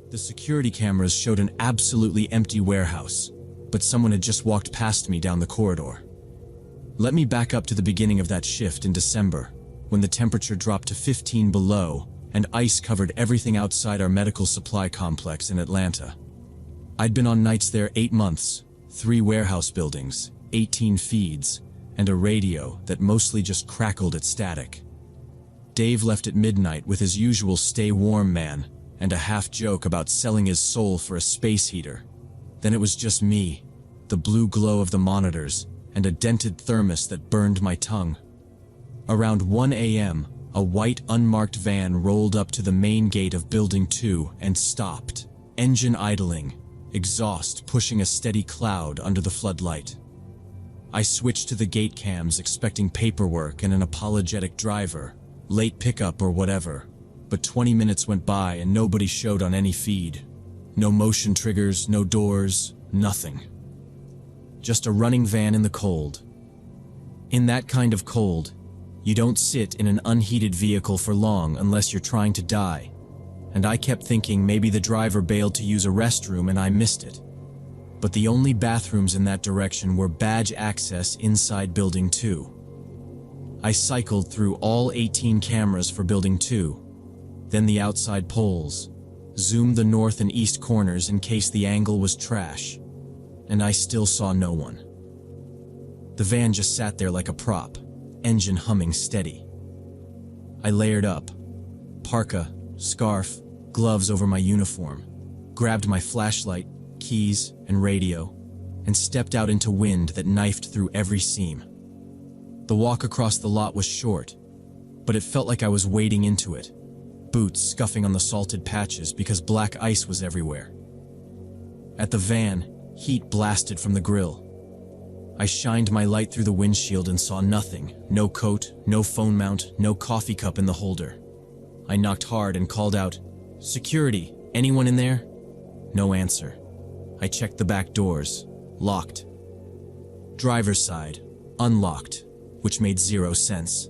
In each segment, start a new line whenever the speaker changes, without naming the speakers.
The security cameras showed an absolutely empty warehouse, but someone had just walked past me down the corridor. Let me back up to the beginning of that shift in December, when the temperature dropped to 15 below and ice covered everything outside our medical supply complex in Atlanta. I'd been on nights there 8 months, 3 warehouse buildings, 18 feeds, and a radio that mostly just crackled at static. Dave left at midnight with his usual stay warm man and a half joke about selling his soul for a space heater. Then it was just me, the blue glow of the monitors, and a dented thermos that burned my tongue. Around 1 a.m., a white unmarked van rolled up to the main gate of Building 2 and stopped, engine idling, exhaust pushing a steady cloud under the floodlight. I switched to the gate cams expecting paperwork and an apologetic driver, late pickup or whatever, but 20 minutes went by and nobody showed on any feed. No motion triggers, no doors, nothing. Just a running van in the cold. In that kind of cold, you don't sit in an unheated vehicle for long unless you're trying to die, and I kept thinking maybe the driver bailed to use a restroom and I missed it. But the only bathrooms in that direction were badge access inside Building 2. I cycled through all 18 cameras for Building 2, then the outside poles, zoomed the north and east corners in case the angle was trash, and I still saw no one. The van just sat there like a prop, engine humming steady. I layered up, parka, scarf, gloves over my uniform, grabbed my flashlight, keys, and radio, and stepped out into wind that knifed through every seam. The walk across the lot was short, but it felt like I was wading into it, boots scuffing on the salted patches because black ice was everywhere. At the van, heat blasted from the grill. I shined my light through the windshield and saw nothing. No coat, no phone mount, no coffee cup in the holder. I knocked hard and called out, "Security, anyone in there?" No answer. I checked the back doors. Locked. Driver's side. Unlocked, which made 0 sense.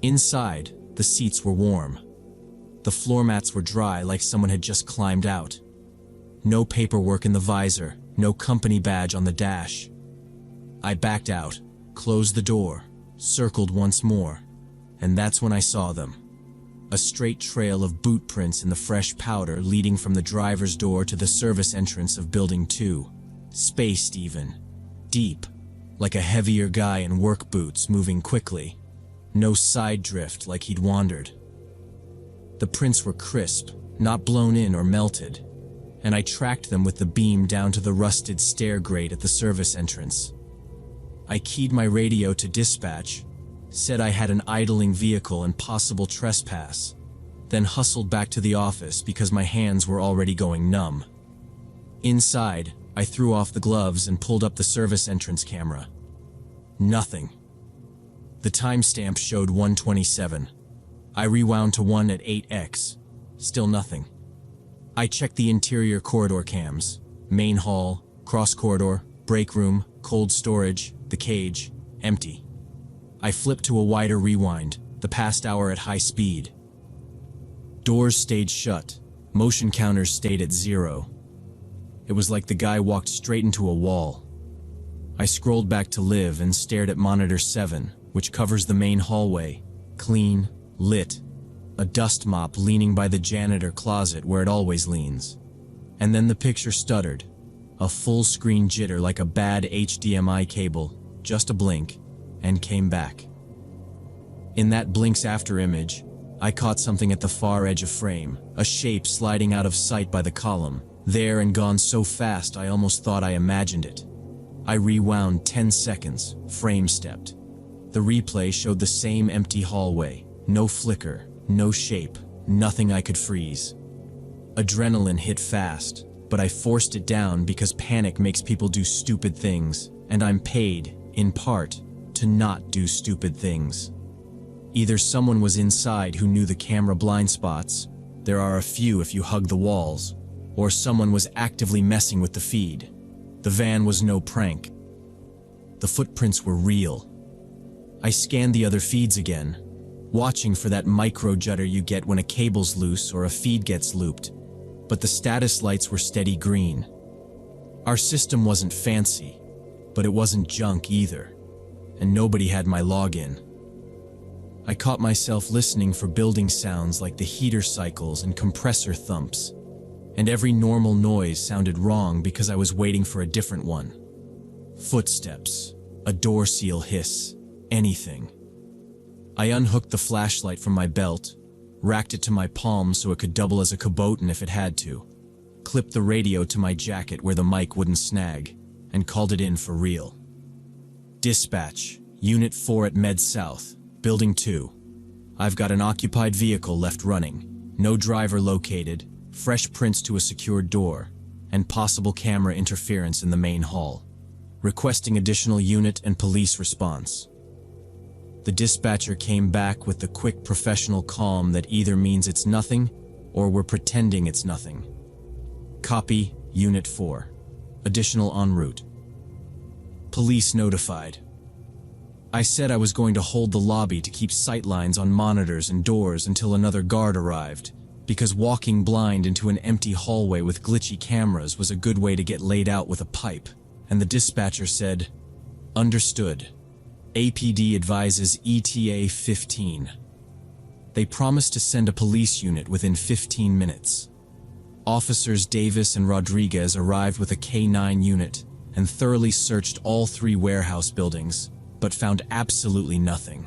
Inside, the seats were warm. The floor mats were dry like someone had just climbed out. No paperwork in the visor, no company badge on the dash. I backed out, closed the door, circled once more, and that's when I saw them. A straight trail of boot prints in the fresh powder leading from the driver's door to the service entrance of Building 2. Spaced even. Deep, like a heavier guy in work boots moving quickly. No side drift like he'd wandered. The prints were crisp, not blown in or melted, and I tracked them with the beam down to the rusted stair grate at the service entrance. I keyed my radio to dispatch, said I had an idling vehicle and possible trespass, then hustled back to the office because my hands were already going numb. Inside, I threw off the gloves and pulled up the service entrance camera. Nothing. The timestamp showed 1:27. I rewound to 1 at 8x. Still nothing. I checked the interior corridor cams. Main hall, cross corridor, break room, cold storage, the cage, empty. I flipped to a wider rewind, the past hour at high speed. Doors stayed shut, motion counters stayed at 0. It was like the guy walked straight into a wall. I scrolled back to live and stared at monitor 7, which covers the main hallway, clean, lit, a dust mop leaning by the janitor closet where it always leans. And then the picture stuttered, a full-screen jitter like a bad HDMI cable, just a blink, and came back. In that blink's after image, I caught something at the far edge of frame, a shape sliding out of sight by the column, there and gone so fast I almost thought I imagined it. I rewound 10 seconds, frame stepped. The replay showed the same empty hallway, no flicker, no shape, nothing I could freeze. Adrenaline hit fast, but I forced it down because panic makes people do stupid things, and I'm paid, in part, to not do stupid things. Either someone was inside who knew the camera blind spots, there are a few if you hug the walls, or someone was actively messing with the feed. The van was no prank. The footprints were real. I scanned the other feeds again, watching for that micro judder you get when a cable's loose or a feed gets looped. but the status lights were steady green. Our system wasn't fancy, but it wasn't junk either, and nobody had my login. I caught myself listening for building sounds like the heater cycles and compressor thumps, and every normal noise sounded wrong because I was waiting for a different one. Footsteps, a door seal hiss, anything. I unhooked the flashlight from my belt, racked it to my palm so it could double as a cabotin if it had to, clipped the radio to my jacket where the mic wouldn't snag, and called it in for real. Dispatch, Unit 4 at Med South, Building 2. I've got an occupied vehicle left running, no driver located, fresh prints to a secured door, and possible camera interference in the main hall. Requesting additional unit and police response. The dispatcher came back with the quick professional calm that either means it's nothing or we're pretending it's nothing. Copy, Unit 4. Additional en route. Police notified. I said I was going to hold the lobby to keep sightlines on monitors and doors until another guard arrived, because walking blind into an empty hallway with glitchy cameras was a good way to get laid out with a pipe, and the dispatcher said, "Understood. APD advises ETA 15. They promised to send a police unit within 15 minutes. Officers Davis and Rodriguez arrived with a K9 unit and thoroughly searched all 3 warehouse buildings, but found absolutely nothing.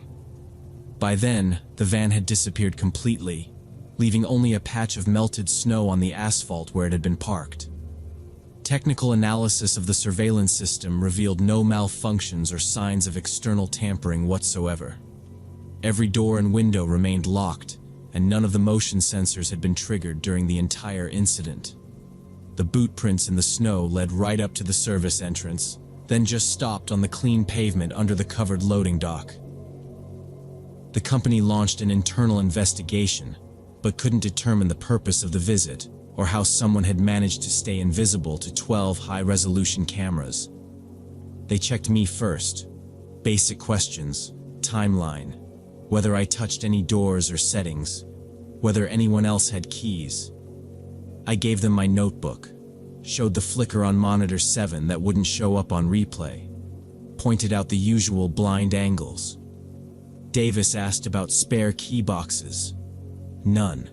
By then, the van had disappeared completely, leaving only a patch of melted snow on the asphalt where it had been parked. Technical analysis of the surveillance system revealed no malfunctions or signs of external tampering whatsoever. Every door and window remained locked, and none of the motion sensors had been triggered during the entire incident. The boot prints in the snow led right up to the service entrance, then just stopped on the clean pavement under the covered loading dock. The company launched an internal investigation, but couldn't determine the purpose of the visit, or how someone had managed to stay invisible to 12 high-resolution cameras. They checked me first. Basic questions, timeline, whether I touched any doors or settings, whether anyone else had keys. I gave them my notebook, showed the flicker on monitor 7 that wouldn't show up on replay, pointed out the usual blind angles. Davis asked about spare key boxes. None.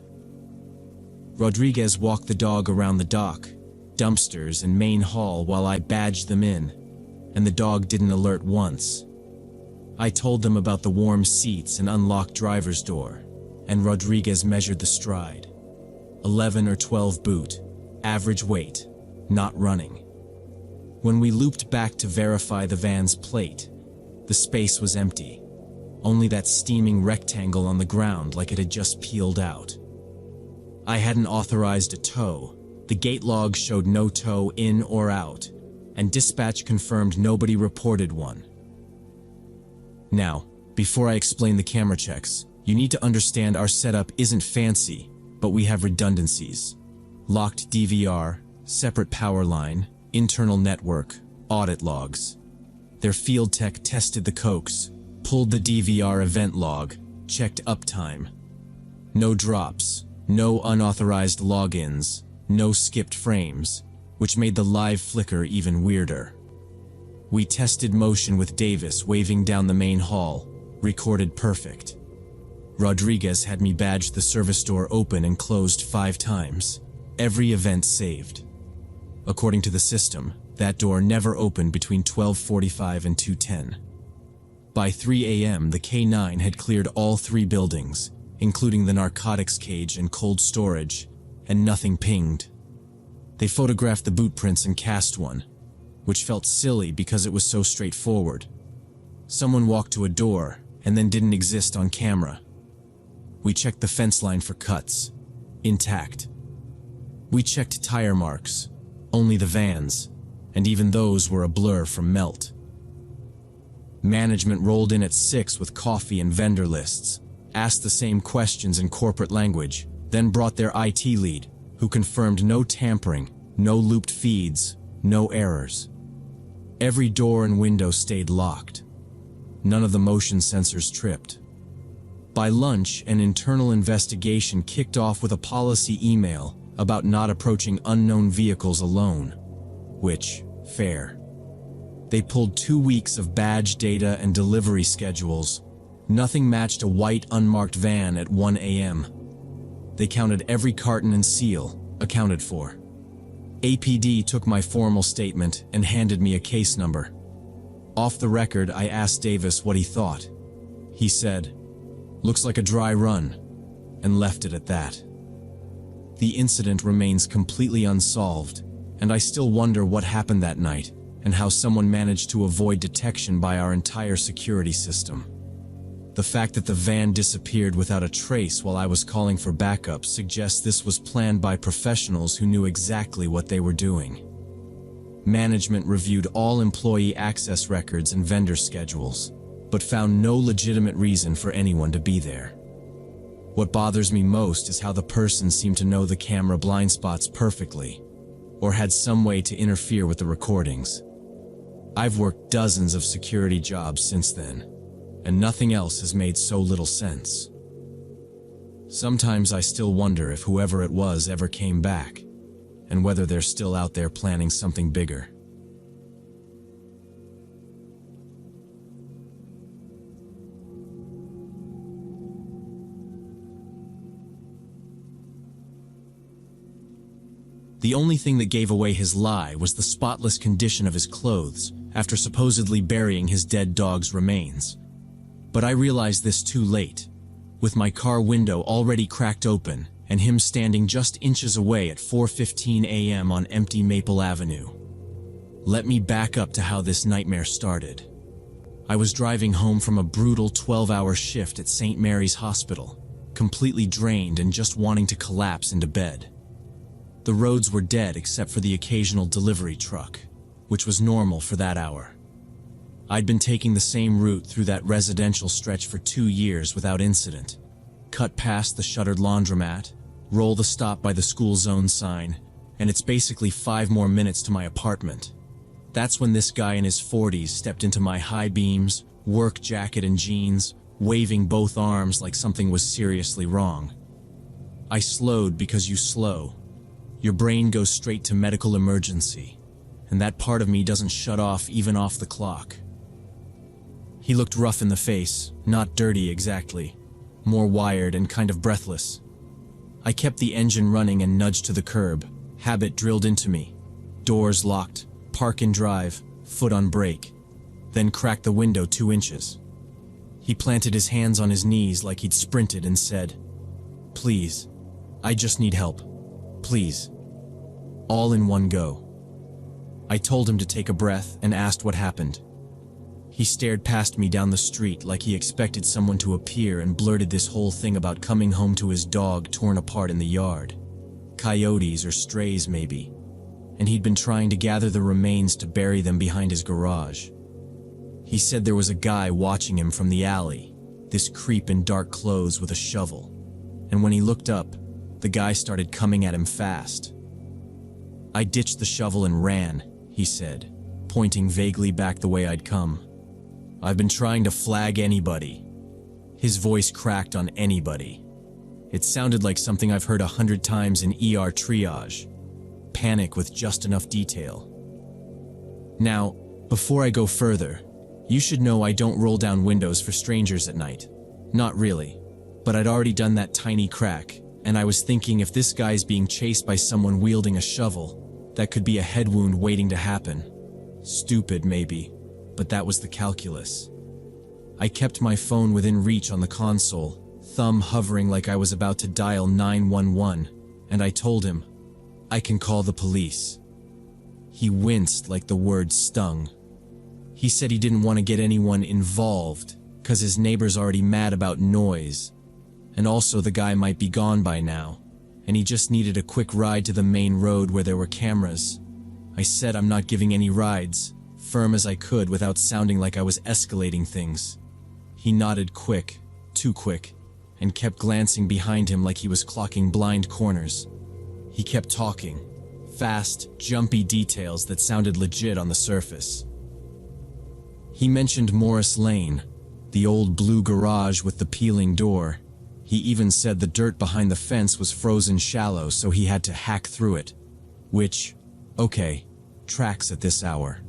Rodriguez walked the dog around the dock, dumpsters, and main hall while I badged them in, and the dog didn't alert once. I told them about the warm seats and unlocked driver's door, and Rodriguez measured the stride. 11 or 12 boot, average weight, not running. When we looped back to verify the van's plate, the space was empty, only that steaming rectangle on the ground like it had just peeled out. I hadn't authorized a tow, the gate log showed no tow in or out, and dispatch confirmed nobody reported one. Now, before I explain the camera checks, you need to understand our setup isn't fancy, but we have redundancies. Locked DVR, separate power line, internal network, audit logs. Their field tech tested the cokes, pulled the DVR event log, checked uptime. No drops. No unauthorized logins, no skipped frames, which made the live flicker even weirder. We tested motion with Davis waving down the main hall, recorded perfect. Rodriguez had me badge the service door open and closed 5 times, every event saved. According to the system, that door never opened between 12:45 and 2:10. By 3 a.m., the K9 had cleared all 3 buildings, including the narcotics cage and cold storage, and nothing pinged. They photographed the boot prints and cast one, which felt silly because it was so straightforward. Someone walked to a door and then didn't exist on camera. We checked the fence line for cuts, intact. We checked tire marks, only the vans, and even those were a blur from melt. Management rolled in at 6 with coffee and vendor lists, asked the same questions in corporate language, then brought their IT lead, who confirmed no tampering, no looped feeds, no errors. Every door and window stayed locked. None of the motion sensors tripped. By lunch, an internal investigation kicked off with a policy email about not approaching unknown vehicles alone, which, fair. They pulled 2 weeks of badge data and delivery schedules. Nothing matched a white unmarked van at 1 a.m. They counted every carton and seal, accounted for. APD took my formal statement and handed me a case number. Off the record, I asked Davis what he thought. He said, "Looks like a dry run," and left it at that. The incident remains completely unsolved, and I still wonder what happened that night and how someone managed to avoid detection by our entire security system. The fact that the van disappeared without a trace while I was calling for backup suggests this was planned by professionals who knew exactly what they were doing. Management reviewed all employee access records and vendor schedules, but found no legitimate reason for anyone to be there. What bothers me most is how the person seemed to know the camera blind spots perfectly, or had some way to interfere with the recordings. I've worked dozens of security jobs since then, and nothing else has made so little sense. Sometimes I still wonder if whoever it was ever came back, and whether they're still out there planning something bigger. The only thing that gave away his lie was the spotless condition of his clothes after supposedly burying his dead dog's remains. But I realized this too late, with my car window already cracked open and him standing just inches away at 4:15 a.m. on empty Maple Avenue. Let me back up to how this nightmare started. I was driving home from a brutal 12-hour shift at St. Mary's Hospital, completely drained and just wanting to collapse into bed. The roads were dead except for the occasional delivery truck, which was normal for that hour. I'd been taking the same route through that residential stretch for 2 years without incident. Cut past the shuttered laundromat, roll the stop by the school zone sign, and it's basically 5 more minutes to my apartment. That's when this guy in his 40s stepped into my high beams, work jacket and jeans, waving both arms like something was seriously wrong. I slowed because you slow. Your brain goes straight to medical emergency, and that part of me doesn't shut off even off the clock. He looked rough in the face, not dirty exactly, more wired and kind of breathless. I kept the engine running and nudged to the curb, habit drilled into me. Doors locked, park and drive, foot on brake, then cracked the window 2 inches. He planted his hands on his knees like he'd sprinted and said, "Please, I just need help. Please." All in one go. I told him to take a breath and asked what happened. He stared past me down the street like he expected someone to appear and blurted this whole thing about coming home to his dog torn apart in the yard. Coyotes or strays maybe. And he'd been trying to gather the remains to bury them behind his garage. He said there was a guy watching him from the alley, this creep in dark clothes with a shovel. And when he looked up, the guy started coming at him fast. I ditched the shovel and ran, he said, pointing vaguely back the way I'd come. I've been trying to flag anybody. His voice cracked on anybody. It sounded like something I've heard 100 times in ER triage. Panic with just enough detail. Now, before I go further, you should know I don't roll down windows for strangers at night. Not really. But I'd already done that tiny crack, and I was thinking if this guy's being chased by someone wielding a shovel, that could be a head wound waiting to happen. Stupid, maybe, but that was the calculus. I kept my phone within reach on the console, thumb hovering like I was about to dial 911, and I told him, "I can call the police." He winced like the word stung. He said he didn't want to get anyone involved, cause his neighbor's already mad about noise, and also the guy might be gone by now, and he just needed a quick ride to the main road where there were cameras. I said I'm not giving any rides, firm as I could without sounding like I was escalating things. He nodded quick, too quick, and kept glancing behind him like he was clocking blind corners. He kept talking, fast, jumpy details that sounded legit on the surface. He mentioned Morris Lane, the old blue garage with the peeling door. He even said the dirt behind the fence was frozen shallow, so he had to hack through it. Which, okay, tracks at this hour.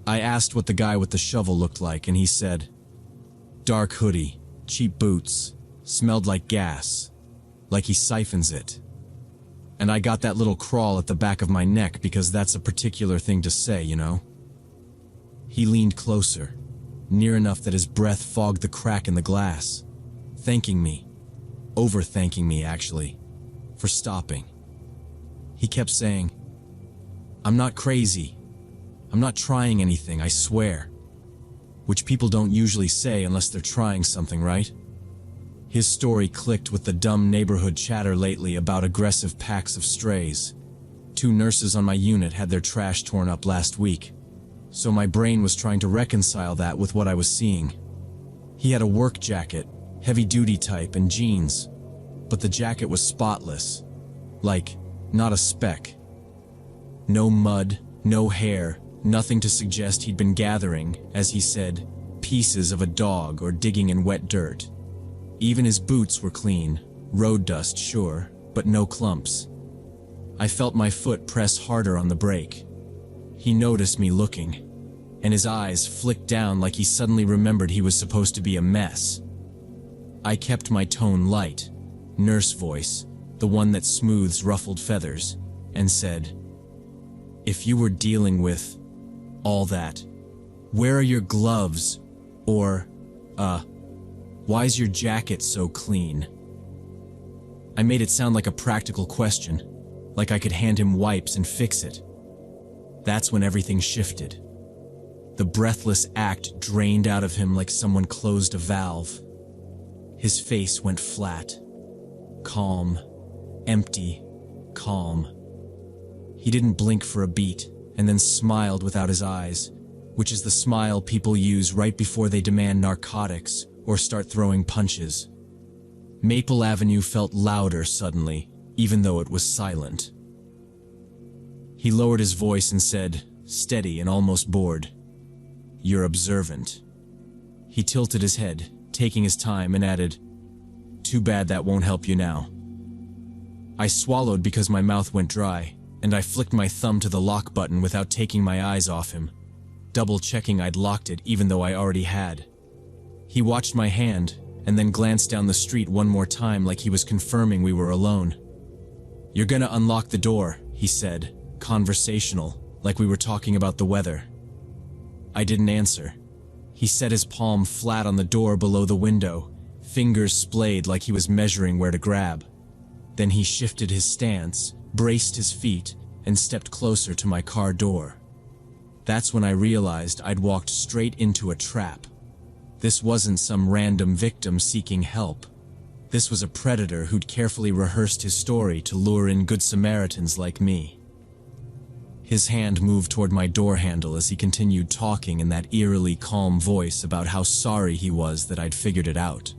I asked what the guy with the shovel looked like, and he said, dark hoodie, cheap boots, smelled like gas, like he siphons it. And I got that little crawl at the back of my neck because that's a particular thing to say, you know? He leaned closer, near enough that his breath fogged the crack in the glass, thanking me, over-thanking me actually, for stopping. He kept saying, I'm not crazy. I'm not trying anything, I swear. Which people don't usually say unless they're trying something, right? His story clicked with the dumb neighborhood chatter lately about aggressive packs of strays. 2 nurses on my unit had their trash torn up last week, so my brain was trying to reconcile that with what I was seeing. He had a work jacket, heavy-duty type, and jeans, but the jacket was spotless. Like, not a speck. No mud, no hair, nothing to suggest he'd been gathering, as he said, pieces of a dog or digging in wet dirt. Even his boots were clean, road dust, sure, but no clumps. I felt my foot press harder on the brake. He noticed me looking, and his eyes flicked down like he suddenly remembered he was supposed to be a mess. I kept my tone light, nurse voice, the one that smooths ruffled feathers, and said, if you were dealing with all that, where are your gloves? Or, why's your jacket so clean? I made it sound like a practical question, like I could hand him wipes and fix it. That's when everything shifted. The breathless act drained out of him like someone closed a valve. His face went flat. Calm. Empty. Calm. He didn't blink for a beat, and then smiled without his eyes, which is the smile people use right before they demand narcotics or start throwing punches. Maple Avenue felt louder suddenly, even though it was silent. He lowered his voice and said, steady and almost bored, you're observant. He tilted his head, taking his time, and added, too bad that won't help you now. I swallowed because my mouth went dry, and I flicked my thumb to the lock button without taking my eyes off him, double-checking I'd locked it even though I already had. He watched my hand, and then glanced down the street one more time like he was confirming we were alone. You're gonna unlock the door, he said, conversational, like we were talking about the weather. I didn't answer. He set his palm flat on the door below the window, fingers splayed like he was measuring where to grab. Then he shifted his stance, braced his feet, and stepped closer to my car door. That's when I realized I'd walked straight into a trap. This wasn't some random victim seeking help. This was a predator who'd carefully rehearsed his story to lure in good Samaritans like me. His hand moved toward my door handle as he continued talking in that eerily calm voice about how sorry he was that I'd figured it out.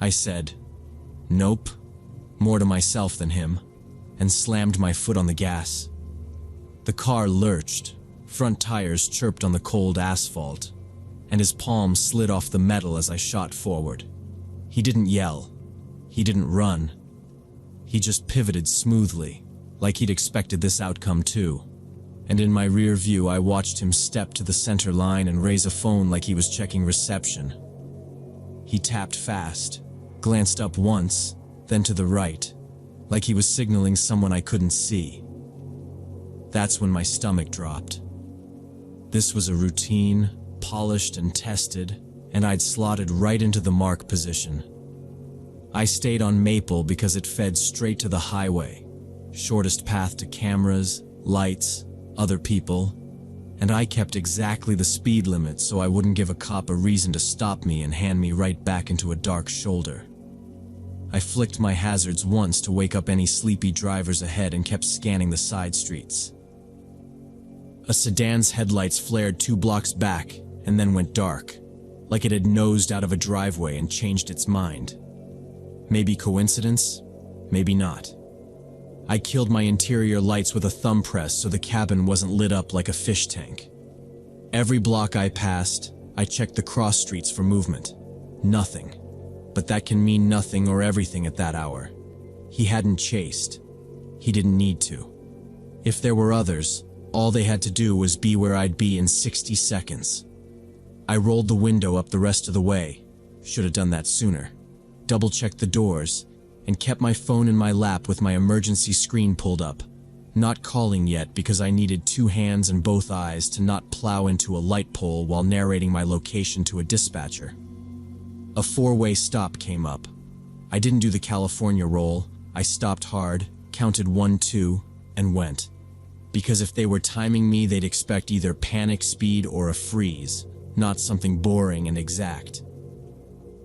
I said, nope, more to myself than him, and slammed my foot on the gas. The car lurched, front tires chirped on the cold asphalt, and his palm slid off the metal as I shot forward. He didn't yell. He didn't run. He just pivoted smoothly, like he'd expected this outcome too. And in my rear view, I watched him step to the center line and raise a phone like he was checking reception. He tapped fast, glanced up once, then to the right, like he was signaling someone I couldn't see. That's when my stomach dropped. This was a routine, polished and tested, and I'd slotted right into the mark position. I stayed on Maple because it fed straight to the highway, shortest path to cameras, lights, other people, and I kept exactly the speed limit so I wouldn't give a cop a reason to stop me and hand me right back into a dark shoulder. I flicked my hazards once to wake up any sleepy drivers ahead and kept scanning the side streets. A sedan's headlights flared 2 blocks back and then went dark, like it had nosed out of a driveway and changed its mind. Maybe coincidence, maybe not. I killed my interior lights with a thumb press so the cabin wasn't lit up like a fish tank. Every block I passed, I checked the cross streets for movement. Nothing. But that can mean nothing or everything at that hour. He hadn't chased. He didn't need to. If there were others, all they had to do was be where I'd be in 60 seconds. I rolled the window up the rest of the way. Should have done that sooner. Double-checked the doors, and kept my phone in my lap with my emergency screen pulled up. Not calling yet because I needed 2 hands and both eyes to not plow into a light pole while narrating my location to a dispatcher. A 4-way stop came up. I didn't do the California roll. I stopped hard, counted 1, 2, and went. Because if they were timing me, they'd expect either panic speed or a freeze, not something boring and exact.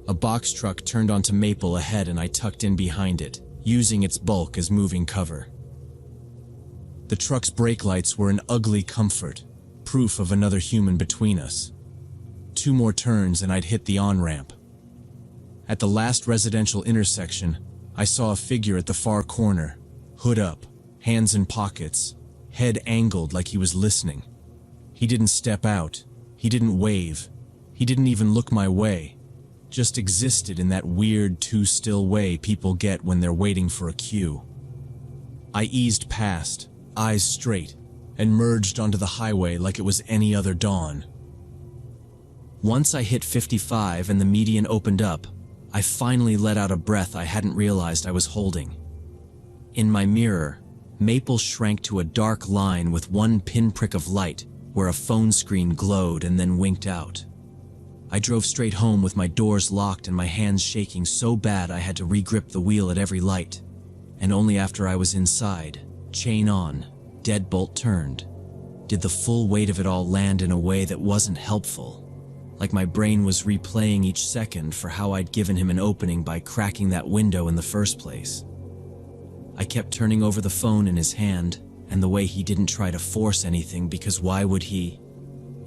A box truck turned onto Maple ahead and I tucked in behind it, using its bulk as moving cover. The truck's brake lights were an ugly comfort, proof of another human between us. 2 more turns and I'd hit the on-ramp. At the last residential intersection, I saw a figure at the far corner, hood up, hands in pockets, head angled like he was listening. He didn't step out, he didn't wave, he didn't even look my way. Just existed in that weird too-still way people get when they're waiting for a cue. I eased past, eyes straight, and merged onto the highway like it was any other dawn. Once I hit 55 and the median opened up, I finally let out a breath I hadn't realized I was holding. In my mirror, Maple shrank to a dark line with 1 pinprick of light where a phone screen glowed and then winked out. I drove straight home with my doors locked and my hands shaking so bad I had to re-grip the wheel at every light. And only after I was inside, chain on, deadbolt turned, did the full weight of it all land in a way that wasn't helpful. Like my brain was replaying each second for how I'd given him an opening by cracking that window in the first place. I kept turning over the phone in his hand, and the way he didn't try to force anything because why would he?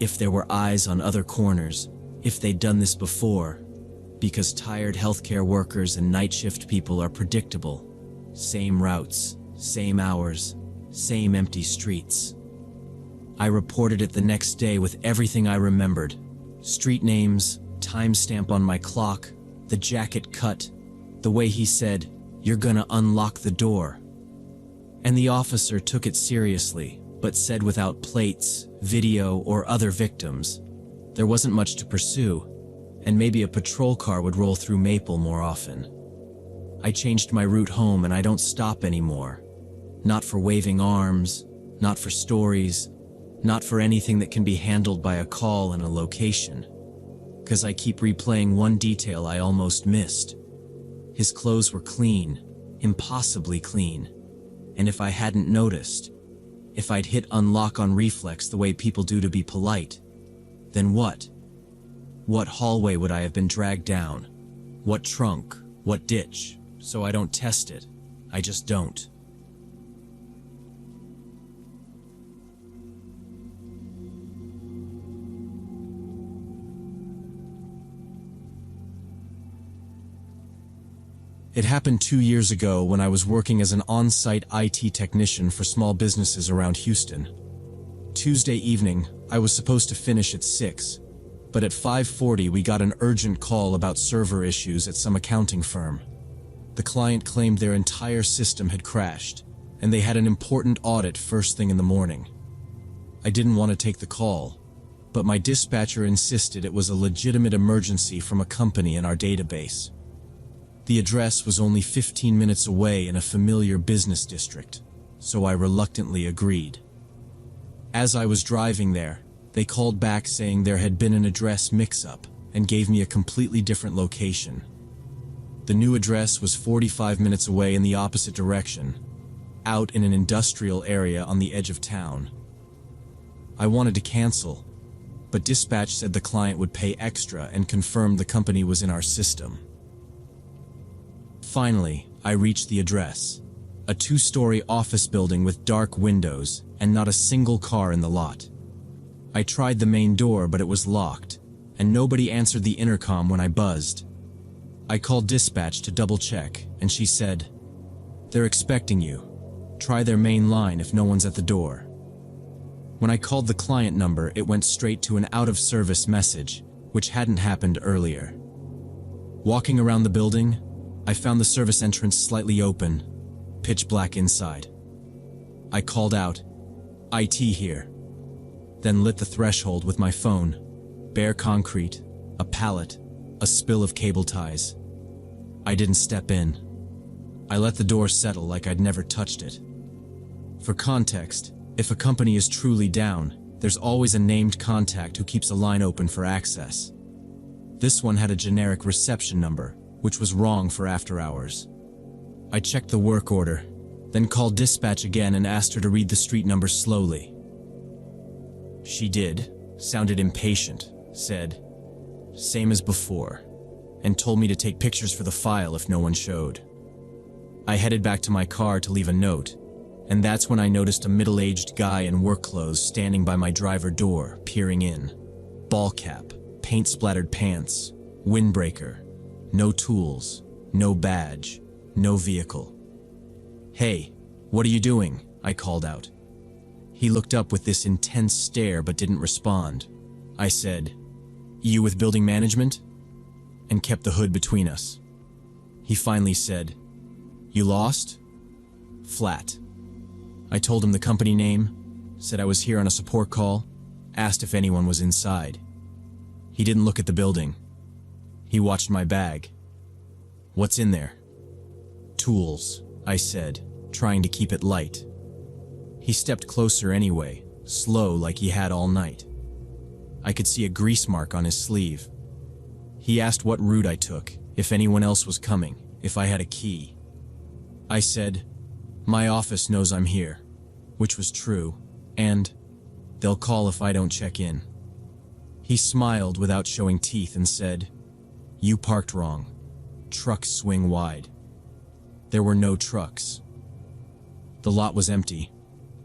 If there were eyes on other corners, if they'd done this before, because tired healthcare workers and night shift people are predictable. Same routes, same hours, same empty streets. I reported it the next day with everything I remembered. Street names, timestamp on my clock, the jacket cut, the way he said, "You're gonna unlock the door." And the officer took it seriously, but said without plates, video, or other victims, there wasn't much to pursue, and maybe a patrol car would roll through Maple more often. I changed my route home and I don't stop anymore. Not for waving arms, not for stories, not for anything that can be handled by a call and a location. 'Cause I keep replaying one detail I almost missed. His clothes were clean, impossibly clean. And if I hadn't noticed, if I'd hit unlock on reflex the way people do to be polite, then what? What hallway would I have been dragged down? What trunk? What ditch? So I don't test it. I just don't. It happened 2 years ago when I was working as an on-site IT technician for small businesses around Houston. Tuesday evening, I was supposed to finish at 6, but at 5:40 we got an urgent call about server issues at some accounting firm. The client claimed their entire system had crashed, and they had an important audit first thing in the morning. I didn't want to take the call, but my dispatcher insisted it was a legitimate emergency from a company in our database. The address was only 15 minutes away in a familiar business district, so I reluctantly agreed. As I was driving there, they called back saying there had been an address mix-up and gave me a completely different location. The new address was 45 minutes away in the opposite direction, out in an industrial area on the edge of town. I wanted to cancel, but dispatch said the client would pay extra and confirmed the company was in our system. Finally, I reached the address, a 2-story office building with dark windows and not a single car in the lot. I tried the main door, but it was locked, and nobody answered the intercom when I buzzed. I called dispatch to double-check, and she said, "They're expecting you. Try their main line if no one's at the door." When I called the client number, it went straight to an out-of-service message, which hadn't happened earlier. Walking around the building, I found the service entrance slightly open, pitch black inside. I called out, "IT here," then lit the threshold with my phone. Bare concrete, a pallet, a spill of cable ties. I didn't step in. I let the door settle like I'd never touched it. For context, if a company is truly down, there's always a named contact who keeps a line open for access. This one had a generic reception number, which was wrong for after hours. I checked the work order, then called dispatch again and asked her to read the street number slowly. She did, sounded impatient, said, "Same as before," and told me to take pictures for the file if no one showed. I headed back to my car to leave a note, and that's when I noticed a middle-aged guy in work clothes standing by my driver door, peering in. Ball cap, paint-splattered pants, windbreaker, no tools, no badge, no vehicle. "Hey, what are you doing?" I called out. He looked up with this intense stare but didn't respond. I said, "You with building management?" and kept the hood between us. He finally said, "You lost?" Flat. I told him the company name, said I was here on a support call, asked if anyone was inside. He didn't look at the building. He watched my bag. "What's in there?" "Tools," I said, trying to keep it light. He stepped closer anyway, slow like he had all night. I could see a grease mark on his sleeve. He asked what route I took, if anyone else was coming, if I had a key. I said, "My office knows I'm here," which was true, and they'll call if I don't check in. He smiled without showing teeth and said, "You parked wrong. Trucks swing wide." There were no trucks. The lot was empty.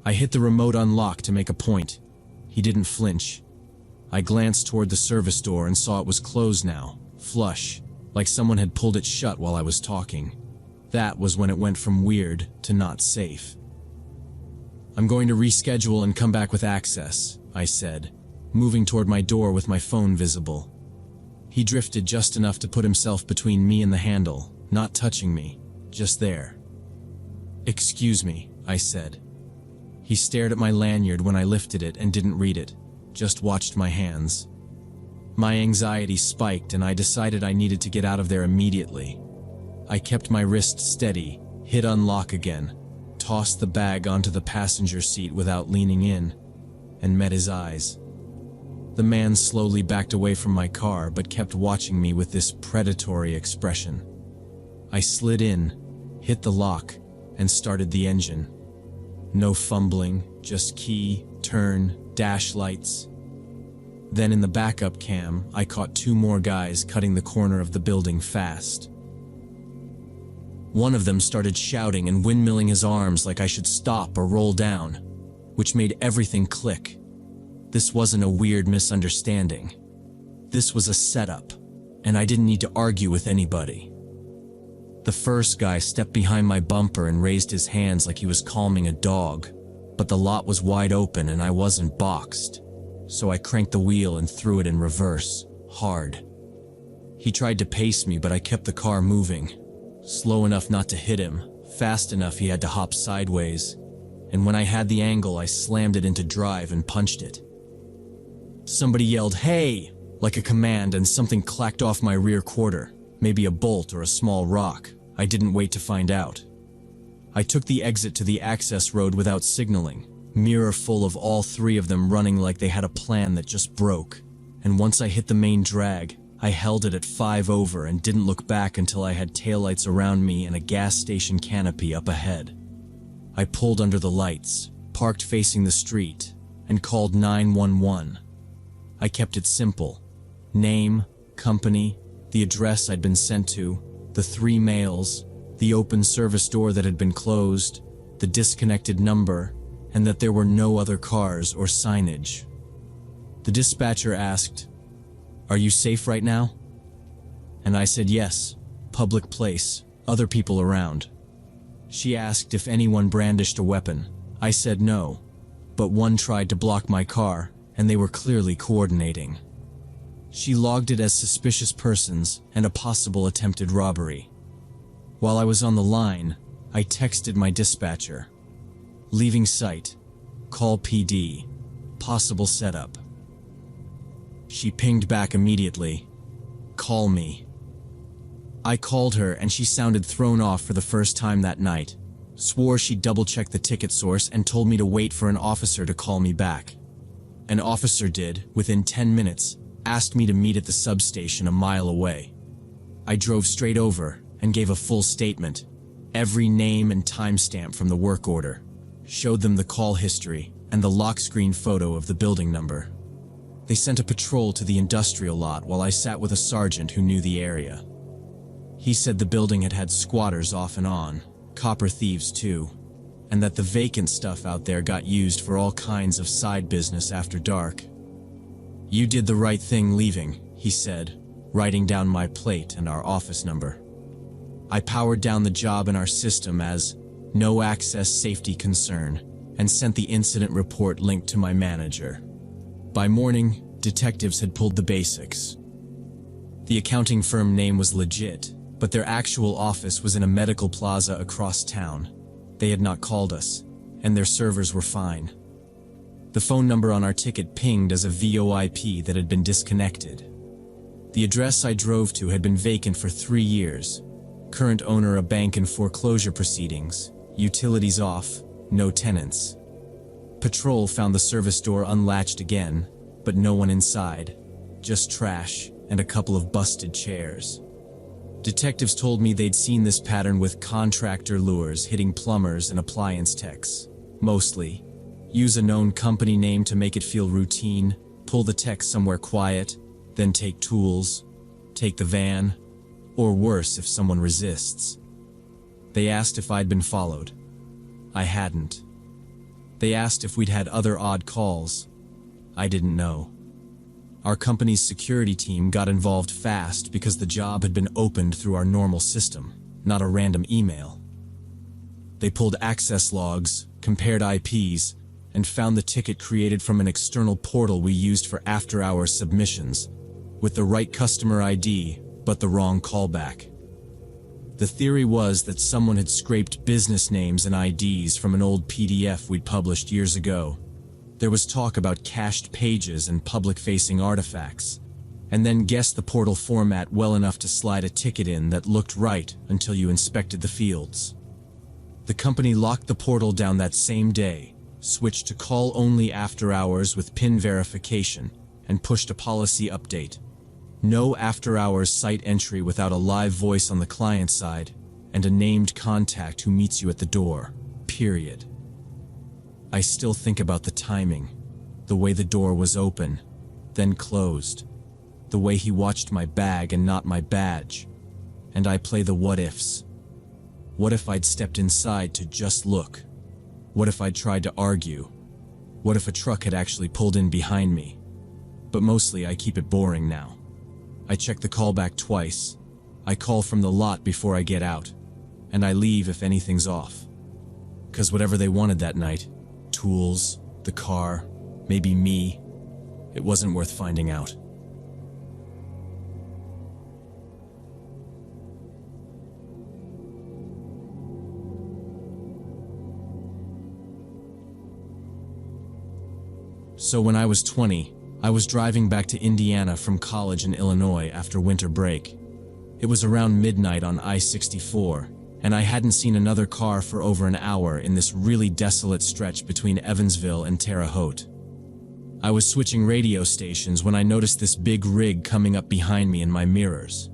I hit the remote unlock to make a point. He didn't flinch. I glanced toward the service door and saw it was closed now, flush, like someone had pulled it shut while I was talking. That was when it went from weird to not safe. "I'm going to reschedule and come back with access," I said, moving toward my door with my phone visible. He drifted just enough to put himself between me and the handle, not touching me, just there. "Excuse me," I said. He stared at my lanyard when I lifted it and didn't read it, just watched my hands. My anxiety spiked and I decided I needed to get out of there immediately. I kept my wrist steady, hit unlock again, tossed the bag onto the passenger seat without leaning in, and met his eyes. The man slowly backed away from my car but kept watching me with this predatory expression. I slid in, hit the lock, and started the engine. No fumbling, just key, turn, dash lights. Then in the backup cam, I caught two more guys cutting the corner of the building fast. One of them started shouting and windmilling his arms like I should stop or roll down, which made everything click. This wasn't a weird misunderstanding. This was a setup, and I didn't need to argue with anybody. The first guy stepped behind my bumper and raised his hands like he was calming a dog, but the lot was wide open and I wasn't boxed, so I cranked the wheel and threw it in reverse, hard. He tried to pace me, but I kept the car moving, slow enough not to hit him, fast enough he had to hop sideways, and when I had the angle I slammed it into drive and punched it. Somebody yelled, "Hey!" like a command, and something clacked off my rear quarter, maybe a bolt or a small rock. I didn't wait to find out. I took the exit to the access road without signaling, mirror full of all three of them running like they had a plan that just broke, and once I hit the main drag, I held it at 5 over and didn't look back until I had taillights around me and a gas station canopy up ahead. I pulled under the lights, parked facing the street, and called 911. I kept it simple. Name, company, the address I'd been sent to, the 3 males, the open service door that had been closed, the disconnected number, and that there were no other cars or signage. The dispatcher asked, "Are you safe right now?" And I said yes, public place, other people around. She asked if anyone brandished a weapon. I said no, but one tried to block my car, and they were clearly coordinating. She logged it as suspicious persons and a possible attempted robbery. While I was on the line, I texted my dispatcher. Leaving site. Call PD. Possible setup. She pinged back immediately. Call me. I called her and she sounded thrown off for the first time that night. Swore she'd double-checked the ticket source and told me to wait for an officer to call me back. An officer did, within 10 minutes, asked me to meet at the substation a mile away. I drove straight over and gave a full statement, every name and timestamp from the work order, showed them the call history and the lock screen photo of the building number. They sent a patrol to the industrial lot while I sat with a sergeant who knew the area. He said the building had had squatters off and on, copper thieves too, and that the vacant stuff out there got used for all kinds of side business after dark. You did the right thing leaving, he said, writing down my plate and our office number. I powered down the job in our system as no access safety concern and sent the incident report linked to my manager. By morning, detectives had pulled the basics. The accounting firm name was legit, but their actual office was in a medical plaza across town. They had not called us, and their servers were fine. The phone number on our ticket pinged as a VoIP that had been disconnected. The address I drove to had been vacant for 3 years. Current owner a bank in foreclosure proceedings, utilities off, no tenants. Patrol found the service door unlatched again, but no one inside, just trash and a couple of busted chairs. Detectives told me they'd seen this pattern with contractor lures hitting plumbers and appliance techs. Mostly, use a known company name to make it feel routine, pull the tech somewhere quiet, then take tools, take the van, or worse if someone resists. They asked if I'd been followed. I hadn't. They asked if we'd had other odd calls. I didn't know. Our company's security team got involved fast because the job had been opened through our normal system, not a random email. They pulled access logs, compared IPs, and found the ticket created from an external portal we used for after-hours submissions, with the right customer ID, but the wrong callback. The theory was that someone had scraped business names and IDs from an old PDF we'd published years ago. There was talk about cached pages and public-facing artifacts, and then guessed the portal format well enough to slide a ticket in that looked right until you inspected the fields. The company locked the portal down that same day, switched to call-only after hours with PIN verification, and pushed a policy update. No after-hours site entry without a live voice on the client side, and a named contact who meets you at the door, period. I still think about the timing, the way the door was open, then closed, the way he watched my bag and not my badge, and I play the what-ifs. What if I'd stepped inside to just look? What if I'd tried to argue? What if a truck had actually pulled in behind me? But mostly I keep it boring now. I check the callback twice. I call from the lot before I get out, and I leave if anything's off. 'Cause whatever they wanted that night, tools, the car, maybe me, it wasn't worth finding out. So when I was 20, I was driving back to Indiana from college in Illinois after winter break. It was around midnight on I-64, and I hadn't seen another car for over an hour in this really desolate stretch between Evansville and Terre Haute. I was switching radio stations when I noticed this big rig coming up behind me in my mirrors.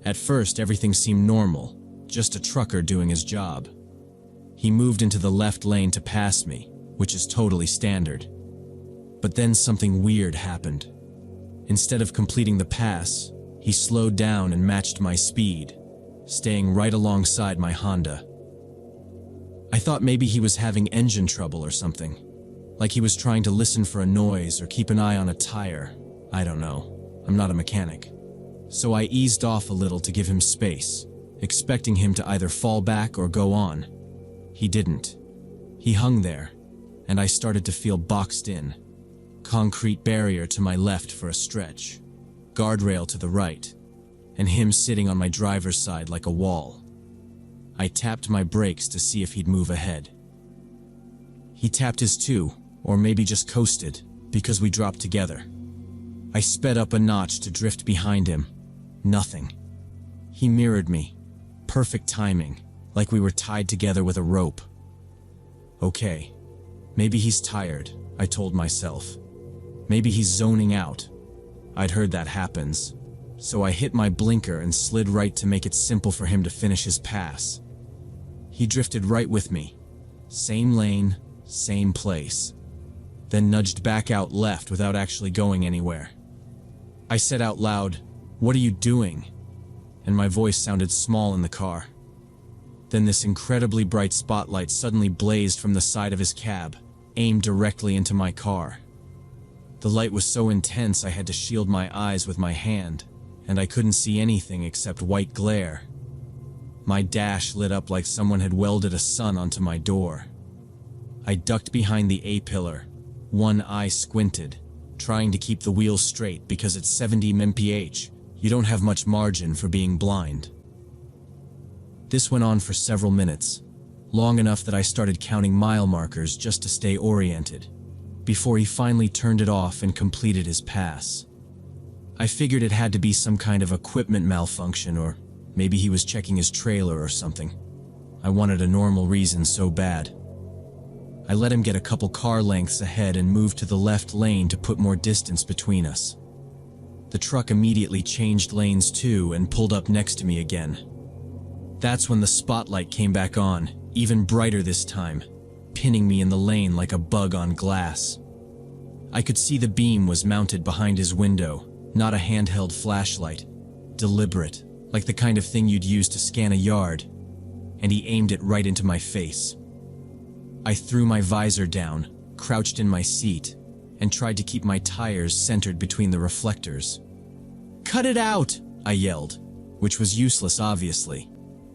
At first, everything seemed normal, just a trucker doing his job. He moved into the left lane to pass me, which is totally standard. But then something weird happened. Instead of completing the pass, he slowed down and matched my speed, staying right alongside my Honda. I thought maybe he was having engine trouble or something, like he was trying to listen for a noise or keep an eye on a tire. I don't know. I'm not a mechanic. So I eased off a little to give him space, expecting him to either fall back or go on. He didn't. He hung there, and I started to feel boxed in. Concrete barrier to my left for a stretch. guardrail to the right, and him sitting on my driver's side like a wall. I tapped my brakes to see if he'd move ahead. He tapped his too, or maybe just coasted, because we dropped together. I sped up a notch to drift behind him. Nothing. He mirrored me. Perfect timing, like we were tied together with a rope. Okay, maybe he's tired, I told myself. Maybe he's zoning out. I'd heard that happens. So I hit my blinker and slid right to make it simple for him to finish his pass. He drifted right with me. Same lane, same place. Then nudged back out left without actually going anywhere. I said out loud, "What are you doing?" And my voice sounded small in the car. Then this incredibly bright spotlight suddenly blazed from the side of his cab, aimed directly into my car. The light was so intense I had to shield my eyes with my hand, and I couldn't see anything except white glare. My dash lit up like someone had welded a sun onto my door. I ducked behind the A-pillar, one eye squinted, trying to keep the wheel straight because at 70 mph, you don't have much margin for being blind. This went on for several minutes, long enough that I started counting mile markers just to stay oriented, before he finally turned it off and completed his pass. I figured it had to be some kind of equipment malfunction, or maybe he was checking his trailer or something. I wanted a normal reason so bad. I let him get a couple car lengths ahead and moved to the left lane to put more distance between us. The truck immediately changed lanes too and pulled up next to me again. That's when the spotlight came back on, even brighter this time, pinning me in the lane like a bug on glass. I could see the beam was mounted behind his window, not a handheld flashlight. Deliberate, like the kind of thing you'd use to scan a yard, and he aimed it right into my face. I threw my visor down, crouched in my seat, and tried to keep my tires centered between the reflectors. "Cut it out!" I yelled, which was useless obviously,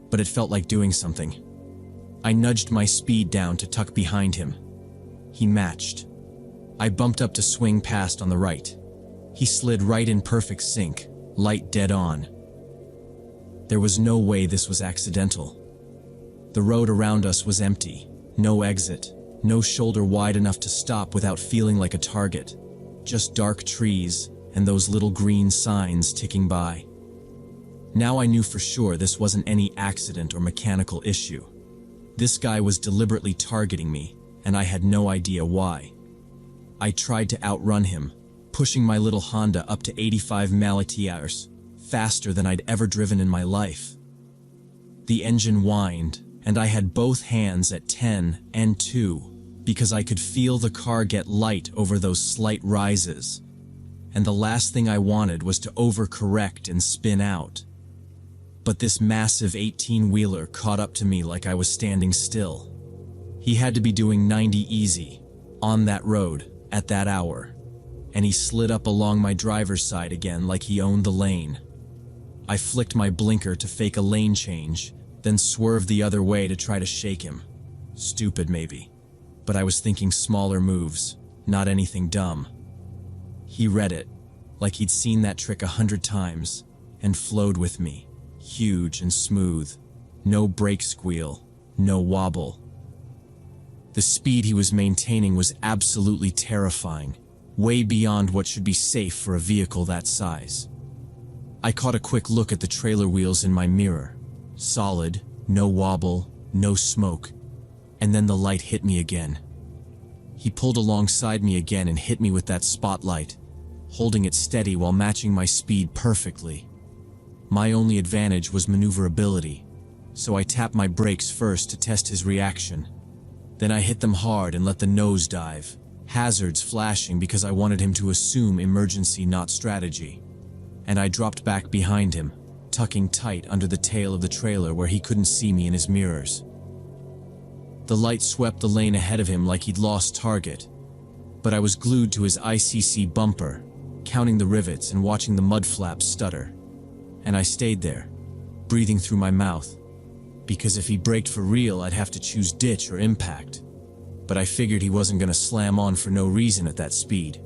but it felt like doing something. I nudged my speed down to tuck behind him. He matched. I bumped up to swing past on the right. He slid right in perfect sync, light dead on. There was no way this was accidental. The road around us was empty, no exit, no shoulder wide enough to stop without feeling like a target. Just dark trees and those little green signs ticking by. Now I knew for sure this wasn't any accident or mechanical issue. This guy was deliberately targeting me, and I had no idea why. I tried to outrun him, pushing my little Honda up to 85 mph, faster than I'd ever driven in my life. The engine whined, and I had both hands at 10 and 2, because I could feel the car get light over those slight rises. And the last thing I wanted was to overcorrect and spin out. But this massive 18-wheeler caught up to me like I was standing still. He had to be doing 90 easy, on that road, at that hour. And he slid up along my driver's side again like he owned the lane. I flicked my blinker to fake a lane change, then swerved the other way to try to shake him. Stupid maybe, but I was thinking smaller moves, not anything dumb. He read it, like he'd seen that trick 100 times, and flowed with me, huge and smooth, no brake squeal, no wobble. The speed he was maintaining was absolutely terrifying, way beyond what should be safe for a vehicle that size. I caught a quick look at the trailer wheels in my mirror. Solid, no wobble, no smoke, and then the light hit me again. He pulled alongside me again and hit me with that spotlight, holding it steady while matching my speed perfectly. My only advantage was maneuverability, so I tapped my brakes first to test his reaction. Then I hit them hard and let the nose dive, hazards flashing because I wanted him to assume emergency, not strategy. And I dropped back behind him, tucking tight under the tail of the trailer where he couldn't see me in his mirrors. The light swept the lane ahead of him like he'd lost target, but I was glued to his ICC bumper, counting the rivets and watching the mud flaps stutter. And I stayed there, breathing through my mouth, because if he braked for real, I'd have to choose ditch or impact. But I figured he wasn't going to slam on for no reason at that speed.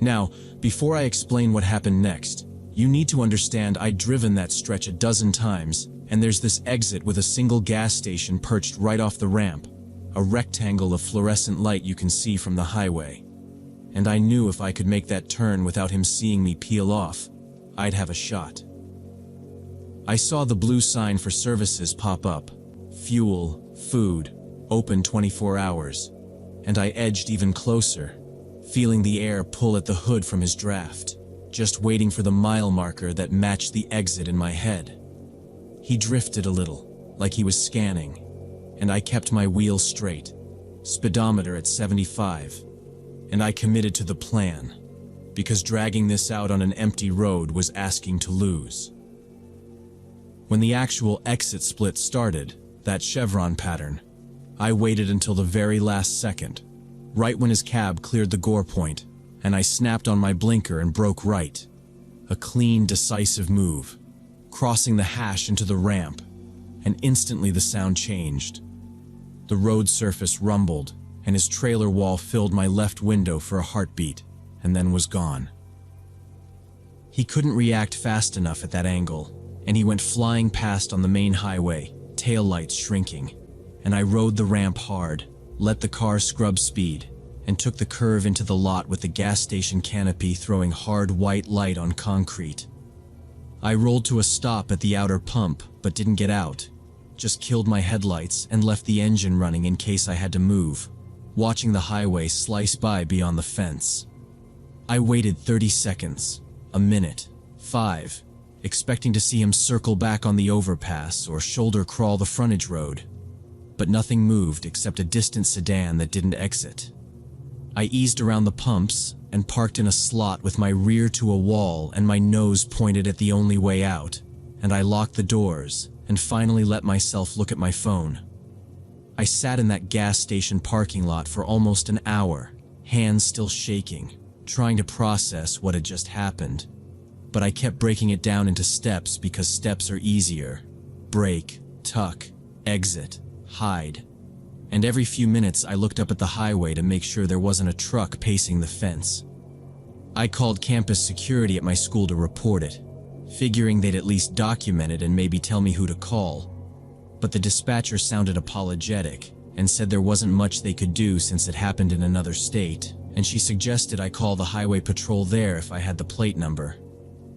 Now, before I explain what happened next, you need to understand I'd driven that stretch a dozen times, and there's this exit with a single gas station perched right off the ramp, a rectangle of fluorescent light you can see from the highway. And I knew if I could make that turn without him seeing me peel off, I'd have a shot. I saw the blue sign for services pop up: fuel, food, open 24 hours, and I edged even closer, feeling the air pull at the hood from his draft, just waiting for the mile marker that matched the exit in my head. He drifted a little, like he was scanning, and I kept my wheel straight, speedometer at 75, and I committed to the plan, because dragging this out on an empty road was asking to lose. When the actual exit split started, that chevron pattern, I waited until the very last second, right when his cab cleared the gore point, and I snapped on my blinker and broke right. A clean, decisive move, crossing the hash into the ramp, and instantly the sound changed. The road surface rumbled, and his trailer wall filled my left window for a heartbeat, and then was gone. He couldn't react fast enough at that angle, and he went flying past on the main highway, taillights shrinking, and I rode the ramp hard, let the car scrub speed, and took the curve into the lot with the gas station canopy throwing hard white light on concrete. I rolled to a stop at the outer pump, but didn't get out, just killed my headlights and left the engine running in case I had to move, watching the highway slice by beyond the fence. I waited 30 seconds, a minute, 5, expecting to see him circle back on the overpass or shoulder crawl the frontage road, but nothing moved except a distant sedan that didn't exit. I eased around the pumps and parked in a slot with my rear to a wall and my nose pointed at the only way out, and I locked the doors and finally let myself look at my phone. I sat in that gas station parking lot for almost an hour, hands still shaking, trying to process what had just happened. But I kept breaking it down into steps because steps are easier. Brake, tuck, exit, hide. And every few minutes I looked up at the highway to make sure there wasn't a truck pacing the fence. I called campus security at my school to report it, figuring they'd at least document it and maybe tell me who to call. But the dispatcher sounded apologetic and said there wasn't much they could do since it happened in another state, and she suggested I call the highway patrol there if I had the plate number.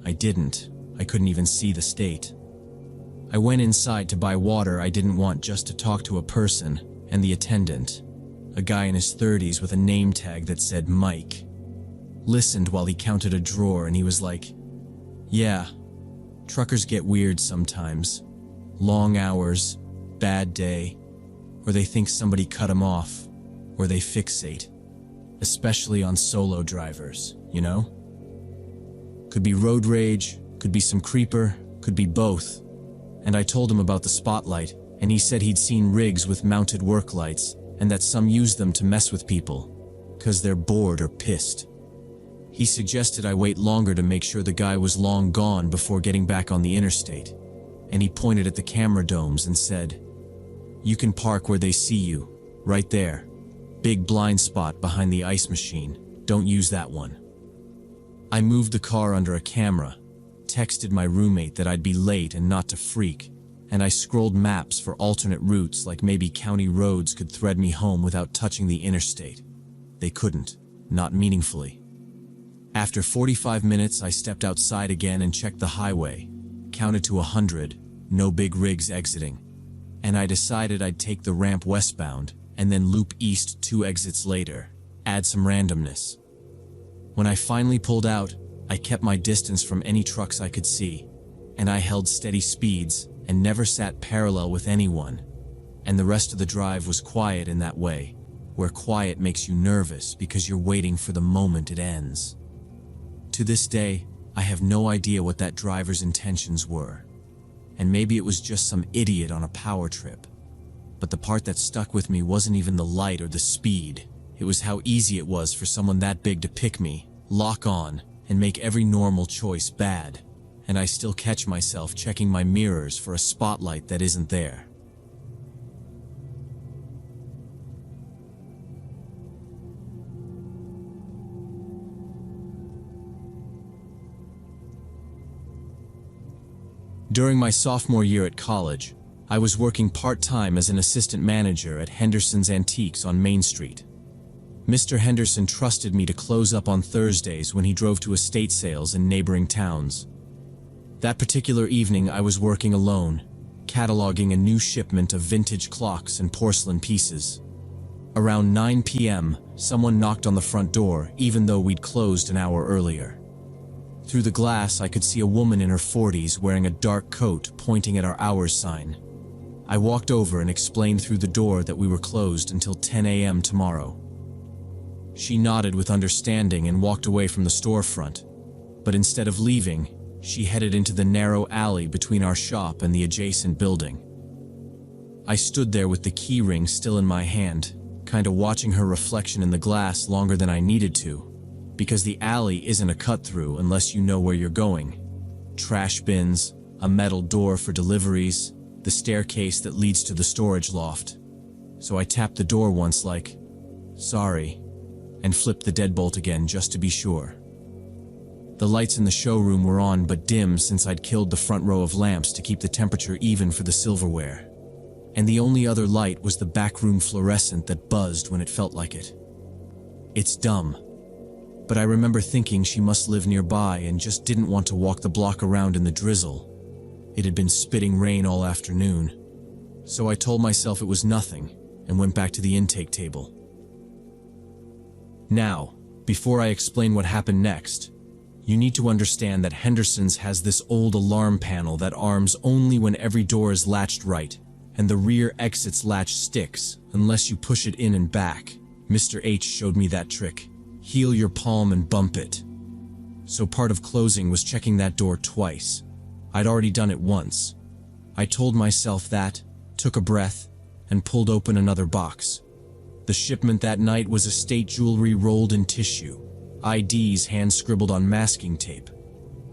I didn't. I couldn't even see the state. I went inside to buy water I didn't want just to talk to a person, and the attendant, a guy in his 30s with a name tag that said Mike, listened while he counted a drawer and he was like, "Yeah, truckers get weird sometimes. Long hours, bad day, or they think somebody cut them off, or they fixate. Especially on solo drivers, you know? Could be road rage, could be some creeper, could be both." And I told him about the spotlight, and he said he'd seen rigs with mounted work lights, and that some use them to mess with people, 'cause they're bored or pissed. He suggested I wait longer to make sure the guy was long gone before getting back on the interstate, and he pointed at the camera domes and said, "You can park where they see you, right there. Big blind spot behind the ice machine, don't use that one." I moved the car under a camera, texted my roommate that I'd be late and not to freak, and I scrolled maps for alternate routes like maybe county roads could thread me home without touching the interstate. They couldn't, not meaningfully. After 45 minutes, I stepped outside again and checked the highway, counted to 100, no big rigs exiting, and I decided I'd take the ramp westbound and then loop east 2 exits later, add some randomness. When I finally pulled out, I kept my distance from any trucks I could see, and I held steady speeds and never sat parallel with anyone, and the rest of the drive was quiet in that way, where quiet makes you nervous because you're waiting for the moment it ends. To this day, I have no idea what that driver's intentions were, and maybe it was just some idiot on a power trip. But the part that stuck with me wasn't even the light or the speed, it was how easy it was for someone that big to pick me, lock on, and make every normal choice bad. And I still catch myself checking my mirrors for a spotlight that isn't there. During my sophomore year at college, I was working part-time as an assistant manager at Henderson's Antiques on Main Street. Mr. Henderson trusted me to close up on Thursdays when he drove to estate sales in neighboring towns. That particular evening I was working alone, cataloging a new shipment of vintage clocks and porcelain pieces. Around 9 p.m., someone knocked on the front door, even though we'd closed an hour earlier. Through the glass, I could see a woman in her 40s wearing a dark coat pointing at our hours sign. I walked over and explained through the door that we were closed until 10 a.m. tomorrow. She nodded with understanding and walked away from the storefront, but instead of leaving, she headed into the narrow alley between our shop and the adjacent building. I stood there with the key ring still in my hand, kinda watching her reflection in the glass longer than I needed to, because the alley isn't a cut-through unless you know where you're going. Trash bins, a metal door for deliveries, the staircase that leads to the storage loft. So I tapped the door once like, "Sorry," and flipped the deadbolt again just to be sure. The lights in the showroom were on but dim since I'd killed the front row of lamps to keep the temperature even for the silverware. And the only other light was the backroom fluorescent that buzzed when it felt like it. It's dumb, but I remember thinking she must live nearby and just didn't want to walk the block around in the drizzle. It had been spitting rain all afternoon, so I told myself it was nothing and went back to the intake table. Now, before I explain what happened next, you need to understand that Henderson's has this old alarm panel that arms only when every door is latched right, and the rear exit's latch sticks unless you push it in and back. Mr. H showed me that trick. Heel your palm and bump it. So part of closing was checking that door twice. I'd already done it once. I told myself that, took a breath, and pulled open another box. The shipment that night was estate jewelry rolled in tissue, IDs hand-scribbled on masking tape.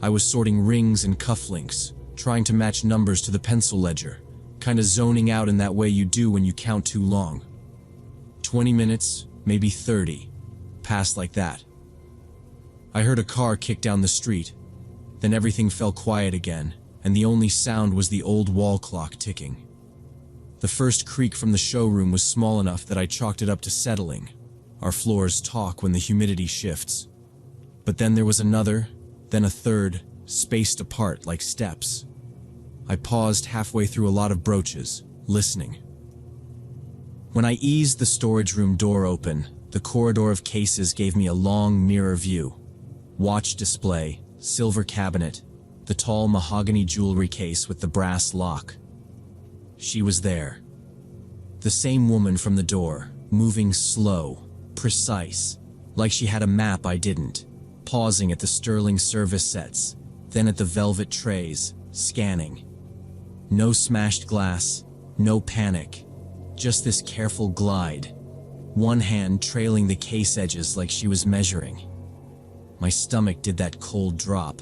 I was sorting rings and cufflinks, trying to match numbers to the pencil ledger, kinda zoning out in that way you do when you count too long. 20 minutes, maybe 30, passed like that. I heard a car kick down the street. Then everything fell quiet again, and the only sound was the old wall clock ticking. The first creak from the showroom was small enough that I chalked it up to settling. Our floors talk when the humidity shifts. But then there was another, then a third, spaced apart like steps. I paused halfway through a lot of brooches, listening. When I eased the storage room door open, the corridor of cases gave me a long mirror view. Watch display, silver cabinet, the tall mahogany jewelry case with the brass lock. She was there. The same woman from the door, moving slow, precise, like she had a map I didn't, pausing at the sterling service sets, then at the velvet trays, scanning. No smashed glass, no panic, just this careful glide, one hand trailing the case edges like she was measuring. My stomach did that cold drop.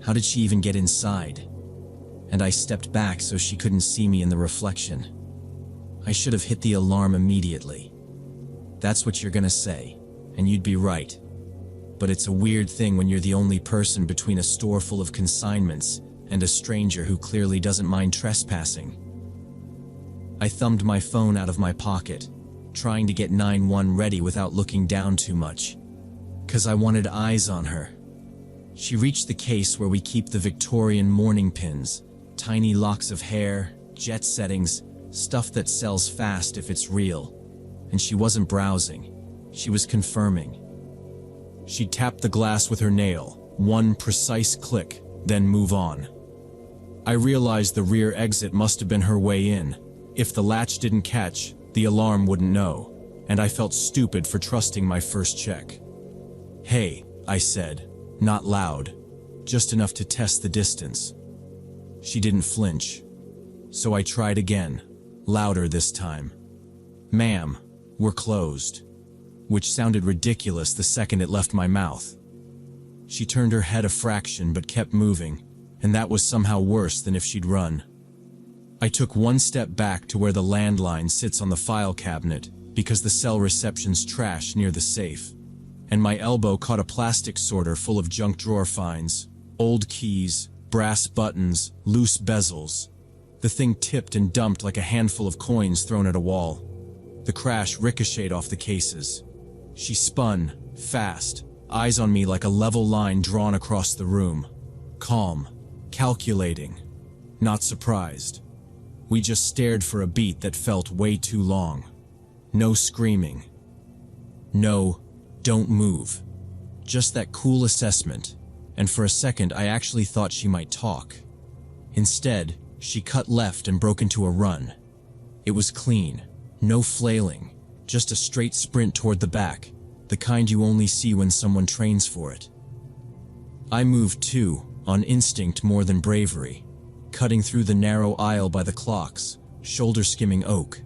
How did she even get inside? And I stepped back so she couldn't see me in the reflection. I should have hit the alarm immediately. That's what you're gonna say, and you'd be right. But it's a weird thing when you're the only person between a store full of consignments and a stranger who clearly doesn't mind trespassing. I thumbed my phone out of my pocket, trying to get 911 ready without looking down too much. 'Cause I wanted eyes on her. She reached the case where we keep the Victorian mourning pins, tiny locks of hair, jet settings, stuff that sells fast if it's real. And she wasn't browsing, she was confirming. She tapped the glass with her nail, one precise click, then move on. I realized the rear exit must have been her way in. If the latch didn't catch, the alarm wouldn't know, and I felt stupid for trusting my first check. "Hey," I said, not loud, just enough to test the distance. She didn't flinch, so I tried again, louder this time. "Ma'am, we're closed," which sounded ridiculous the second it left my mouth. She turned her head a fraction but kept moving, and that was somehow worse than if she'd run. I took one step back to where the landline sits on the file cabinet because the cell reception's trash near the safe, and my elbow caught a plastic sorter full of junk drawer finds, old keys, Brass buttons, loose bezels. The thing tipped and dumped like a handful of coins thrown at a wall. The crash ricocheted off the cases. She spun, fast, eyes on me like a level line drawn across the room. Calm, calculating, not surprised. We just stared for a beat that felt way too long. No screaming. No, don't move. Just that cool assessment, and for a second I actually thought she might talk. Instead, she cut left and broke into a run. It was clean, no flailing, just a straight sprint toward the back, the kind you only see when someone trains for it. I moved too, on instinct more than bravery, cutting through the narrow aisle by the clocks, shoulder-skimming oak.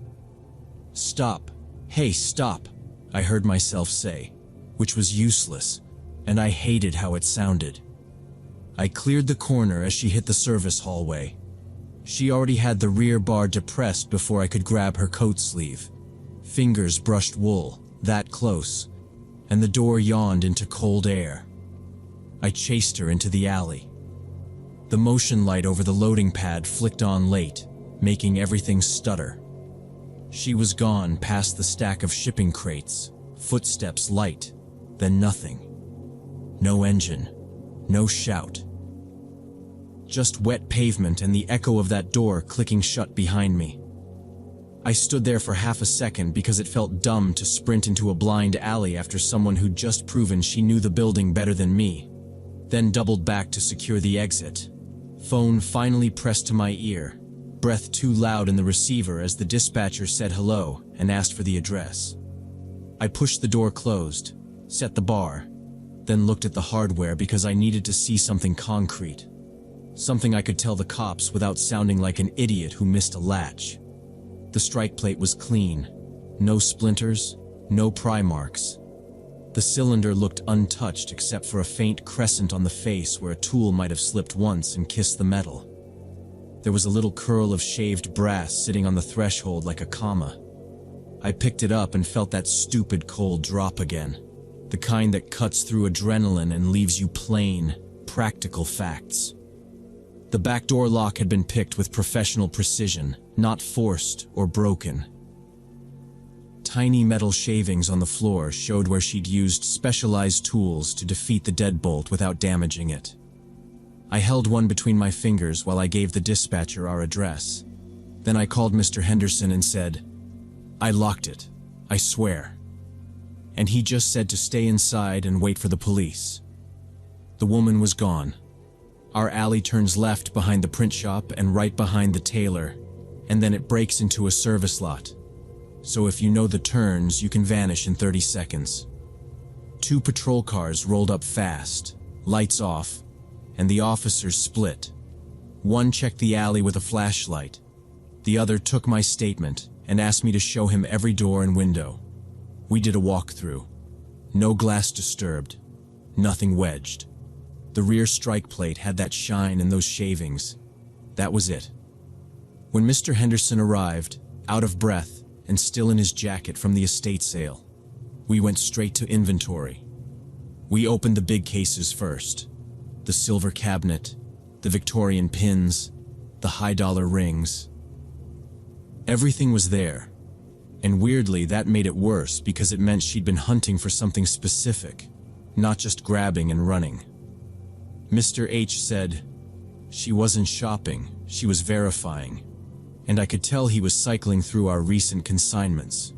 "Stop. Hey, stop," I heard myself say, which was useless, and I hated how it sounded. I cleared the corner as she hit the service hallway. She already had the rear bar depressed before I could grab her coat sleeve. Fingers brushed wool, that close, and the door yawned into cold air. I chased her into the alley. The motion light over the loading pad flicked on late, making everything stutter. She was gone past the stack of shipping crates, footsteps light, then nothing. No engine, no shout. Just wet pavement and the echo of that door clicking shut behind me. I stood there for half a second because it felt dumb to sprint into a blind alley after someone who'd just proven she knew the building better than me, then doubled back to secure the exit. Phone finally pressed to my ear, breath too loud in the receiver as the dispatcher said hello and asked for the address. I pushed the door closed, set the bar, then looked at the hardware because I needed to see something concrete. Something I could tell the cops without sounding like an idiot who missed a latch. The strike plate was clean. No splinters, no pry marks. The cylinder looked untouched except for a faint crescent on the face where a tool might have slipped once and kissed the metal. There was a little curl of shaved brass sitting on the threshold like a comma. I picked it up and felt that stupid cold drop again. The kind that cuts through adrenaline and leaves you plain, practical facts. The back door lock had been picked with professional precision, not forced or broken. Tiny metal shavings on the floor showed where she'd used specialized tools to defeat the deadbolt without damaging it. I held one between my fingers while I gave the dispatcher our address. Then I called Mr. Henderson and said, "I locked it, I swear." And he just said to stay inside and wait for the police. The woman was gone. Our alley turns left behind the print shop and right behind the tailor, and then it breaks into a service lot. So if you know the turns, you can vanish in 30 seconds. 2 patrol cars rolled up fast, lights off, and the officers split. One checked the alley with a flashlight. The other took my statement and asked me to show him every door and window. We did a walkthrough. No glass disturbed, nothing wedged. The rear strike plate had that shine and those shavings. That was it. When Mr. Henderson arrived, out of breath and still in his jacket from the estate sale, we went straight to inventory. We opened the big cases first. The silver cabinet, the Victorian pins, the high-dollar rings. Everything was there, and weirdly that made it worse because it meant she'd been hunting for something specific, not just grabbing and running. Mr. H said she wasn't shopping, she was verifying, and I could tell he was cycling through our recent consignments.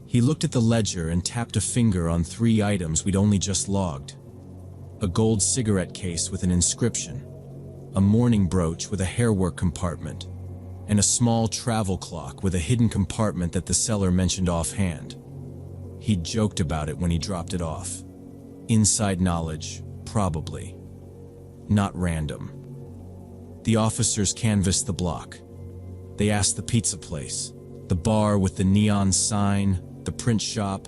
He looked at the ledger and tapped a finger on 3 items we'd only just logged. A gold cigarette case with an inscription, a mourning brooch with a hairwork compartment, and a small travel clock with a hidden compartment that the seller mentioned offhand. He'd joked about it when he dropped it off. Inside knowledge, probably. Not random. The officers canvassed the block. They asked the pizza place, the bar with the neon sign, the print shop.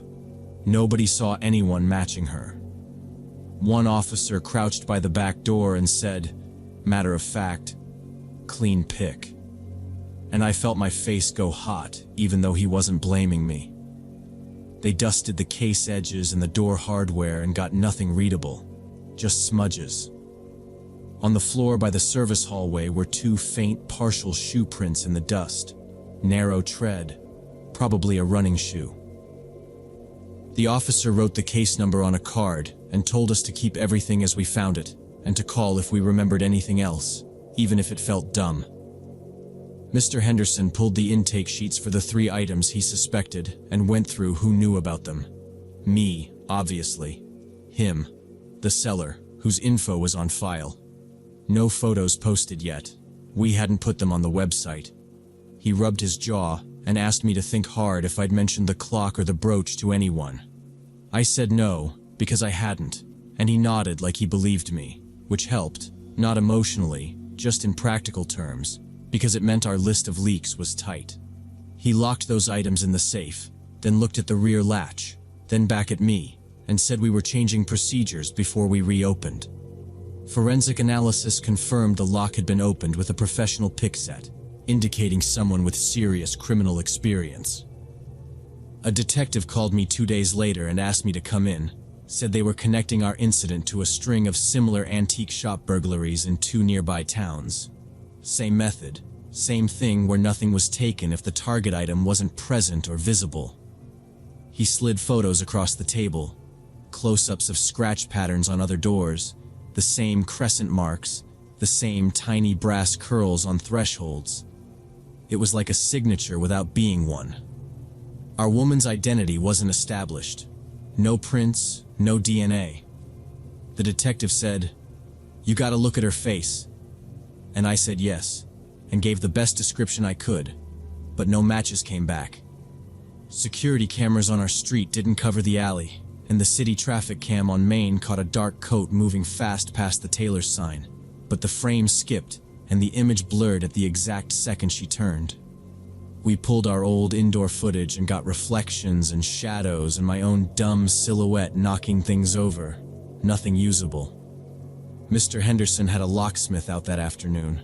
Nobody saw anyone matching her. One officer crouched by the back door and said, matter of fact, "Clean pick." And I felt my face go hot, even though he wasn't blaming me. They dusted the case edges and the door hardware and got nothing readable, just smudges. On the floor by the service hallway were two faint, partial shoe prints in the dust. Narrow tread, probably a running shoe. The officer wrote the case number on a card and told us to keep everything as we found it, and to call if we remembered anything else, even if it felt dumb. Mr. Henderson pulled the intake sheets for the 3 items he suspected and went through who knew about them. Me, obviously. Him, the seller, whose info was on file. No photos posted yet. We hadn't put them on the website. He rubbed his jaw and asked me to think hard if I'd mentioned the clock or the brooch to anyone. I said no, because I hadn't, and he nodded like he believed me, which helped, not emotionally, just in practical terms, because it meant our list of leaks was tight. He locked those items in the safe, then looked at the rear latch, then back at me, and said we were changing procedures before we reopened. Forensic analysis confirmed the lock had been opened with a professional pick set, indicating someone with serious criminal experience. A detective called me 2 days later and asked me to come in, said they were connecting our incident to a string of similar antique shop burglaries in 2 nearby towns. Same method, same thing where nothing was taken if the target item wasn't present or visible. He slid photos across the table, close-ups of scratch patterns on other doors, the same crescent marks, the same tiny brass curls on thresholds. It was like a signature without being one. Our woman's identity wasn't established. No prints, no DNA. The detective said, "You gotta look at her face." And I said yes, and gave the best description I could, but no matches came back. Security cameras on our street didn't cover the alley, and the city traffic cam on Main caught a dark coat moving fast past the Taylor's sign, but the frame skipped, and the image blurred at the exact second she turned. We pulled our old indoor footage and got reflections and shadows and my own dumb silhouette knocking things over. Nothing usable. Mr. Henderson had a locksmith out that afternoon.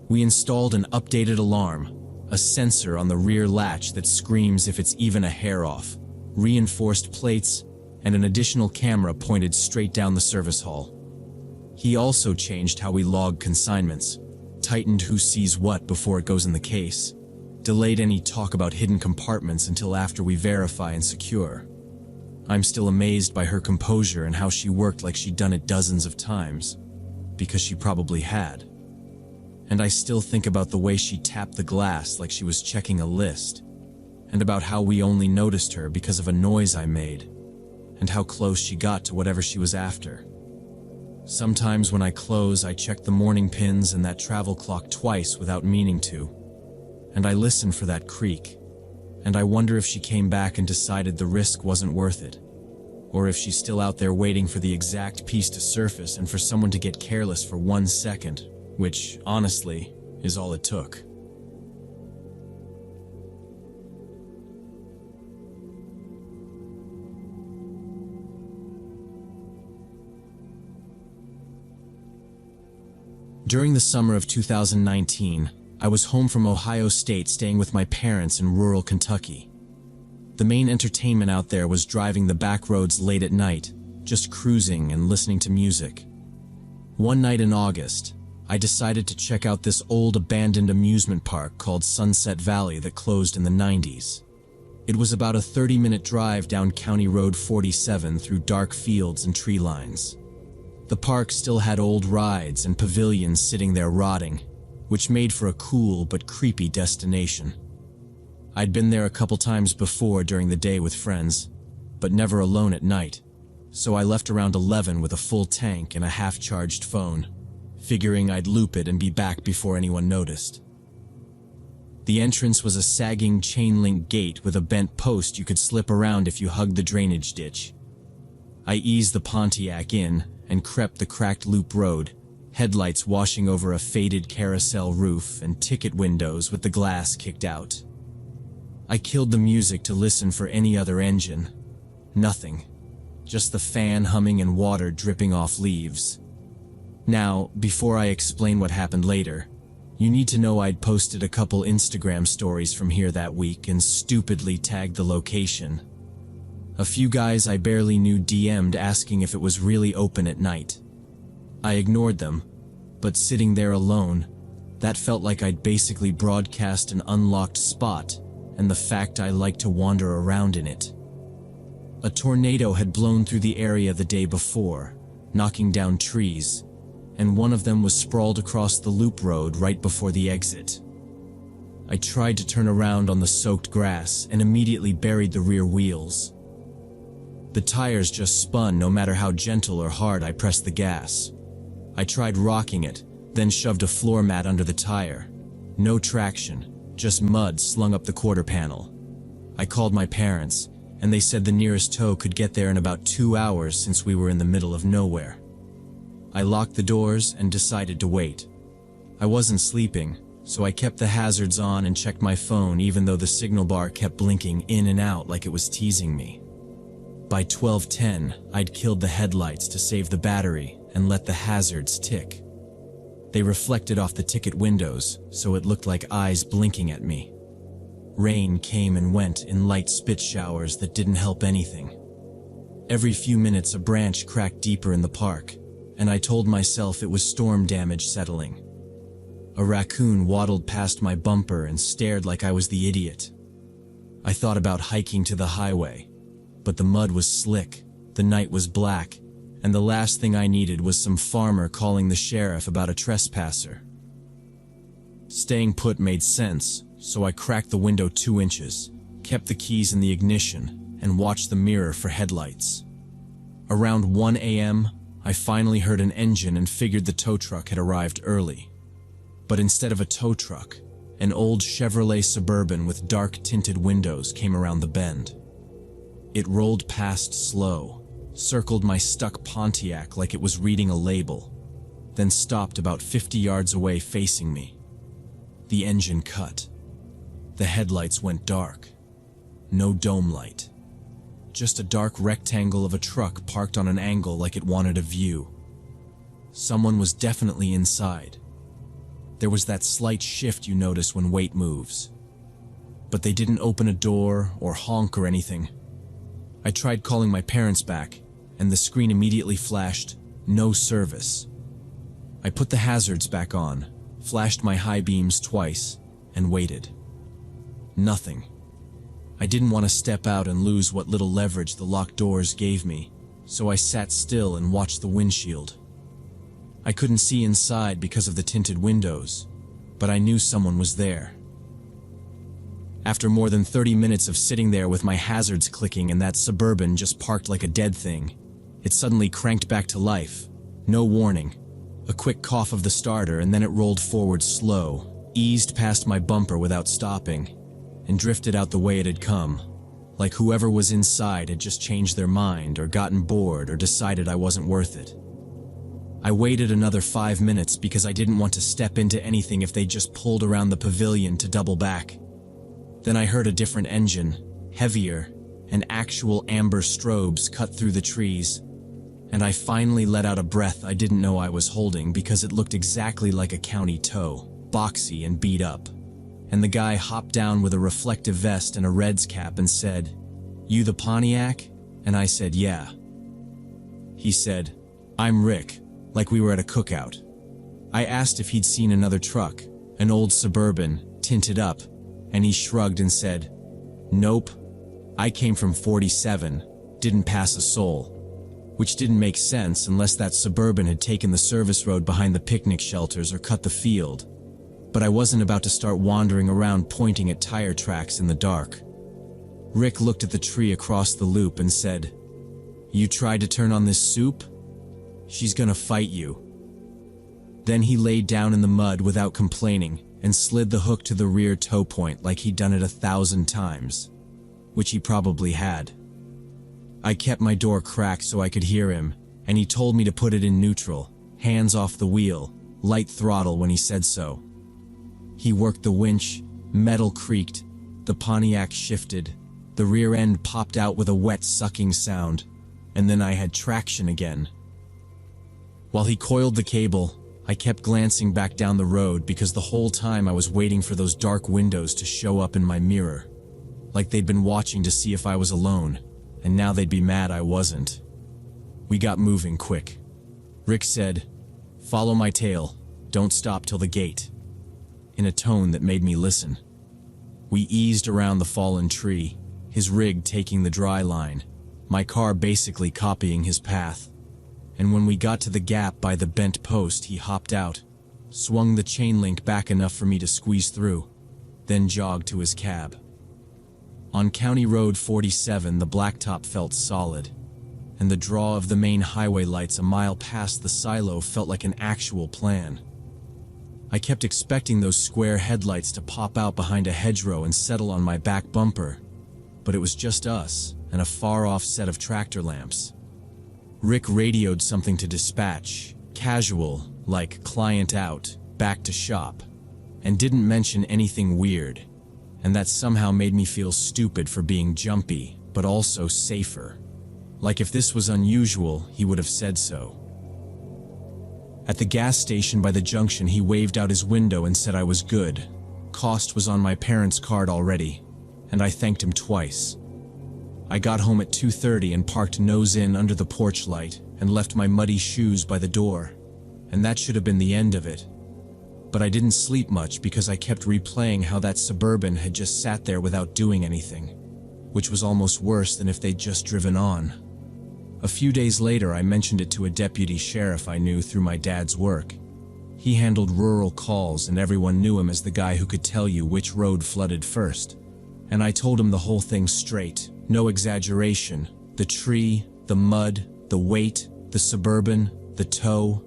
We installed an updated alarm, a sensor on the rear latch that screams if it's even a hair off, reinforced plates, and an additional camera pointed straight down the service hall. He also changed how we log consignments, tightened who sees what before it goes in the case, delayed any talk about hidden compartments until after we verify and secure. I'm still amazed by her composure and how she worked like she'd done it dozens of times, because she probably had. And I still think about the way she tapped the glass like she was checking a list, and about how we only noticed her because of a noise I made, and how close she got to whatever she was after. Sometimes when I close, I check the morning pins and that travel clock twice without meaning to, and I listen for that creak, and I wonder if she came back and decided the risk wasn't worth it, or if she's still out there waiting for the exact piece to surface and for someone to get careless for 1 second, which, honestly, is all it took. During the summer of 2019, I was home from Ohio State staying with my parents in rural Kentucky. The main entertainment out there was driving the back roads late at night, just cruising and listening to music. One night in August, I decided to check out this old abandoned amusement park called Sunset Valley that closed in the 90s. It was about a 30-minute drive down County Road 47 through dark fields and tree lines. The park still had old rides and pavilions sitting there rotting, which made for a cool but creepy destination. I'd been there a couple times before during the day with friends, but never alone at night, so I left around 11 with a full tank and a half-charged phone, figuring I'd loop it and be back before anyone noticed. The entrance was a sagging chain-link gate with a bent post you could slip around if you hugged the drainage ditch. I eased the Pontiac in and crept the cracked loop road, headlights washing over a faded carousel roof and ticket windows with the glass kicked out. I killed the music to listen for any other engine. Nothing. Just the fan humming and water dripping off leaves. Now, before I explain what happened later, you need to know I'd posted a couple Instagram stories from here that week and stupidly tagged the location. A few guys I barely knew DM'd asking if it was really open at night. I ignored them, but sitting there alone, that felt like I'd basically broadcast an unlocked spot and the fact I like to wander around in it. A tornado had blown through the area the day before, knocking down trees, and one of them was sprawled across the loop road right before the exit. I tried to turn around on the soaked grass and immediately buried the rear wheels. The tires just spun no matter how gentle or hard I pressed the gas. I tried rocking it, then shoved a floor mat under the tire. No traction, just mud slung up the quarter panel. I called my parents, and they said the nearest tow could get there in about 2 hours since we were in the middle of nowhere. I locked the doors and decided to wait. I wasn't sleeping, so I kept the hazards on and checked my phone even though the signal bar kept blinking in and out like it was teasing me. By 12:10, I'd killed the headlights to save the battery and let the hazards tick. They reflected off the ticket windows, so it looked like eyes blinking at me. Rain came and went in light spit showers that didn't help anything. Every few minutes a branch cracked deeper in the park, and I told myself it was storm damage settling. A raccoon waddled past my bumper and stared like I was the idiot. I thought about hiking to the highway, but the mud was slick, the night was black, and the last thing I needed was some farmer calling the sheriff about a trespasser. Staying put made sense, so I cracked the window 2 inches, kept the keys in the ignition, and watched the mirror for headlights. Around 1 a.m., I finally heard an engine and figured the tow truck had arrived early. But instead of a tow truck, an old Chevrolet Suburban with dark tinted windows came around the bend. It rolled past slow, circled my stuck Pontiac like it was reading a label, then stopped about 50 yards away facing me. The engine cut. The headlights went dark. No dome light. Just a dark rectangle of a truck parked on an angle like it wanted a view. Someone was definitely inside. There was that slight shift you notice when weight moves. But they didn't open a door or honk or anything. I tried calling my parents back, and the screen immediately flashed, "No service." I put the hazards back on, flashed my high beams twice, and waited. Nothing. I didn't want to step out and lose what little leverage the locked doors gave me, so I sat still and watched the windshield. I couldn't see inside because of the tinted windows, but I knew someone was there. After more than 30 minutes of sitting there with my hazards clicking and that Suburban just parked like a dead thing, it suddenly cranked back to life. No warning. A quick cough of the starter and then it rolled forward slow, eased past my bumper without stopping, and drifted out the way it had come, like whoever was inside had just changed their mind or gotten bored or decided I wasn't worth it. I waited another 5 minutes because I didn't want to step into anything if they just pulled around the pavilion to double back. Then I heard a different engine, heavier, and actual amber strobes cut through the trees, and I finally let out a breath I didn't know I was holding because it looked exactly like a county tow, boxy and beat up. And the guy hopped down with a reflective vest and a Reds cap and said, "You the Pontiac?" And I said, "Yeah." He said, "I'm Rick," like we were at a cookout. I asked if he'd seen another truck, an old Suburban, tinted up, and he shrugged and said, "Nope. I came from 47, didn't pass a soul." Which didn't make sense unless that Suburban had taken the service road behind the picnic shelters or cut the field. But I wasn't about to start wandering around pointing at tire tracks in the dark. Rick looked at the tree across the loop and said, "You tried to turn on this soup? She's gonna fight you." Then he laid down in the mud without complaining and slid the hook to the rear tow point like he'd done it 1,000 times, which he probably had. I kept my door cracked so I could hear him, and he told me to put it in neutral, hands off the wheel, light throttle when he said so. He worked the winch, metal creaked, the Pontiac shifted, the rear end popped out with a wet sucking sound, and then I had traction again. While he coiled the cable, I kept glancing back down the road because the whole time I was waiting for those dark windows to show up in my mirror, like they'd been watching to see if I was alone, and now they'd be mad I wasn't. We got moving quick. Rick said, "Follow my tail. Don't stop till the gate," in a tone that made me listen. We eased around the fallen tree, his rig taking the dry line, my car basically copying his path. And when we got to the gap by the bent post, he hopped out, swung the chain link back enough for me to squeeze through, then jogged to his cab. On County Road 47, the blacktop felt solid, and the draw of the main highway lights a mile past the silo felt like an actual plan. I kept expecting those square headlights to pop out behind a hedgerow and settle on my back bumper, but it was just us and a far-off set of tractor lamps. Rick radioed something to dispatch, casual, like client out, back to shop, and didn't mention anything weird, and that somehow made me feel stupid for being jumpy, but also safer. Like if this was unusual, he would have said so. At the gas station by the junction, he waved out his window and said I was good. Cost was on my parents' card already, and I thanked him twice. I got home at 2:30 and parked nose in under the porch light and left my muddy shoes by the door, and that should have been the end of it. But I didn't sleep much because I kept replaying how that Suburban had just sat there without doing anything, which was almost worse than if they'd just driven on. A few days later, I mentioned it to a deputy sheriff I knew through my dad's work. He handled rural calls and everyone knew him as the guy who could tell you which road flooded first. And I told him the whole thing straight, no exaggeration. The tree, the mud, the weight, the Suburban, the tow.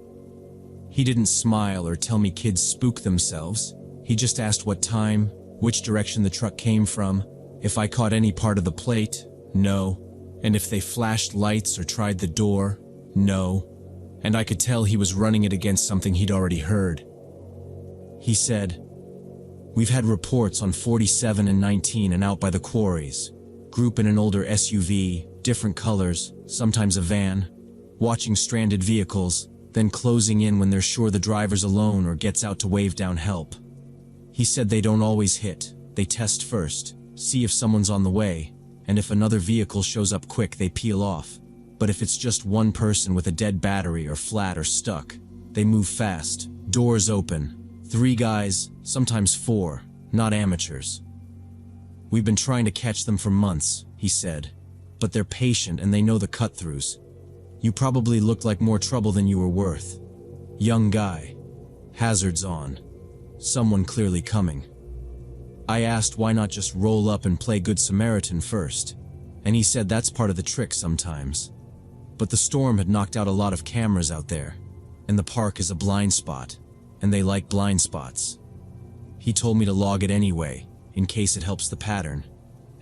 He didn't smile or tell me kids spook themselves. He just asked what time, which direction the truck came from, if I caught any part of the plate, no, and if they flashed lights or tried the door, no, and I could tell he was running it against something he'd already heard. He said, "We've had reports on 47 and 19 and out by the quarries. Group in an older SUV, different colors, sometimes a van, watching stranded vehicles, then closing in when they're sure the driver's alone or gets out to wave down help." He said they don't always hit, they test first, see if someone's on the way, and if another vehicle shows up quick they peel off. But if it's just one person with a dead battery or flat or stuck, they move fast, doors open, 3 guys, sometimes 4, not amateurs. "We've been trying to catch them for months," he said, "but they're patient and they know the cut-throughs. You probably looked like more trouble than you were worth. Young guy. Hazards on. Someone clearly coming." I asked why not just roll up and play Good Samaritan first, and he said that's part of the trick sometimes. But the storm had knocked out a lot of cameras out there, and the park is a blind spot, and they like blind spots. He told me to log it anyway, in case it helps the pattern,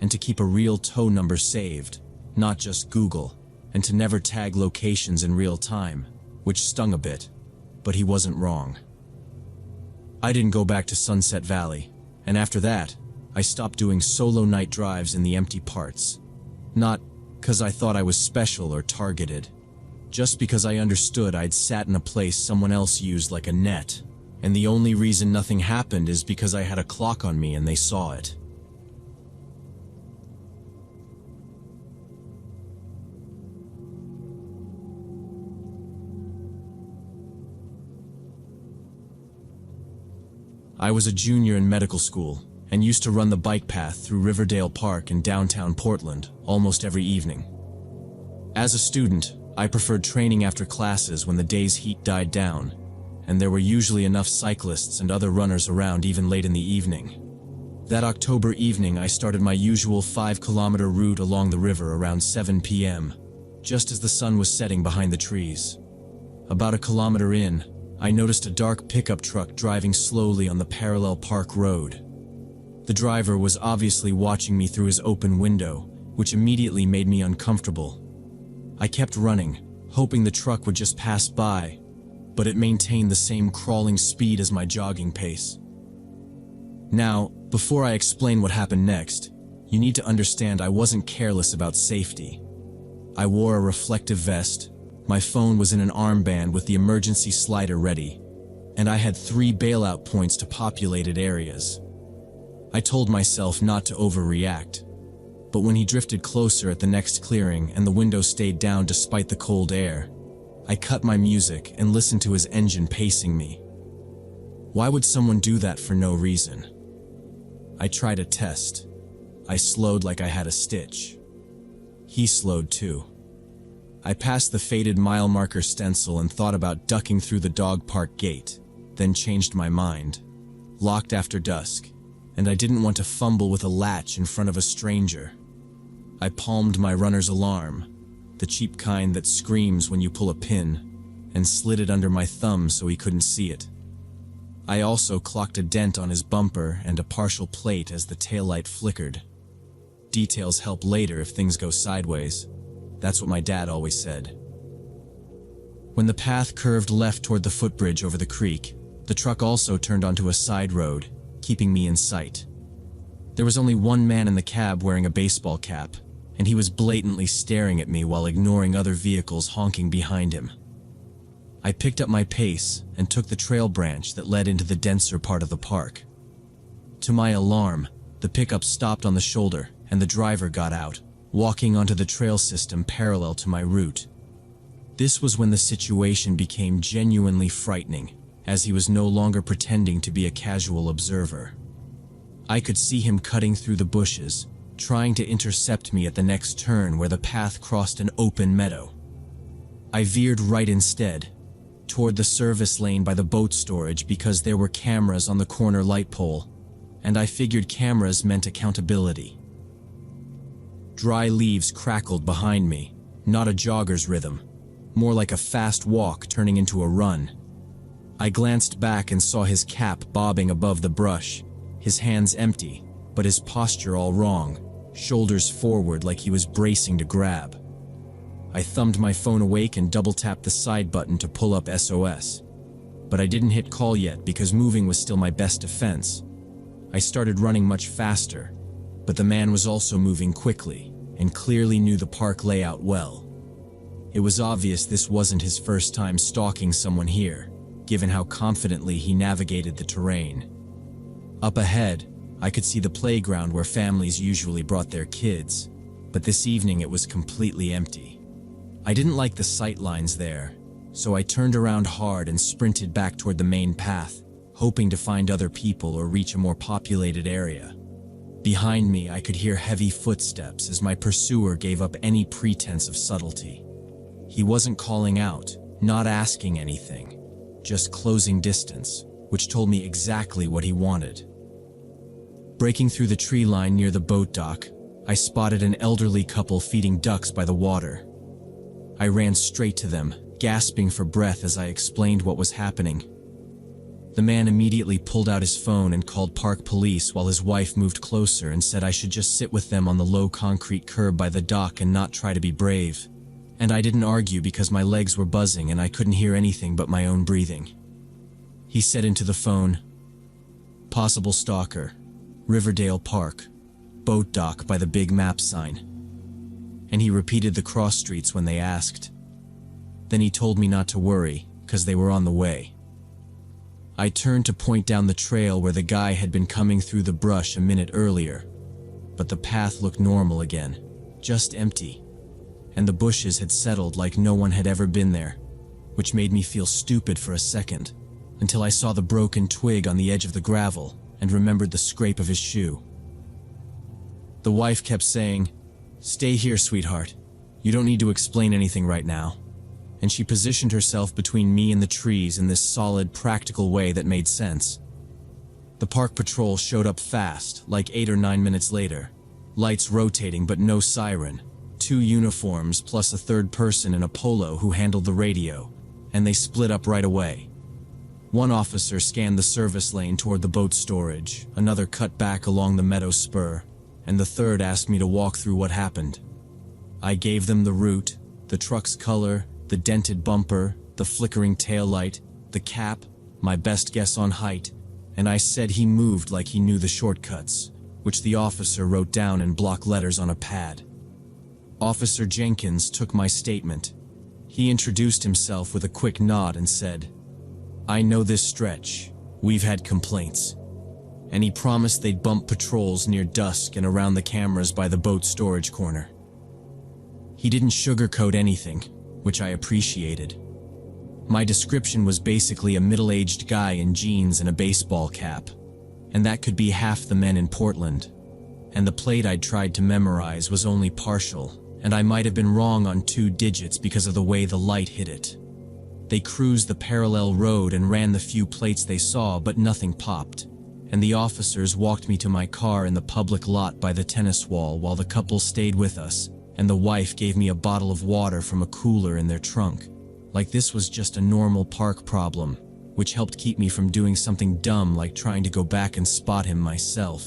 and to keep a real tow number saved, not just Google, and to never tag locations in real time, which stung a bit, but he wasn't wrong. I didn't go back to Sunset Valley, and after that, I stopped doing solo night drives in the empty parts. Not because I thought I was special or targeted, just because I understood I'd sat in a place someone else used like a net, and the only reason nothing happened is because I had a clock on me and they saw it. I was a junior in medical school and used to run the bike path through Riverdale Park in downtown Portland almost every evening. As a student, I preferred training after classes when the day's heat died down, and there were usually enough cyclists and other runners around even late in the evening. That October evening, I started my usual 5-kilometer route along the river around 7 p.m., just as the sun was setting behind the trees. About a kilometer in, I noticed a dark pickup truck driving slowly on the parallel park road. The driver was obviously watching me through his open window, which immediately made me uncomfortable. I kept running, hoping the truck would just pass by, but it maintained the same crawling speed as my jogging pace. Now, before I explain what happened next, you need to understand I wasn't careless about safety. I wore a reflective vest, my phone was in an armband with the emergency slider ready, and I had 3 bailout points to populated areas. I told myself not to overreact, but when he drifted closer at the next clearing and the window stayed down despite the cold air, I cut my music and listened to his engine pacing me. Why would someone do that for no reason? I tried a test. I slowed like I had a stitch. He slowed too. I passed the faded mile marker stencil and thought about ducking through the dog park gate, then changed my mind. Locked after dusk, and I didn't want to fumble with a latch in front of a stranger. I palmed my runner's alarm, the cheap kind that screams when you pull a pin, and slid it under my thumb so he couldn't see it. I also clocked a dent on his bumper and a partial plate as the taillight flickered. Details help later if things go sideways. That's what my dad always said. When the path curved left toward the footbridge over the creek, the truck also turned onto a side road, keeping me in sight. There was only one man in the cab wearing a baseball cap, and he was blatantly staring at me while ignoring other vehicles honking behind him. I picked up my pace and took the trail branch that led into the denser part of the park. To my alarm, the pickup stopped on the shoulder and the driver got out, walking onto the trail system parallel to my route. This was when the situation became genuinely frightening, as he was no longer pretending to be a casual observer. I could see him cutting through the bushes, trying to intercept me at the next turn where the path crossed an open meadow. I veered right instead, toward the service lane by the boat storage because there were cameras on the corner light pole, and I figured cameras meant accountability. Dry leaves crackled behind me, not a jogger's rhythm, more like a fast walk turning into a run. I glanced back and saw his cap bobbing above the brush, his hands empty, but his posture all wrong, shoulders forward like he was bracing to grab. I thumbed my phone awake and double-tapped the side button to pull up SOS. But I didn't hit call yet because moving was still my best defense. I started running much faster, but the man was also moving quickly and clearly knew the park layout well. It was obvious this wasn't his first time stalking someone here, given how confidently he navigated the terrain. Up ahead, I could see the playground where families usually brought their kids, but this evening it was completely empty. I didn't like the sight lines there, so I turned around hard and sprinted back toward the main path, hoping to find other people or reach a more populated area. Behind me, I could hear heavy footsteps as my pursuer gave up any pretense of subtlety. He wasn't calling out, not asking anything, just closing distance, which told me exactly what he wanted. Breaking through the tree line near the boat dock, I spotted an elderly couple feeding ducks by the water. I ran straight to them, gasping for breath as I explained what was happening. The man immediately pulled out his phone and called park police while his wife moved closer and said I should just sit with them on the low concrete curb by the dock and not try to be brave. And I didn't argue because my legs were buzzing and I couldn't hear anything but my own breathing. He said into the phone, "Possible stalker, Riverdale Park, boat dock by the big map sign." And he repeated the cross streets when they asked. Then he told me not to worry, because they were on the way. I turned to point down the trail where the guy had been coming through the brush a minute earlier, but the path looked normal again, just empty, and the bushes had settled like no one had ever been there, which made me feel stupid for a second, until I saw the broken twig on the edge of the gravel and remembered the scrape of his shoe. The wife kept saying, "Stay here, sweetheart. You don't need to explain anything right now." And she positioned herself between me and the trees in this solid, practical way that made sense. The park patrol showed up fast, like 8 or 9 minutes later. Lights rotating but no siren. 2 uniforms plus a third person in a polo who handled the radio, and they split up right away. One officer scanned the service lane toward the boat storage, another cut back along the meadow spur, and the third asked me to walk through what happened. I gave them the route, the truck's color, the dented bumper, the flickering taillight, the cap, my best guess on height, and I said he moved like he knew the shortcuts, which the officer wrote down in block letters on a pad. Officer Jenkins took my statement. He introduced himself with a quick nod and said, "I know this stretch. We've had complaints." And he promised they'd bump patrols near dusk and around the cameras by the boat storage corner. He didn't sugarcoat anything, which I appreciated. My description was basically a middle-aged guy in jeans and a baseball cap. And that could be half the men in Portland. And the plate I'd tried to memorize was only partial, and I might have been wrong on 2 digits because of the way the light hit it. They cruised the parallel road and ran the few plates they saw, but nothing popped. And the officers walked me to my car in the public lot by the tennis wall while the couple stayed with us, and the wife gave me a bottle of water from a cooler in their trunk. Like this was just a normal park problem, which helped keep me from doing something dumb like trying to go back and spot him myself.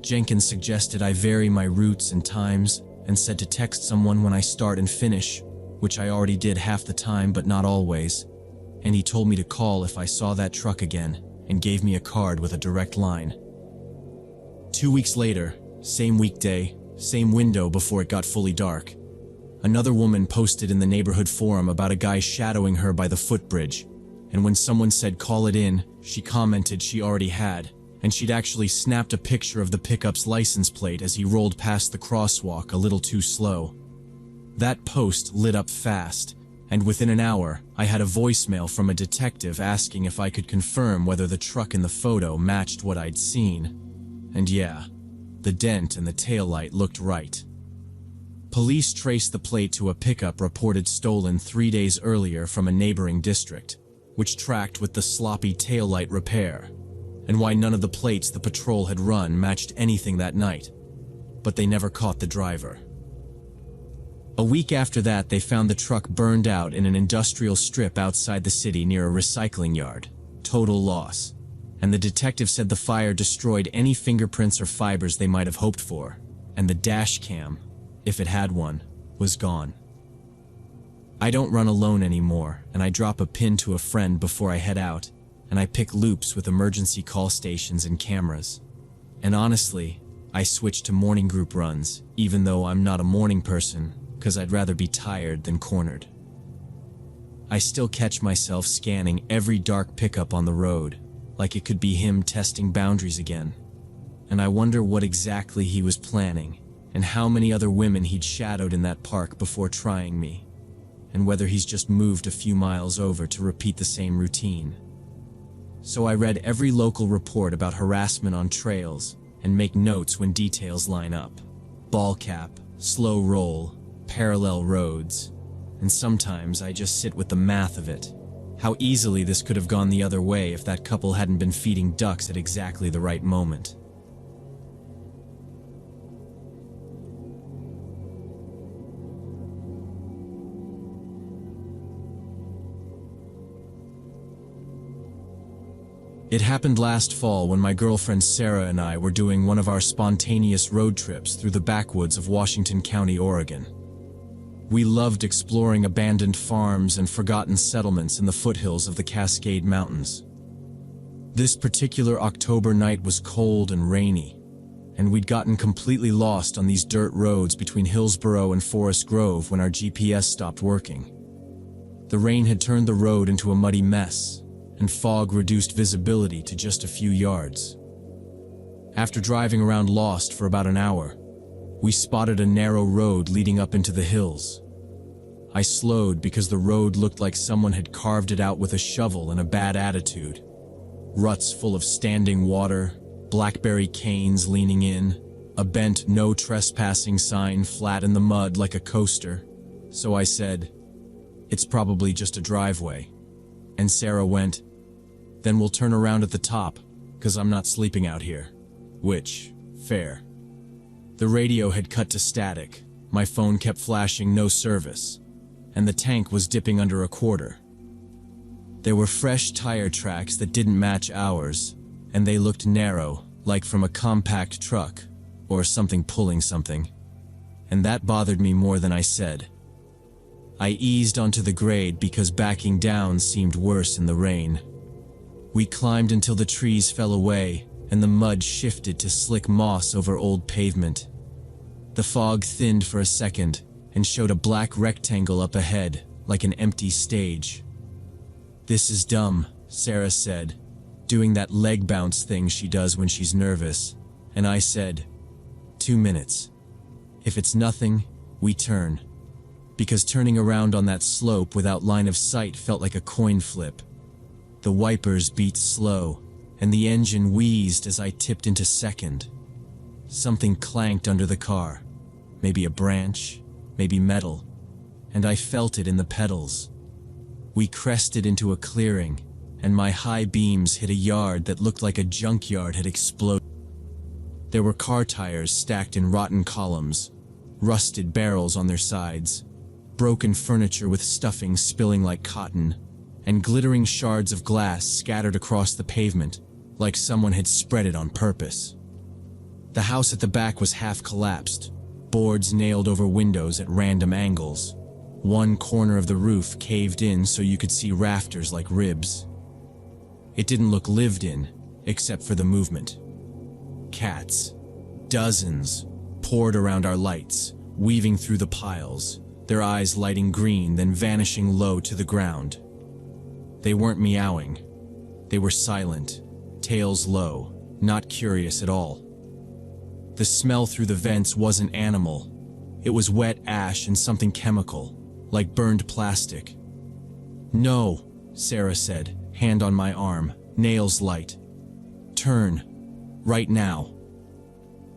Jenkins suggested I vary my routes and times, and said to text someone when I start and finish, which I already did half the time but not always, and he told me to call if I saw that truck again, and gave me a card with a direct line. 2 weeks later, same weekday, same window before it got fully dark. Another woman posted in the neighborhood forum about a guy shadowing her by the footbridge, and when someone said call it in, she commented she already had, and she'd actually snapped a picture of the pickup's license plate as he rolled past the crosswalk a little too slow. That post lit up fast, and within an hour, I had a voicemail from a detective asking if I could confirm whether the truck in the photo matched what I'd seen. And yeah, the dent and the taillight looked right. Police traced the plate to a pickup reported stolen 3 days earlier from a neighboring district, which tracked with the sloppy taillight repair, and why none of the plates the patrol had run matched anything that night. But they never caught the driver. A week after that, they found the truck burned out in an industrial strip outside the city near a recycling yard. Total loss. And the detective said the fire destroyed any fingerprints or fibers they might have hoped for, and the dash cam, if it had one, was gone. I don't run alone anymore, and I drop a pin to a friend before I head out, and I pick loops with emergency call stations and cameras. And honestly, I switch to morning group runs, even though I'm not a morning person, because I'd rather be tired than cornered. I still catch myself scanning every dark pickup on the road, like it could be him testing boundaries again. And I wonder what exactly he was planning, and how many other women he'd shadowed in that park before trying me, and whether he's just moved a few miles over to repeat the same routine. So I read every local report about harassment on trails, and make notes when details line up. Ball cap, slow roll, parallel roads, and sometimes I just sit with the math of it. How easily this could have gone the other way if that couple hadn't been feeding ducks at exactly the right moment. It happened last fall when my girlfriend Sarah and I were doing one of our spontaneous road trips through the backwoods of Washington County, Oregon. We loved exploring abandoned farms and forgotten settlements in the foothills of the Cascade Mountains. This particular October night was cold and rainy, and we'd gotten completely lost on these dirt roads between Hillsborough and Forest Grove when our GPS stopped working. The rain had turned the road into a muddy mess, and fog reduced visibility to just a few yards. After driving around lost for about an hour, we spotted a narrow road leading up into the hills. I slowed because the road looked like someone had carved it out with a shovel and a bad attitude. Ruts full of standing water, blackberry canes leaning in, a bent no trespassing sign flat in the mud like a coaster. So I said, "It's probably just a driveway." And Sarah went, "Then we'll turn around at the top, 'cause I'm not sleeping out here." Which, fair. The radio had cut to static, my phone kept flashing no service, and the tank was dipping under a quarter. There were fresh tire tracks that didn't match ours, and they looked narrow, like from a compact truck, or something pulling something. And that bothered me more than I said. I eased onto the grade because backing down seemed worse in the rain. We climbed until the trees fell away, and the mud shifted to slick moss over old pavement. The fog thinned for a second, and showed a black rectangle up ahead, like an empty stage. "This is dumb," Sarah said, doing that leg bounce thing she does when she's nervous, and I said, 2 minutes. If it's nothing, we turn." because turning around on that slope without line of sight felt like a coin flip. The wipers beat slow, and the engine wheezed as I tipped into second. Something clanked under the car, maybe a branch, maybe metal, and I felt it in the pedals. We crested into a clearing, and my high beams hit a yard that looked like a junkyard had exploded. There were car tires stacked in rotten columns, rusted barrels on their sides, broken furniture with stuffing spilling like cotton, and glittering shards of glass scattered across the pavement like someone had spread it on purpose. The house at the back was half collapsed, boards nailed over windows at random angles. One corner of the roof caved in so you could see rafters like ribs. It didn't look lived in, except for the movement. Cats, dozens, poured around our lights, weaving through the piles, their eyes lighting green then vanishing low to the ground. They weren't meowing. They were silent, tails low, not curious at all. The smell through the vents wasn't animal. It was wet ash and something chemical, like burned plastic. "No," Sarah said, hand on my arm, nails light. "Turn. Right now."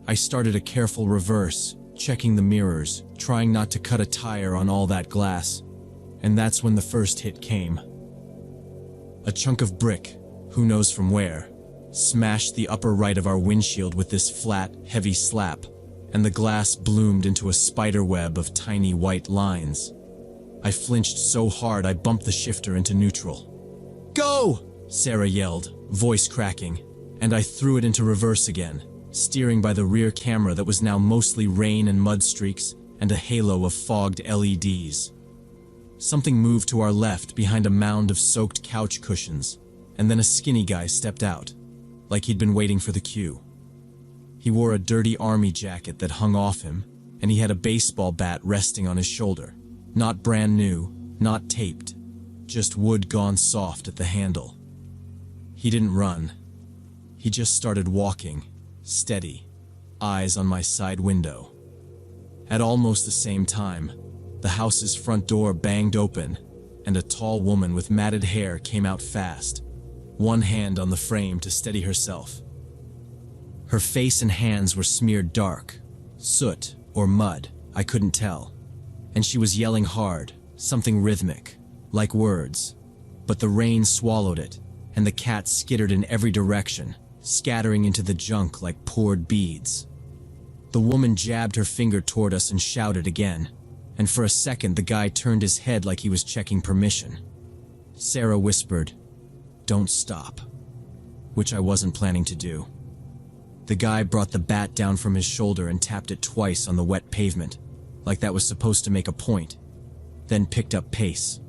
I started a careful reverse, checking the mirrors, trying not to cut a tire on all that glass. And that's when the first hit came. A chunk of brick, who knows from where, smashed the upper right of our windshield with this flat, heavy slap, and the glass bloomed into a spider web of tiny white lines. I flinched so hard I bumped the shifter into neutral. "Go!" Sarah yelled, voice cracking, and I threw it into reverse again, steering by the rear camera that was now mostly rain and mud streaks and a halo of fogged LEDs. Something moved to our left behind a mound of soaked couch cushions, and then a skinny guy stepped out, like he'd been waiting for the cue. He wore a dirty army jacket that hung off him, and he had a baseball bat resting on his shoulder. Not brand new, not taped, just wood gone soft at the handle. He didn't run. He just started walking, steady, eyes on my side window. At almost the same time, the house's front door banged open, and a tall woman with matted hair came out fast, one hand on the frame to steady herself. Her face and hands were smeared dark, soot or mud, I couldn't tell, and she was yelling hard, something rhythmic, like words, but the rain swallowed it, and the cat skittered in every direction, scattering into the junk like poured beads. The woman jabbed her finger toward us and shouted again, and for a second the guy turned his head like he was checking permission. Sarah whispered, "Don't stop," which I wasn't planning to do. The guy brought the bat down from his shoulder and tapped it twice on the wet pavement, like that was supposed to make a point, then picked up pace.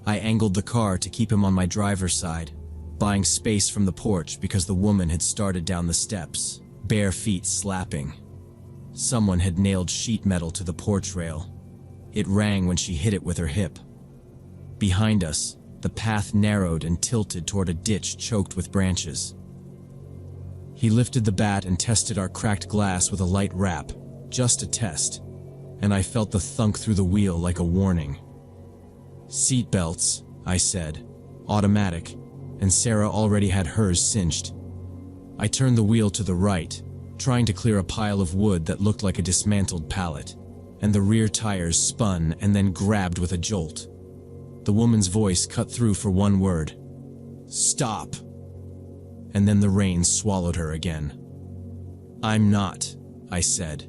I angled the car to keep him on my driver's side, buying space from the porch because the woman had started down the steps, bare feet slapping. Someone had nailed sheet metal to the porch rail. It rang when she hit it with her hip. Behind us, the path narrowed and tilted toward a ditch choked with branches. He lifted the bat and tested our cracked glass with a light rap, just a test, and I felt the thunk through the wheel like a warning. "Seat belts," I said, automatic, and Sarah already had hers cinched. I turned the wheel to the right, trying to clear a pile of wood that looked like a dismantled pallet, and the rear tires spun and then grabbed with a jolt. The woman's voice cut through for one word. "Stop!" And then the rain swallowed her again. "I'm not," I said,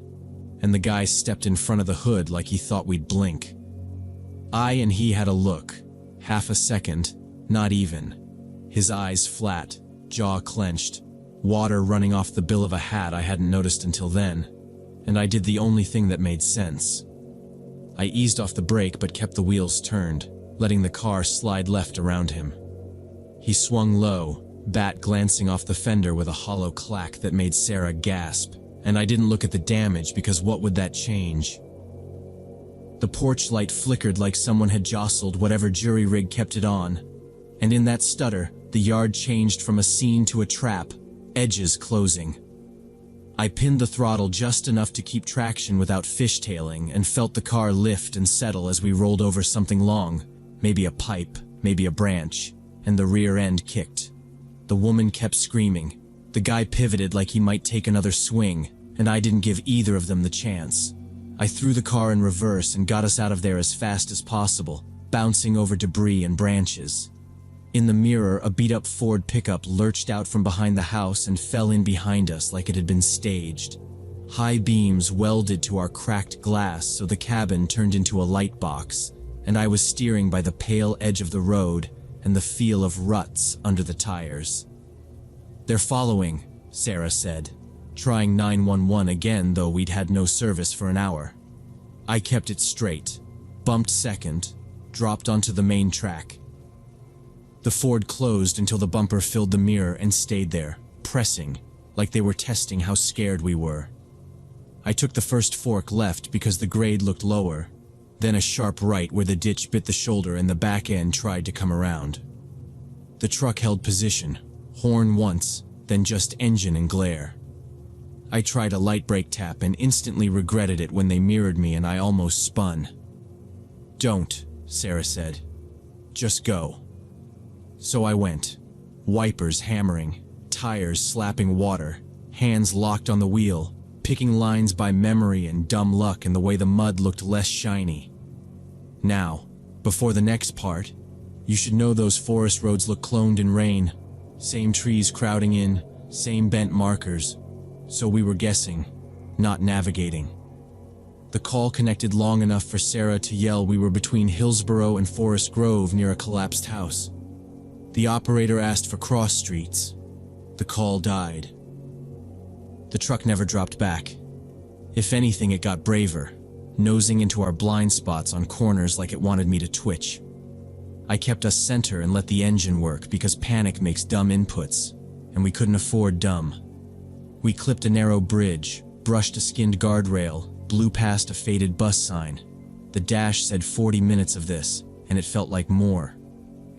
and the guy stepped in front of the hood like he thought we'd blink. I and he had a look, half a second, not even. His eyes flat, jaw clenched, water running off the bill of a hat I hadn't noticed until then, and I did the only thing that made sense. I eased off the brake but kept the wheels turned, letting the car slide left around him. He swung low, bat glancing off the fender with a hollow clack that made Sarah gasp, and I didn't look at the damage because what would that change? The porch light flickered like someone had jostled whatever jury rig kept it on, and in that stutter, the yard changed from a scene to a trap, edges closing. I pinned the throttle just enough to keep traction without fishtailing and felt the car lift and settle as we rolled over something long, maybe a pipe, maybe a branch, and the rear end kicked. The woman kept screaming. The guy pivoted like he might take another swing, and I didn't give either of them the chance. I threw the car in reverse and got us out of there as fast as possible, bouncing over debris and branches. In the mirror, a beat-up Ford pickup lurched out from behind the house and fell in behind us like it had been staged. High beams welded to our cracked glass so the cabin turned into a light box, and I was steering by the pale edge of the road and the feel of ruts under the tires. "They're following," Sarah said, trying 911 again though we'd had no service for an hour. I kept it straight, bumped second, dropped onto the main track. The Ford closed until the bumper filled the mirror and stayed there, pressing, like they were testing how scared we were. I took the first fork left because the grade looked lower, then a sharp right where the ditch bit the shoulder and the back end tried to come around. The truck held position, horn once, then just engine and glare. I tried a light brake tap and instantly regretted it when they mirrored me and I almost spun. "Don't," Sarah said. "Just go." So I went, wipers hammering, tires slapping water, hands locked on the wheel, picking lines by memory and dumb luck and the way the mud looked less shiny. Now, before the next part, you should know those forest roads look cloned in rain, same trees crowding in, same bent markers, so we were guessing, not navigating. The call connected long enough for Sarah to yell we were between Hillsborough and Forest Grove near a collapsed house. The operator asked for cross streets. The call died. The truck never dropped back. If anything, it got braver, nosing into our blind spots on corners like it wanted me to twitch. I kept us center and let the engine work because panic makes dumb inputs, and we couldn't afford dumb. We clipped a narrow bridge, brushed a skinned guardrail, blew past a faded bus sign. The dash said 40 minutes of this, and it felt like more.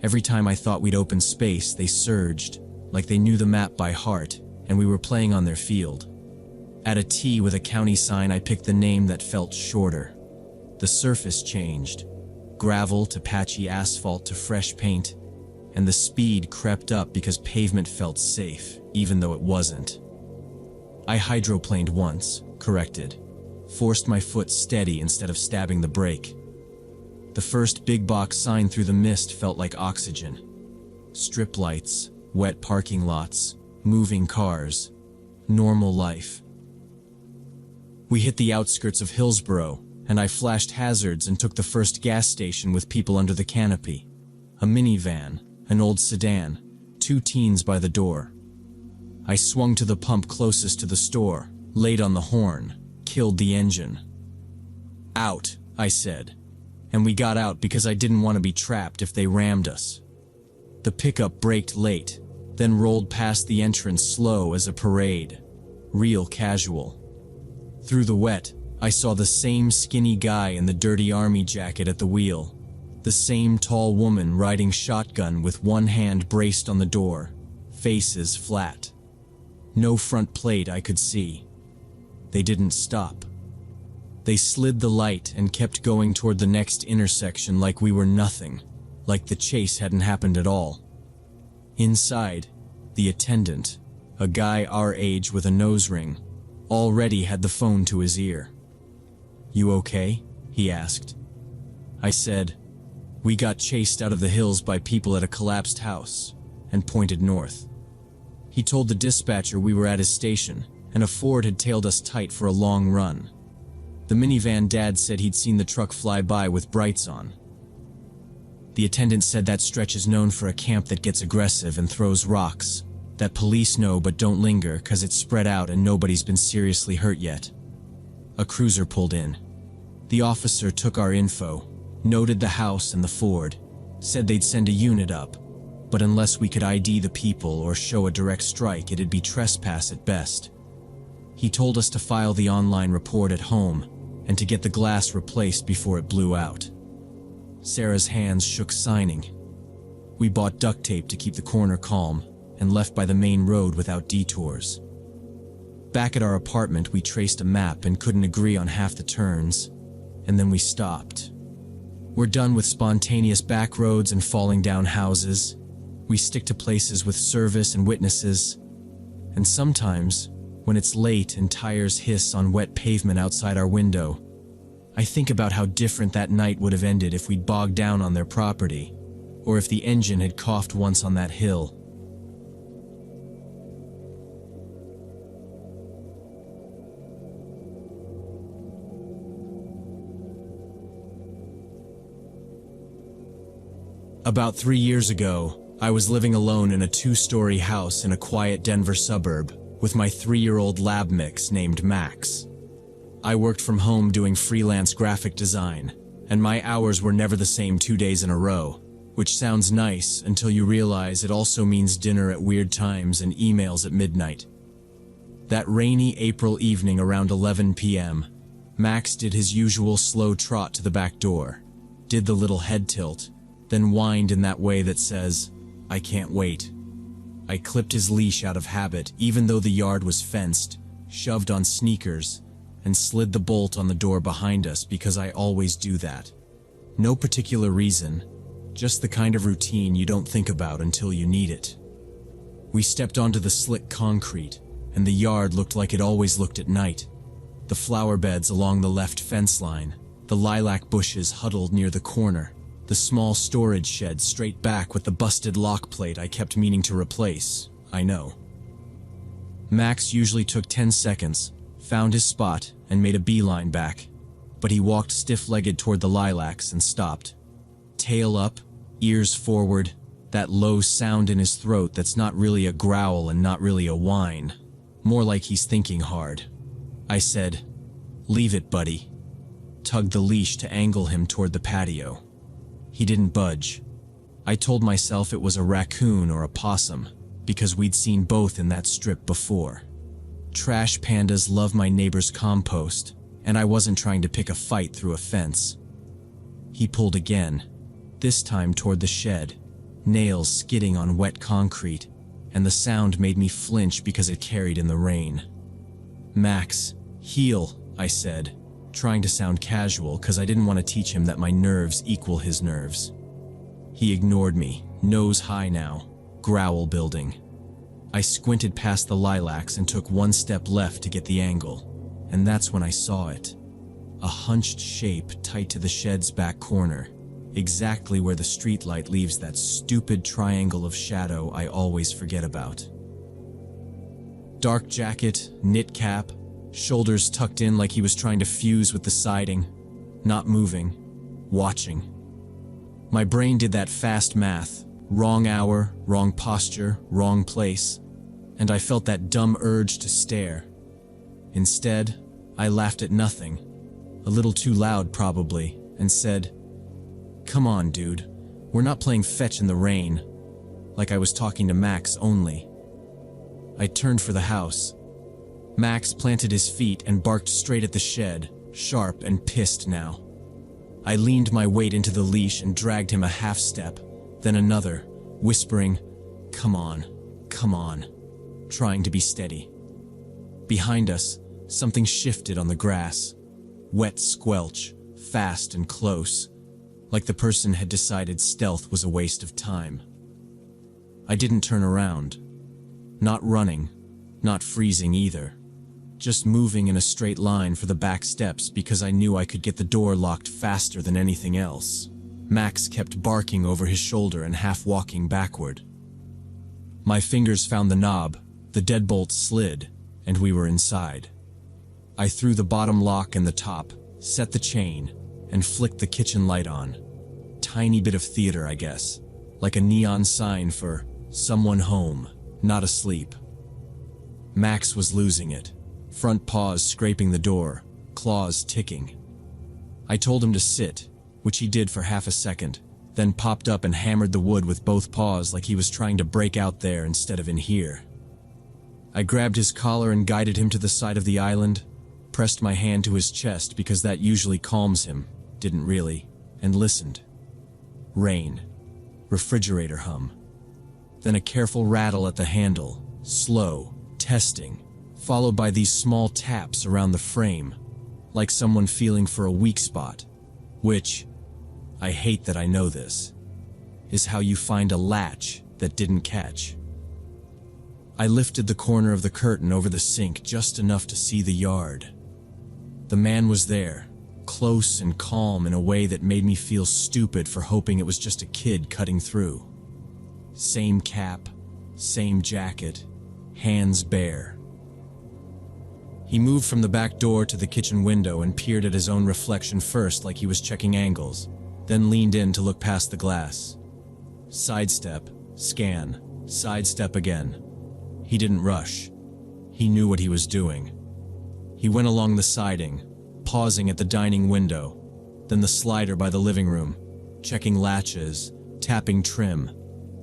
Every time I thought we'd open space, they surged, like they knew the map by heart, and we were playing on their field. At a T with a county sign, I picked the name that felt shorter. The surface changed. Gravel to patchy asphalt to fresh paint, and the speed crept up because pavement felt safe, even though it wasn't. I hydroplaned once, corrected, forced my foot steady instead of stabbing the brake. The first big box sign through the mist felt like oxygen. Strip lights, wet parking lots, moving cars, normal life. We hit the outskirts of Hillsborough, and I flashed hazards and took the first gas station with people under the canopy. A minivan, an old sedan, 2 teens by the door. I swung to the pump closest to the store, laid on the horn, killed the engine. "Out," I said. And we got out because I didn't want to be trapped if they rammed us. The pickup braked late, then rolled past the entrance slow as a parade. Real casual. Through the wet, I saw the same skinny guy in the dirty army jacket at the wheel. The same tall woman riding shotgun with one hand braced on the door, faces flat. No front plate I could see. They didn't stop. They slid the light and kept going toward the next intersection like we were nothing, like the chase hadn't happened at all. Inside, the attendant, a guy our age with a nose ring, already had the phone to his ear. "You okay?" he asked. I said, "We got chased out of the hills by people at a collapsed house," and pointed north. He told the dispatcher we were at his station, and a Ford had tailed us tight for a long run. The minivan dad said he'd seen the truck fly by with brights on. The attendant said that stretch is known for a camp that gets aggressive and throws rocks, that police know but don't linger because it's spread out and nobody's been seriously hurt yet. A cruiser pulled in. The officer took our info, noted the house and the Ford, said they'd send a unit up, but unless we could ID the people or show a direct strike, it'd be trespass at best. He told us to file the online report at home and to get the glass replaced before it blew out. Sarah's hands shook signing. We bought duct tape to keep the corner calm and left by the main road without detours. Back at our apartment, we traced a map and couldn't agree on half the turns, and then we stopped. We're done with spontaneous back roads and falling down houses. We stick to places with service and witnesses. And sometimes, when it's late and tires hiss on wet pavement outside our window, I think about how different that night would have ended if we'd bogged down on their property, or if the engine had coughed once on that hill. About 3 years ago, I was living alone in a 2-story house in a quiet Denver suburb with my 3-year-old lab mix named Max. I worked from home doing freelance graphic design, and my hours were never the same 2 days in a row, which sounds nice until you realize it also means dinner at weird times and emails at midnight. That rainy April evening around 11 p.m., Max did his usual slow trot to the back door, did the little head tilt, then whined in that way that says, "I can't wait." I clipped his leash out of habit, even though the yard was fenced, shoved on sneakers, and slid the bolt on the door behind us because I always do that. No particular reason, just the kind of routine you don't think about until you need it. We stepped onto the slick concrete, and the yard looked like it always looked at night. The flower beds along the left fence line, the lilac bushes huddled near the corner, the small storage shed straight back with the busted lock plate I kept meaning to replace, I know. Max usually took 10 seconds, found his spot, and made a beeline back, but he walked stiff-legged toward the lilacs and stopped. Tail up, ears forward, that low sound in his throat that's not really a growl and not really a whine, more like he's thinking hard. I said, "Leave it, buddy." Tugged the leash to angle him toward the patio. He didn't budge. I told myself it was a raccoon or a possum, because we'd seen both in that strip before. Trash pandas love my neighbor's compost, and I wasn't trying to pick a fight through a fence. He pulled again, this time toward the shed, nails skidding on wet concrete, and the sound made me flinch because it carried in the rain. "Max, heel," I said, trying to sound casual because I didn't want to teach him that my nerves equal his nerves. He ignored me, nose high now, growl building. I squinted past the lilacs and took one step left to get the angle, and that's when I saw it. A hunched shape tight to the shed's back corner, exactly where the streetlight leaves that stupid triangle of shadow I always forget about. Dark jacket, knit cap, shoulders tucked in like he was trying to fuse with the siding, not moving, watching. My brain did that fast math, wrong hour, wrong posture, wrong place, and I felt that dumb urge to stare. Instead, I laughed at nothing, a little too loud probably, and said, "Come on, dude, we're not playing fetch in the rain," like I was talking to Max only. I turned for the house. Max planted his feet and barked straight at the shed, sharp and pissed now. I leaned my weight into the leash and dragged him a half step, then another, whispering, "Come on, come on," trying to be steady. Behind us, something shifted on the grass. Wet squelch, fast and close, like the person had decided stealth was a waste of time. I didn't turn around. Not running, not freezing either. Just moving in a straight line for the back steps because I knew I could get the door locked faster than anything else. Max kept barking over his shoulder and half walking backward. My fingers found the knob, the deadbolt slid, and we were inside. I threw the bottom lock and the top, set the chain, and flicked the kitchen light on. Tiny bit of theater, I guess, like a neon sign for someone home, not asleep. Max was losing it. Front paws scraping the door, claws ticking. I told him to sit, which he did for half a second, then popped up and hammered the wood with both paws like he was trying to break out there instead of in here. I grabbed his collar and guided him to the side of the island, pressed my hand to his chest because that usually calms him, didn't really, and listened. Rain. Refrigerator hum. Then a careful rattle at the handle, slow, testing, followed by these small taps around the frame, like someone feeling for a weak spot, which, I hate that I know this, is how you find a latch that didn't catch. I lifted the corner of the curtain over the sink just enough to see the yard. The man was there, close and calm in a way that made me feel stupid for hoping it was just a kid cutting through. Same cap, same jacket, hands bare. He moved from the back door to the kitchen window and peered at his own reflection first like he was checking angles, then leaned in to look past the glass. Sidestep, scan, sidestep again. He didn't rush. He knew what he was doing. He went along the siding, pausing at the dining window, then the slider by the living room, checking latches, tapping trim,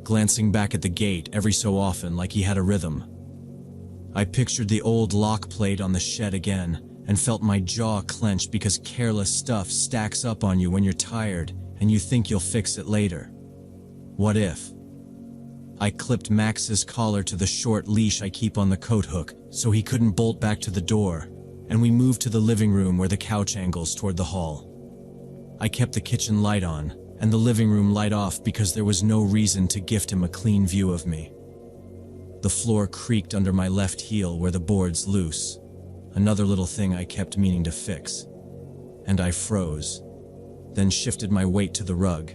glancing back at the gate every so often like he had a rhythm. I pictured the old lock plate on the shed again and felt my jaw clench because careless stuff stacks up on you when you're tired and you think you'll fix it later. What if? I clipped Max's collar to the short leash I keep on the coat hook so he couldn't bolt back to the door, and we moved to the living room where the couch angles toward the hall. I kept the kitchen light on and the living room light off because there was no reason to gift him a clean view of me. The floor creaked under my left heel where the board's loose, another little thing I kept meaning to fix. And I froze, then shifted my weight to the rug.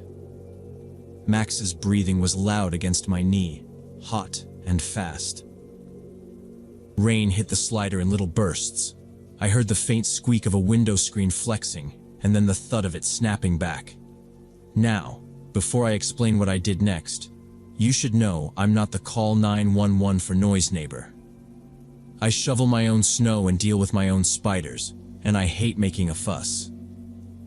Max's breathing was loud against my knee, hot and fast. Rain hit the slider in little bursts. I heard the faint squeak of a window screen flexing, and then the thud of it snapping back. Now, before I explain what I did next, you should know I'm not the call 911 for noise neighbor. I shovel my own snow and deal with my own spiders, and I hate making a fuss.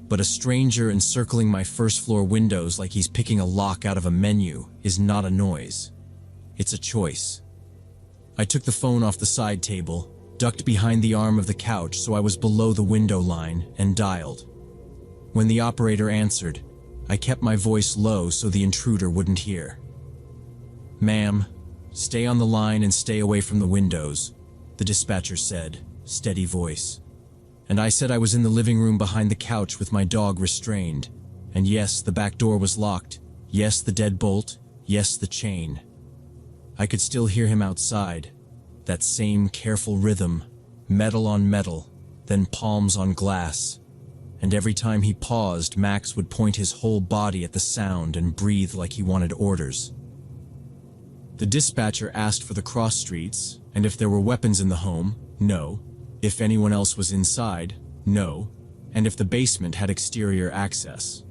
But a stranger encircling my first floor windows like he's picking a lock out of a menu is not a noise. It's a choice. I took the phone off the side table, ducked behind the arm of the couch so I was below the window line, and dialed. When the operator answered, I kept my voice low so the intruder wouldn't hear. "Ma'am, stay on the line and stay away from the windows," the dispatcher said, steady voice. And I said I was in the living room behind the couch with my dog restrained. And yes, the back door was locked. Yes, the deadbolt. Yes, the chain. I could still hear him outside. That same careful rhythm, metal on metal, then palms on glass. And every time he paused, Max would point his whole body at the sound and breathe like he wanted orders. The dispatcher asked for the cross streets, and if there were weapons in the home, no. If anyone else was inside, no, and if the basement had exterior access.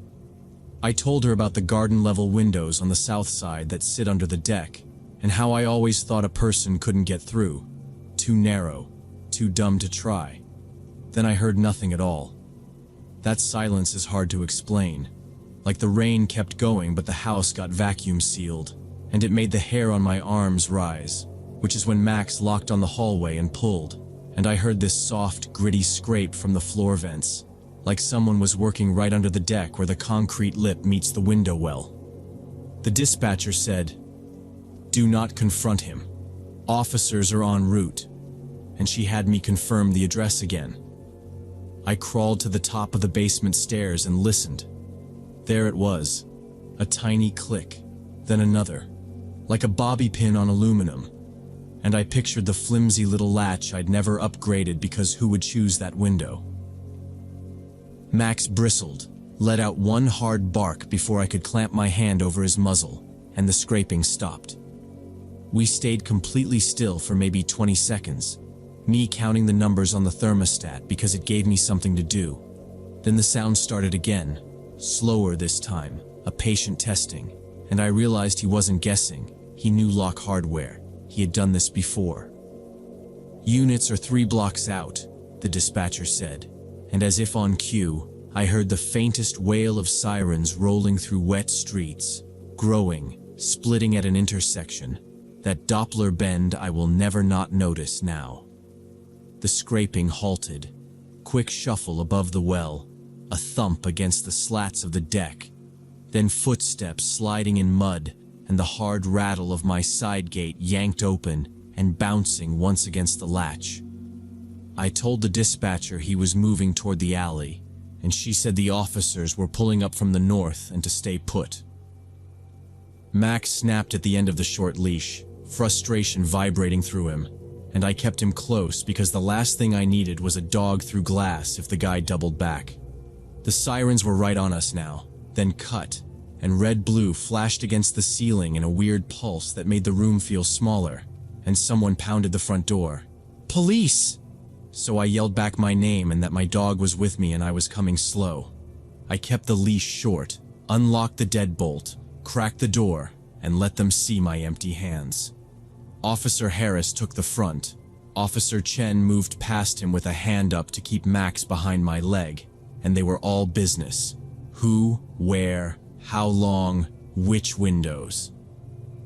I told her about the garden-level windows on the south side that sit under the deck, and how I always thought a person couldn't get through. Too narrow, too dumb to try. Then I heard nothing at all. That silence is hard to explain. Like the rain kept going, but the house got vacuum sealed, and it made the hair on my arms rise, which is when Max locked on the hallway and pulled. And I heard this soft, gritty scrape from the floor vents, like someone was working right under the deck where the concrete lip meets the window well. The dispatcher said, "Do not confront him. Officers are en route," and she had me confirm the address again. I crawled to the top of the basement stairs and listened. There it was, a tiny click, then another, like a bobby pin on aluminum. And I pictured the flimsy little latch I'd never upgraded because who would choose that window? Max bristled, let out one hard bark before I could clamp my hand over his muzzle, and the scraping stopped. We stayed completely still for maybe 20 seconds, me counting the numbers on the thermostat because it gave me something to do. Then the sound started again, slower this time, a patient testing, and I realized he wasn't guessing, he knew lock hardware. He had done this before. "Units are 3 blocks out," the dispatcher said, and as if on cue, I heard the faintest wail of sirens rolling through wet streets, growing, splitting at an intersection, that Doppler bend I will never not notice now. The scraping halted, quick shuffle above the well, a thump against the slats of the deck, then footsteps sliding in mud, and the hard rattle of my side gate yanked open, and bouncing once against the latch. I told the dispatcher he was moving toward the alley, and she said the officers were pulling up from the north and to stay put. Max snapped at the end of the short leash, frustration vibrating through him, and I kept him close because the last thing I needed was a dog through glass if the guy doubled back. The sirens were right on us now, then cut, and red-blue flashed against the ceiling in a weird pulse that made the room feel smaller, and someone pounded the front door. "Police!" So I yelled back my name and that my dog was with me and I was coming slow. I kept the leash short, unlocked the deadbolt, cracked the door, and let them see my empty hands. Officer Harris took the front. Officer Chen moved past him with a hand up to keep Max behind my leg, and they were all business. Who, where, how long, which windows.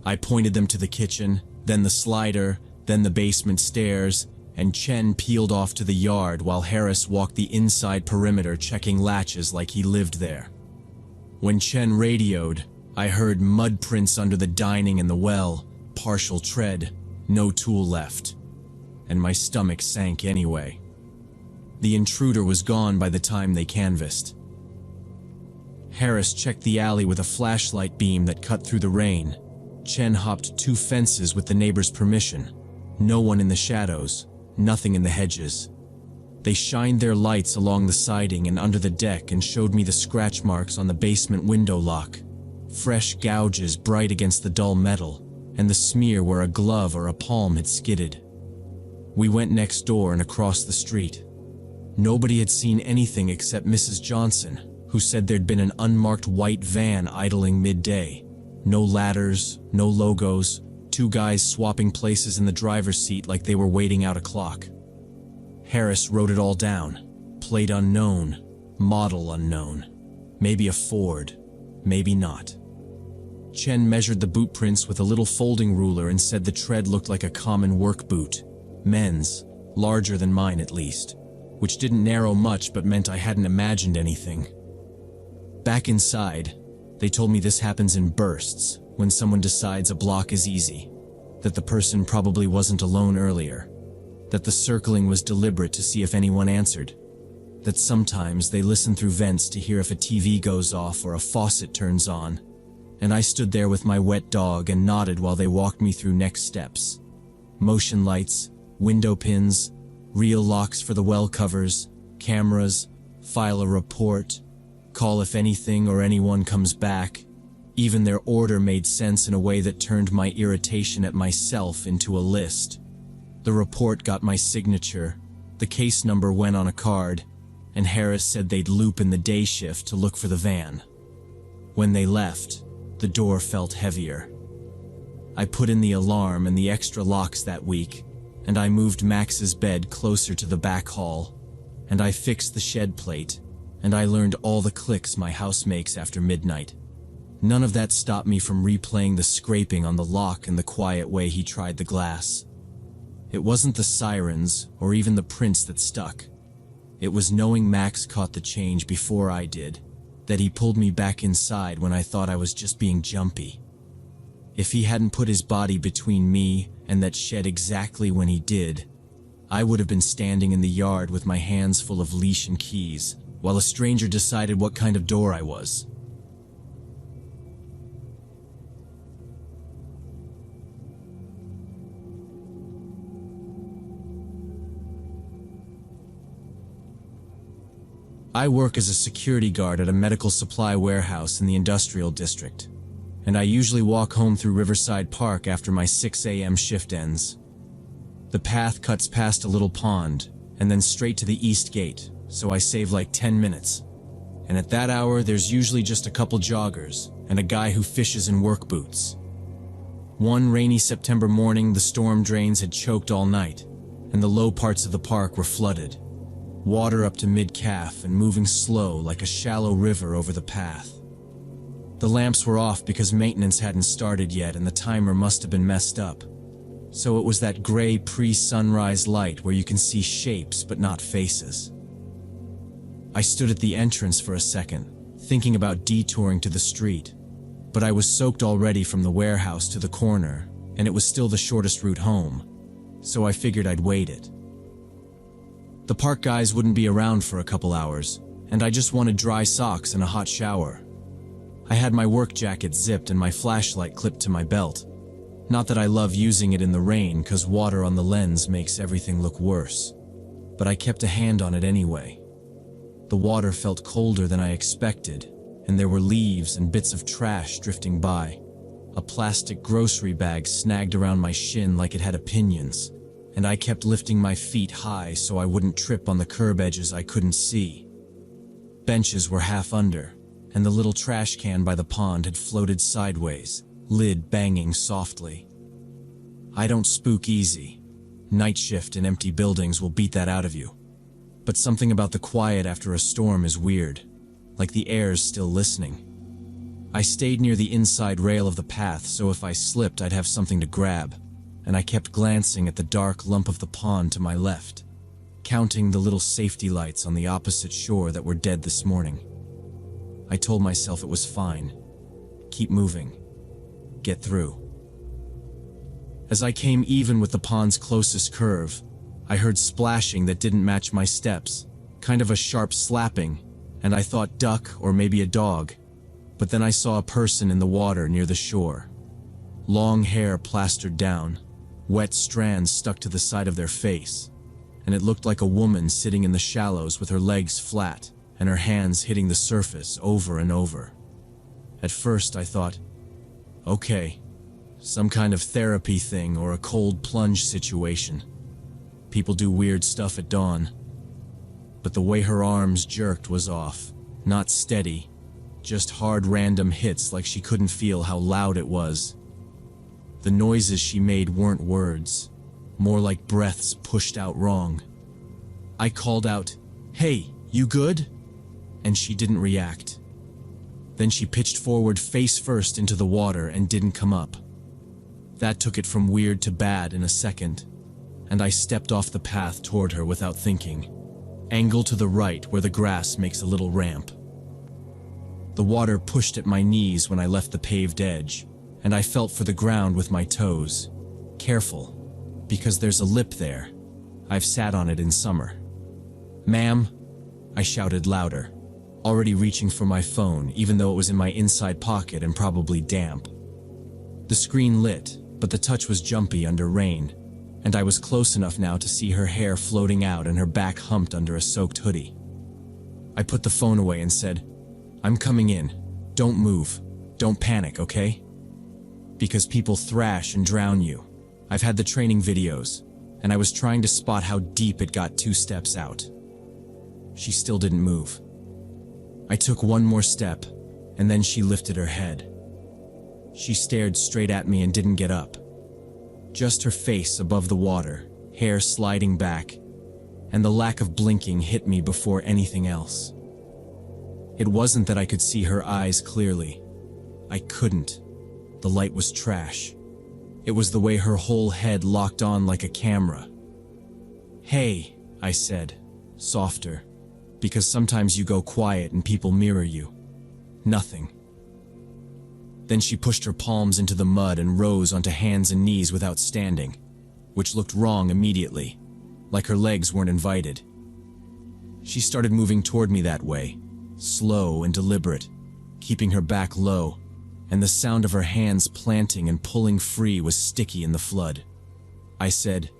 I pointed them to the kitchen, then the slider, then the basement stairs, and Chen peeled off to the yard while Harris walked the inside perimeter checking latches like he lived there. When Chen radioed, I heard mud prints under the dining and the well, partial tread, no tool left. And my stomach sank anyway. The intruder was gone by the time they canvassed. Harris checked the alley with a flashlight beam that cut through the rain. Chen hopped 2 fences with the neighbor's permission. No one in the shadows, nothing in the hedges. They shined their lights along the siding and under the deck and showed me the scratch marks on the basement window lock. Fresh gouges bright against the dull metal, and the smear where a glove or a palm had skidded. We went next door and across the street. Nobody had seen anything except Mrs. Johnson, who said there'd been an unmarked white van idling midday. No ladders, no logos, 2 guys swapping places in the driver's seat like they were waiting out a clock. Harris wrote it all down. Plate unknown, model unknown. Maybe a Ford, maybe not. Chen measured the boot prints with a little folding ruler and said the tread looked like a common work boot. Men's, larger than mine at least, which didn't narrow much but meant I hadn't imagined anything. Back inside, they told me this happens in bursts, when someone decides a block is easy, that the person probably wasn't alone earlier, that the circling was deliberate to see if anyone answered, that sometimes they listen through vents to hear if a TV goes off or a faucet turns on, and I stood there with my wet dog and nodded while they walked me through next steps. Motion lights, window pins, real locks for the well covers, cameras, file a report, call if anything or anyone comes back. Even their order made sense in a way that turned my irritation at myself into a list. The report got my signature, the case number went on a card, and Harris said they'd loop in the day shift to look for the van. When they left, the door felt heavier. I put in the alarm and the extra locks that week, and I moved Max's bed closer to the back hall, and I fixed the shed plate, and I learned all the clicks my house makes after midnight. None of that stopped me from replaying the scraping on the lock and the quiet way he tried the glass. It wasn't the sirens or even the prints that stuck. It was knowing Max caught the change before I did, that he pulled me back inside when I thought I was just being jumpy. If he hadn't put his body between me and that shed exactly when he did, I would have been standing in the yard with my hands full of leash and keys, while a stranger decided what kind of door I was. I work as a security guard at a medical supply warehouse in the industrial district, and I usually walk home through Riverside Park after my 6 a.m. shift ends. The path cuts past a little pond, and then straight to the east gate, so I save like 10 minutes. And at that hour, there's usually just a couple joggers, and a guy who fishes in work boots. One rainy September morning, the storm drains had choked all night, and the low parts of the park were flooded. Water up to mid-calf and moving slow like a shallow river over the path. The lamps were off because maintenance hadn't started yet and the timer must have been messed up. So it was that gray pre-sunrise light where you can see shapes but not faces. I stood at the entrance for a second, thinking about detouring to the street, but I was soaked already from the warehouse to the corner, and it was still the shortest route home, so I figured I'd wait it. The park guys wouldn't be around for a couple hours, and I just wanted dry socks and a hot shower. I had my work jacket zipped and my flashlight clipped to my belt. Not that I love using it in the rain, 'cause water on the lens makes everything look worse. But I kept a hand on it anyway. The water felt colder than I expected, and there were leaves and bits of trash drifting by. A plastic grocery bag snagged around my shin like it had opinions, and I kept lifting my feet high so I wouldn't trip on the curb edges I couldn't see. Benches were half under, and the little trash can by the pond had floated sideways, lid banging softly. I don't spook easy. Night shift in empty buildings will beat that out of you. But something about the quiet after a storm is weird, like the air's still listening. I stayed near the inside rail of the path, so if I slipped I'd have something to grab, and I kept glancing at the dark lump of the pond to my left, counting the little safety lights on the opposite shore that were dead this morning. I told myself it was fine. Keep moving. Get through. As I came even with the pond's closest curve, I heard splashing that didn't match my steps, kind of a sharp slapping, and I thought duck or maybe a dog. But then I saw a person in the water near the shore. Long hair plastered down, wet strands stuck to the side of their face, and it looked like a woman sitting in the shallows with her legs flat and her hands hitting the surface over and over. At first I thought, okay, some kind of therapy thing or a cold plunge situation. People do weird stuff at dawn. But the way her arms jerked was off, not steady. Just hard random hits like she couldn't feel how loud it was. The noises she made weren't words, more like breaths pushed out wrong. I called out, "Hey, you good?" And she didn't react. Then she pitched forward face first into the water and didn't come up. That took it from weird to bad in a second, and I stepped off the path toward her without thinking. Angle to the right where the grass makes a little ramp. The water pushed at my knees when I left the paved edge, and I felt for the ground with my toes. Careful, because there's a lip there. I've sat on it in summer. "Ma'am," I shouted louder, already reaching for my phone even though it was in my inside pocket and probably damp. The screen lit, but the touch was jumpy under rain, and I was close enough now to see her hair floating out and her back humped under a soaked hoodie. I put the phone away and said, "I'm coming in. Don't move. Don't panic, okay? Because people thrash and drown you. I've had the training videos, and I was trying to spot how deep it got 2 steps out." She still didn't move. I took one more step, and then she lifted her head. She stared straight at me and didn't get up. Just her face above the water, hair sliding back, and the lack of blinking hit me before anything else. It wasn't that I could see her eyes clearly. I couldn't. The light was trash. It was the way her whole head locked on like a camera. "Hey," I said, softer, because sometimes you go quiet and people mirror you. Nothing. Then she pushed her palms into the mud and rose onto hands and knees without standing, which looked wrong immediately, like her legs weren't invited. She started moving toward me that way, slow and deliberate, keeping her back low, and the sound of her hands planting and pulling free was sticky in the flood. I said,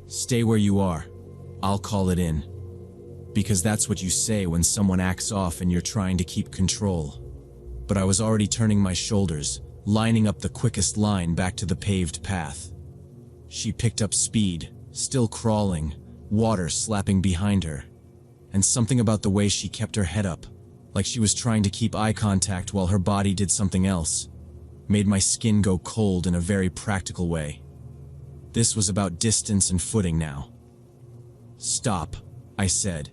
"Stay where you are. I'll call it in." Because that's what you say when someone acts off and you're trying to keep control. But I was already turning my shoulders, lining up the quickest line back to the paved path. She picked up speed, still crawling, water slapping behind her. And something about the way she kept her head up, like she was trying to keep eye contact while her body did something else, made my skin go cold in a very practical way. This was about distance and footing now. "Stop," I said,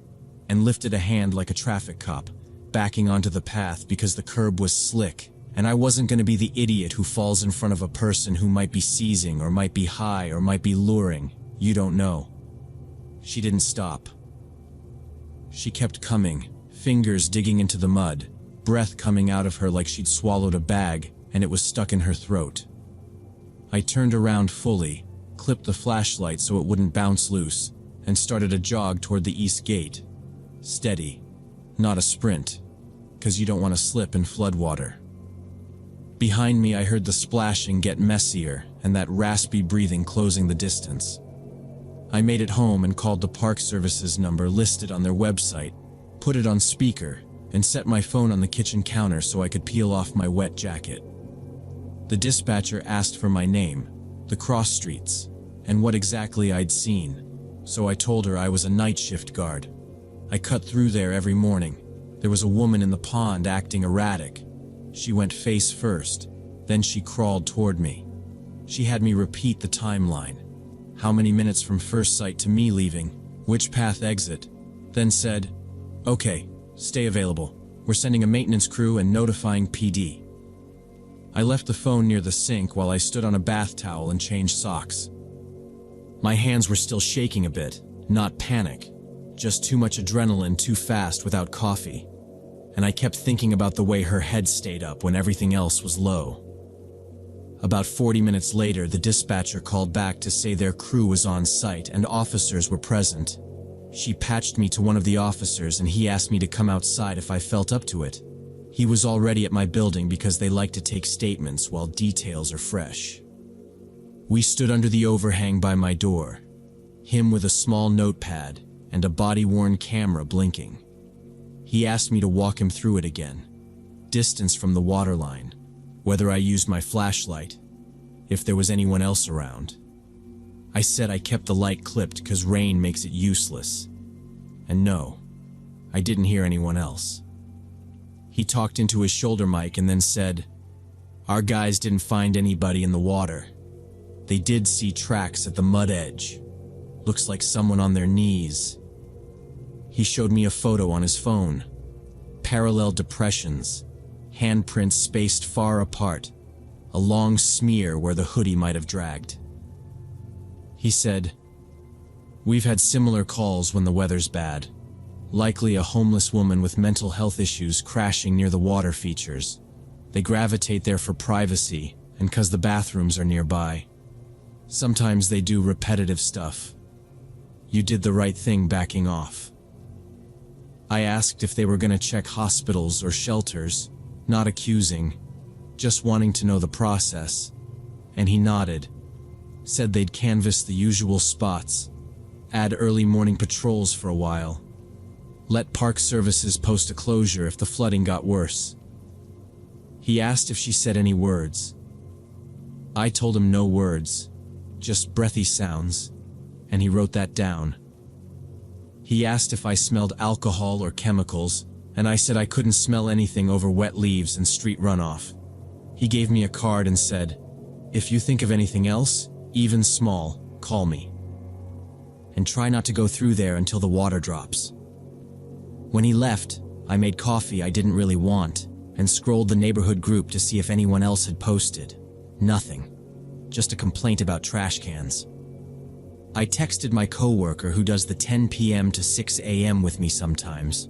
and lifted a hand like a traffic cop, backing onto the path because the curb was slick, and I wasn't going to be the idiot who falls in front of a person who might be seizing or might be high or might be luring. You don't know. She didn't stop. She kept coming, fingers digging into the mud, breath coming out of her like she'd swallowed a bag and it was stuck in her throat. I turned around fully, clipped the flashlight so it wouldn't bounce loose, and started a jog toward the east gate. Steady, not a sprint, 'cause you don't want to slip in floodwater. Behind me, I heard the splashing get messier and that raspy breathing closing the distance. I made it home and called the Park Services number listed on their website, put it on speaker, and set my phone on the kitchen counter so I could peel off my wet jacket. The dispatcher asked for my name, the cross streets, and what exactly I'd seen, so I told her I was a night shift guard. I cut through there every morning. There was a woman in the pond acting erratic. She went face first, then she crawled toward me. She had me repeat the timeline. How many minutes from first sight to me leaving, which path exit, then said, "Okay, stay available. We're sending a maintenance crew and notifying PD." I left the phone near the sink while I stood on a bath towel and changed socks. My hands were still shaking a bit, not panic, just too much adrenaline too fast without coffee. And I kept thinking about the way her head stayed up when everything else was low. About 40 minutes later, the dispatcher called back to say their crew was on site and officers were present. She patched me to one of the officers and he asked me to come outside if I felt up to it. He was already at my building because they like to take statements while details are fresh. We stood under the overhang by my door, him with a small notepad and a body-worn camera blinking. He asked me to walk him through it again. Distance from the waterline, whether I used my flashlight, if there was anyone else around. I said I kept the light clipped because rain makes it useless. And no, I didn't hear anyone else. He talked into his shoulder mic and then said, "Our guys didn't find anybody in the water. They did see tracks at the mud edge. Looks like someone on their knees." He showed me a photo on his phone. Parallel depressions, handprints spaced far apart, a long smear where the hoodie might have dragged. He said, "We've had similar calls when the weather's bad. Likely a homeless woman with mental health issues crashing near the water features. They gravitate there for privacy and 'cause the bathrooms are nearby. Sometimes they do repetitive stuff. You did the right thing backing off." I asked if they were going to check hospitals or shelters, not accusing, just wanting to know the process, and he nodded, said they'd canvass the usual spots, add early morning patrols for a while, let Park Services post a closure if the flooding got worse. He asked if she said any words. I told him no words, just breathy sounds, and he wrote that down. He asked if I smelled alcohol or chemicals, and I said I couldn't smell anything over wet leaves and street runoff. He gave me a card and said, "If you think of anything else, even small, call me. And try not to go through there until the water drops." When he left, I made coffee I didn't really want and scrolled the neighborhood group to see if anyone else had posted. Nothing. Just a complaint about trash cans. I texted my coworker who does the 10 p.m. to 6 a.m. with me sometimes.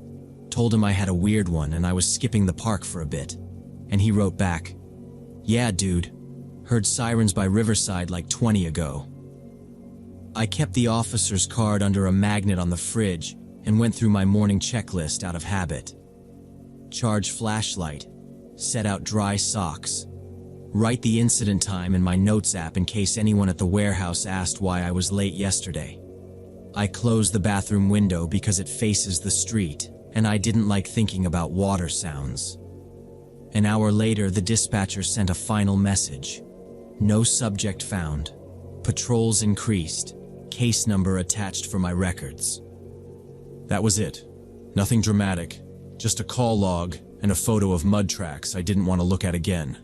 Told him I had a weird one and I was skipping the park for a bit. And he wrote back, "Yeah, dude. Heard sirens by Riverside like 20 ago." I kept the officer's card under a magnet on the fridge and went through my morning checklist out of habit. Charge flashlight. Set out dry socks. Write the incident time in my notes app in case anyone at the warehouse asked why I was late yesterday. I closed the bathroom window because it faces the street, and I didn't like thinking about water sounds. An hour later, the dispatcher sent a final message. No subject found. Patrols increased. Case number attached for my records. That was it. Nothing dramatic. Just a call log and a photo of mud tracks I didn't want to look at again.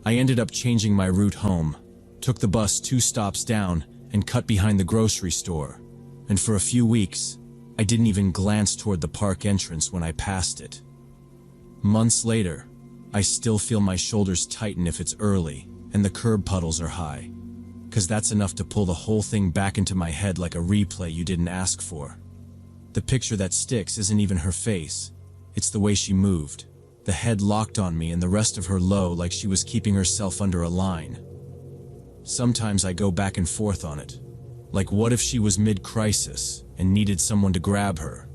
I ended up changing my route home, took the bus 2 stops down, and cut behind the grocery store. And for a few weeks, I didn't even glance toward the park entrance when I passed it. Months later, I still feel my shoulders tighten if it's early and the curb puddles are high, 'cause that's enough to pull the whole thing back into my head like a replay you didn't ask for. The picture that sticks isn't even her face, it's the way she moved. The head locked on me and the rest of her low like she was keeping herself under a line. Sometimes I go back and forth on it. Like, what if she was mid-crisis and needed someone to grab her?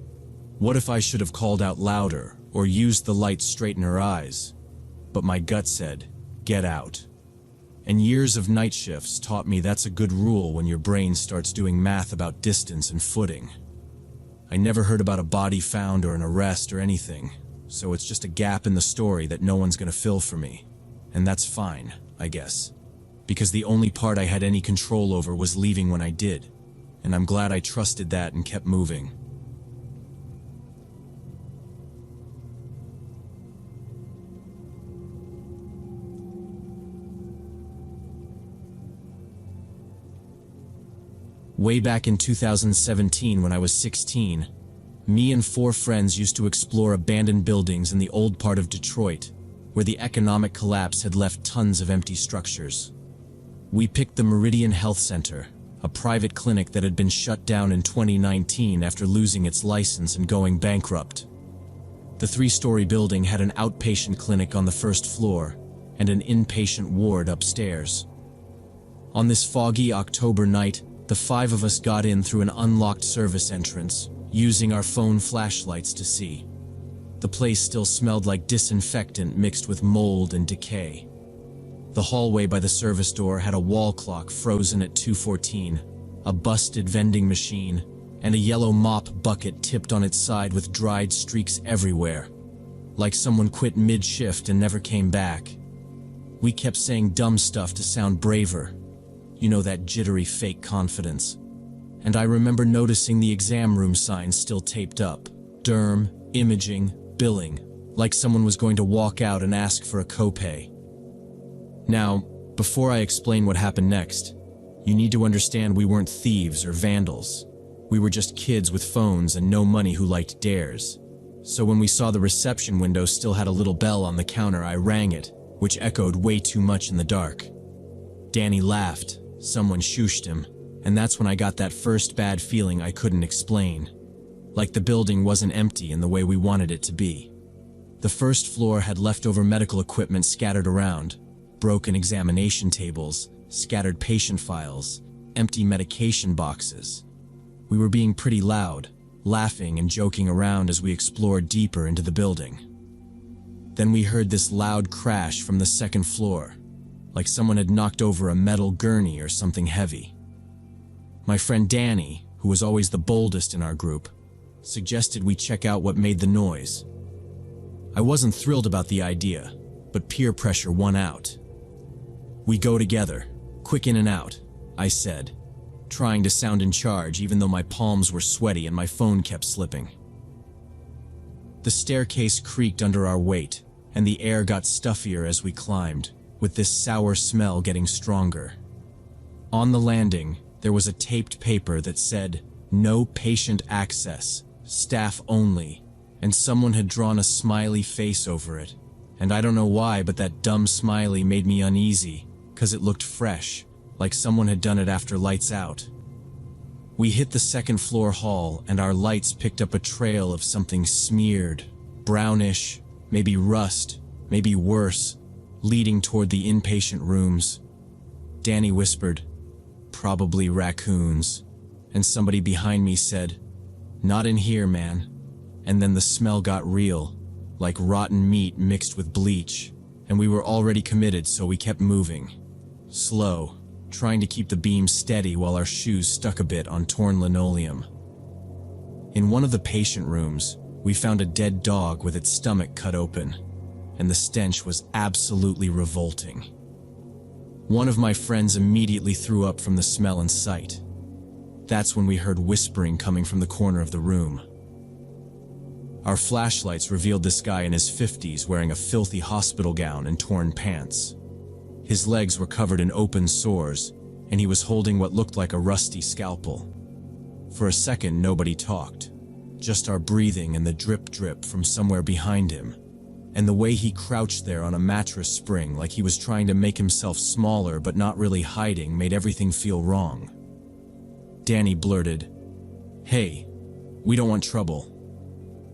What if I should have called out louder or used the light straight in her eyes? But my gut said, get out. And years of night shifts taught me that's a good rule when your brain starts doing math about distance and footing. I never heard about a body found or an arrest or anything, so it's just a gap in the story that no one's gonna fill for me. And that's fine, I guess. Because the only part I had any control over was leaving when I did, and I'm glad I trusted that and kept moving. Way back in 2017 when I was 16, me and 4 friends used to explore abandoned buildings in the old part of Detroit, where the economic collapse had left tons of empty structures. We picked the Meridian Health Center, a private clinic that had been shut down in 2019 after losing its license and going bankrupt. The 3-story building had an outpatient clinic on the first floor and an inpatient ward upstairs. On this foggy October night, the 5 of us got in through an unlocked service entrance, using our phone flashlights to see. The place still smelled like disinfectant mixed with mold and decay. The hallway by the service door had a wall clock frozen at 2:14, a busted vending machine, and a yellow mop bucket tipped on its side with dried streaks everywhere, like someone quit mid-shift and never came back. We kept saying dumb stuff to sound braver. You know, that jittery fake confidence. And I remember noticing the exam room signs still taped up. Derm, imaging, billing, like someone was going to walk out and ask for a copay. Now, before I explain what happened next, you need to understand we weren't thieves or vandals. We were just kids with phones and no money who liked dares. So when we saw the reception window still had a little bell on the counter, I rang it, which echoed way too much in the dark. Danny laughed. Someone shooshed him, and that's when I got that first bad feeling I couldn't explain. Like the building wasn't empty in the way we wanted it to be. The first floor had leftover medical equipment scattered around, broken examination tables, scattered patient files, empty medication boxes. We were being pretty loud, laughing and joking around as we explored deeper into the building. Then we heard this loud crash from the second floor, like someone had knocked over a metal gurney or something heavy. My friend Danny, who was always the boldest in our group, suggested we check out what made the noise. I wasn't thrilled about the idea, but peer pressure won out. We go together, quick in and out, I said, trying to sound in charge even though my palms were sweaty and my phone kept slipping. The staircase creaked under our weight, and the air got stuffier as we climbed, with this sour smell getting stronger. On the landing, there was a taped paper that said, "No patient access, staff only," and someone had drawn a smiley face over it. And I don't know why, but that dumb smiley made me uneasy, 'cause it looked fresh, like someone had done it after lights out. We hit the second floor hall, and our lights picked up a trail of something smeared, brownish, maybe rust, maybe worse, leading toward the inpatient rooms. Danny whispered, "Probably raccoons," and somebody behind me said, "Not in here, man." And then the smell got real, like rotten meat mixed with bleach, and we were already committed, so we kept moving. Slow, trying to keep the beam steady while our shoes stuck a bit on torn linoleum. In one of the patient rooms, we found a dead dog with its stomach cut open, and the stench was absolutely revolting. One of my friends immediately threw up from the smell and sight. That's when we heard whispering coming from the corner of the room. Our flashlights revealed this guy in his 50s wearing a filthy hospital gown and torn pants. His legs were covered in open sores, and he was holding what looked like a rusty scalpel. For a second, nobody talked, just our breathing and the drip-drip from somewhere behind him, and the way he crouched there on a mattress spring like he was trying to make himself smaller but not really hiding made everything feel wrong. Danny blurted, "Hey, we don't want trouble."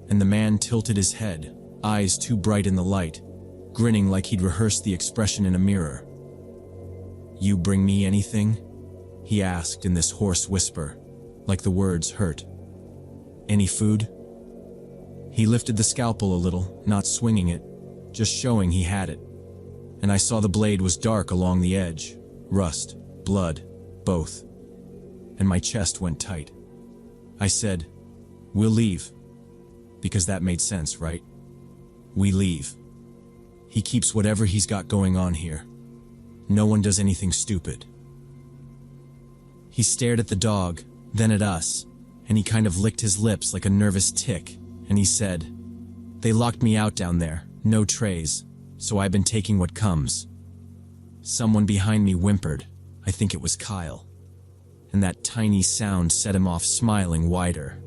And the man tilted his head, eyes too bright in the light, grinning like he'd rehearsed the expression in a mirror. "You bring me anything?" he asked in this hoarse whisper, like the words hurt. "Any food?" He lifted the scalpel a little, not swinging it, just showing he had it. And I saw the blade was dark along the edge, rust, blood, both. And my chest went tight. I said, "We'll leave." Because that made sense, right? We leave. He keeps whatever he's got going on here. No one does anything stupid. He stared at the dog, then at us, and he kind of licked his lips like a nervous tick, and he said, "They locked me out down there, no trays, so I've been taking what comes." Someone behind me whimpered. I think it was Kyle. And that tiny sound set him off smiling wider.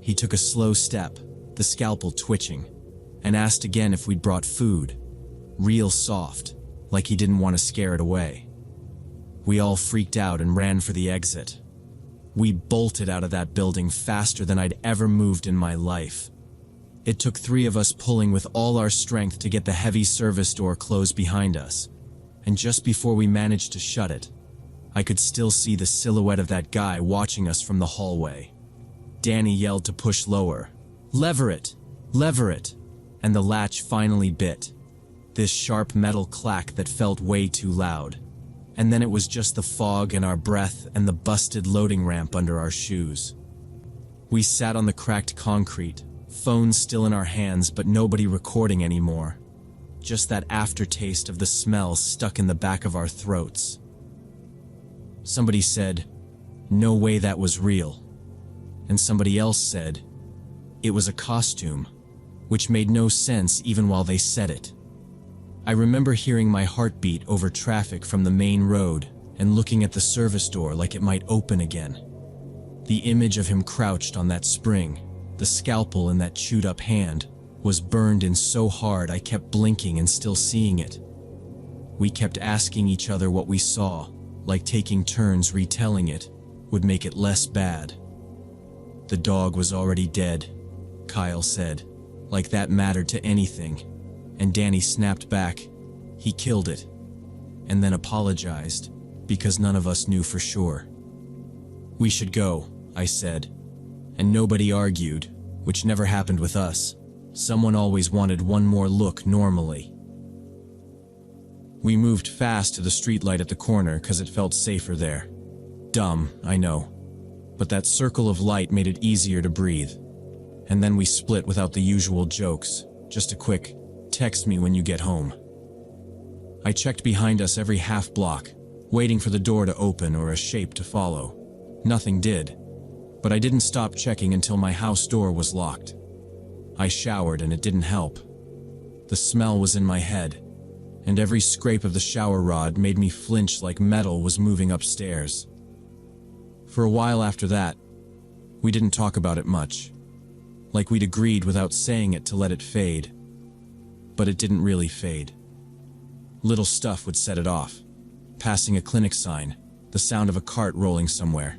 He took a slow step, the scalpel twitching, and asked again if we'd brought food. Real soft, like he didn't want to scare it away. We all freaked out and ran for the exit. We bolted out of that building faster than I'd ever moved in my life. It took 3 of us pulling with all our strength to get the heavy service door closed behind us, and just before we managed to shut it, I could still see the silhouette of that guy watching us from the hallway. Danny yelled to push lower. "Lever it! Lever it!" And the latch finally bit. This sharp metal clack that felt way too loud. And then it was just the fog in our breath and the busted loading ramp under our shoes. We sat on the cracked concrete, phones still in our hands but nobody recording anymore. Just that aftertaste of the smell stuck in the back of our throats. Somebody said, "No way that was real." And somebody else said, "It was a costume," which made no sense even while they said it. I remember hearing my heartbeat over traffic from the main road and looking at the service door like it might open again. The image of him crouched on that spring, the scalpel in that chewed-up hand, was burned in so hard I kept blinking and still seeing it. We kept asking each other what we saw, like taking turns retelling it would make it less bad. "The dog was already dead," Kyle said, like that mattered to anything, and Danny snapped back, "He killed it," and then apologized, because none of us knew for sure. "We should go," I said, and nobody argued, which never happened with us. Someone always wanted one more look normally. We moved fast to the streetlight at the corner because it felt safer there. Dumb, I know. But that circle of light made it easier to breathe. And then we split without the usual jokes, just a quick, "Text me when you get home." I checked behind us every half block, waiting for the door to open or a shape to follow. Nothing did, but I didn't stop checking until my house door was locked. I showered and it didn't help. The smell was in my head, and every scrape of the shower rod made me flinch like metal was moving upstairs. For a while after that, we didn't talk about it much, like we'd agreed without saying it to let it fade. But it didn't really fade. Little stuff would set it off. Passing a clinic sign, the sound of a cart rolling somewhere,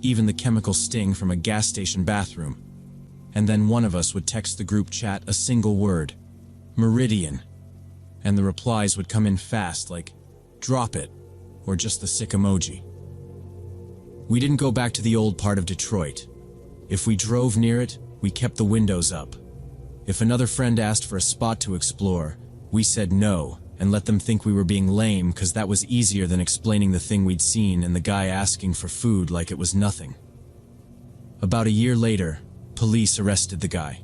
even the chemical sting from a gas station bathroom. And then one of us would text the group chat a single word, "Meridian," and the replies would come in fast like, "Drop it," or just the sick emoji. We didn't go back to the old part of Detroit. If we drove near it, we kept the windows up. If another friend asked for a spot to explore, we said no and let them think we were being lame because that was easier than explaining the thing we'd seen and the guy asking for food like it was nothing. About a year later, police arrested the guy,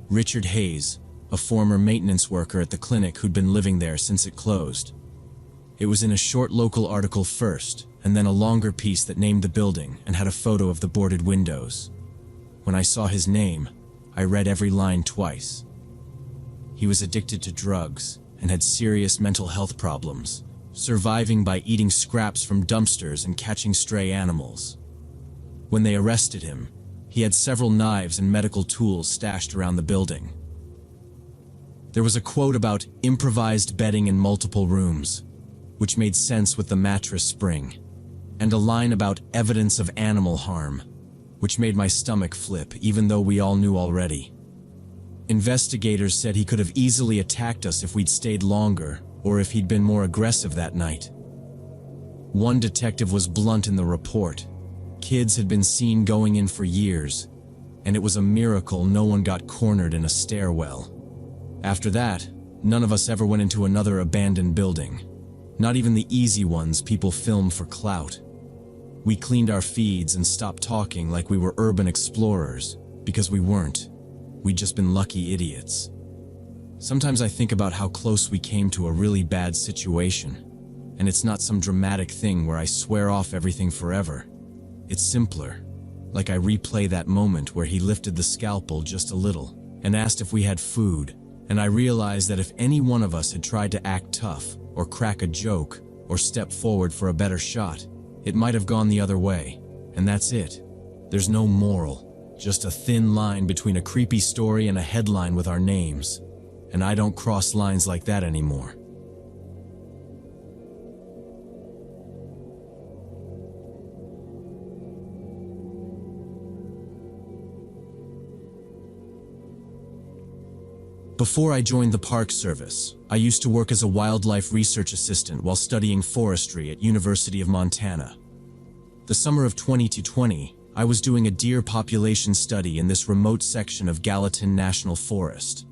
Richard Hayes, a former maintenance worker at the clinic who'd been living there since it closed. It was in a short local article first, and then a longer piece that named the building and had a photo of the boarded windows. When I saw his name, I read every line twice. He was addicted to drugs and had serious mental health problems, surviving by eating scraps from dumpsters and catching stray animals. When they arrested him, he had several knives and medical tools stashed around the building. There was a quote about improvised bedding in multiple rooms, which made sense with the mattress spring, and a line about evidence of animal harm, which made my stomach flip even though we all knew already. Investigators said he could have easily attacked us if we'd stayed longer or if he'd been more aggressive that night. One detective was blunt in the report. Kids had been seen going in for years, and it was a miracle no one got cornered in a stairwell. After that, none of us ever went into another abandoned building. Not even the easy ones people film for clout. We cleaned our feeds and stopped talking like we were urban explorers, because we weren't. We'd just been lucky idiots. Sometimes I think about how close we came to a really bad situation, and it's not some dramatic thing where I swear off everything forever. It's simpler, like I replay that moment where he lifted the scalpel just a little and asked if we had food, and I realized that if any one of us had tried to act tough, or crack a joke, or step forward for a better shot, it might have gone the other way, and that's it. There's no moral, just a thin line between a creepy story and a headline with our names, and I don't cross lines like that anymore. Before I joined the Park Service, I used to work as a wildlife research assistant while studying forestry at University of Montana. The summer of 2020, I was doing a deer population study in this remote section of Gallatin National Forest.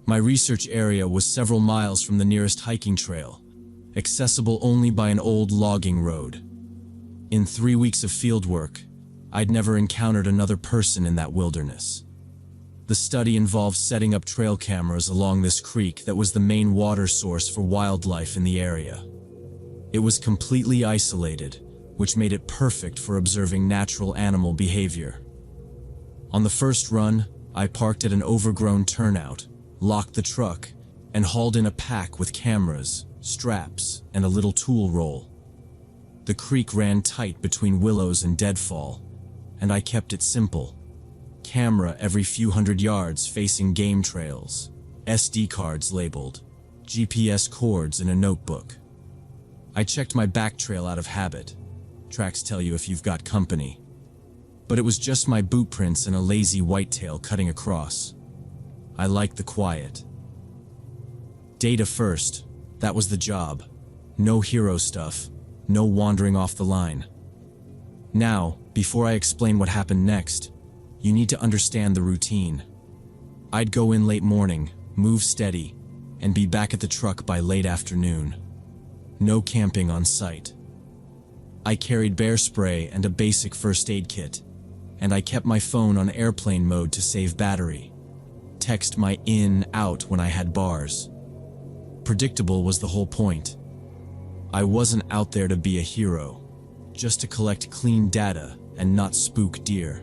My research area was several miles from the nearest hiking trail, accessible only by an old logging road. In 3 weeks of fieldwork, I'd never encountered another person in that wilderness. The study involved setting up trail cameras along this creek that was the main water source for wildlife in the area. It was completely isolated, which made it perfect for observing natural animal behavior. On the first run, I parked at an overgrown turnout, locked the truck, and hauled in a pack with cameras, straps, and a little tool roll. The creek ran tight between willows and deadfall, and I kept it simple. Camera every few hundred yards facing game trails, SD cards labeled, GPS cords in a notebook. I checked my back trail out of habit. Tracks tell you if you've got company. But it was just my boot prints and a lazy whitetail cutting across. I liked the quiet. Data first, that was the job. No hero stuff, no wandering off the line. Now, before I explain what happened next, you need to understand the routine. I'd go in late morning, move steady, and be back at the truck by late afternoon. No camping on site. I carried bear spray and a basic first aid kit, and I kept my phone on airplane mode to save battery. Text my in/out when I had bars. Predictable was the whole point. I wasn't out there to be a hero, just to collect clean data and not spook deer.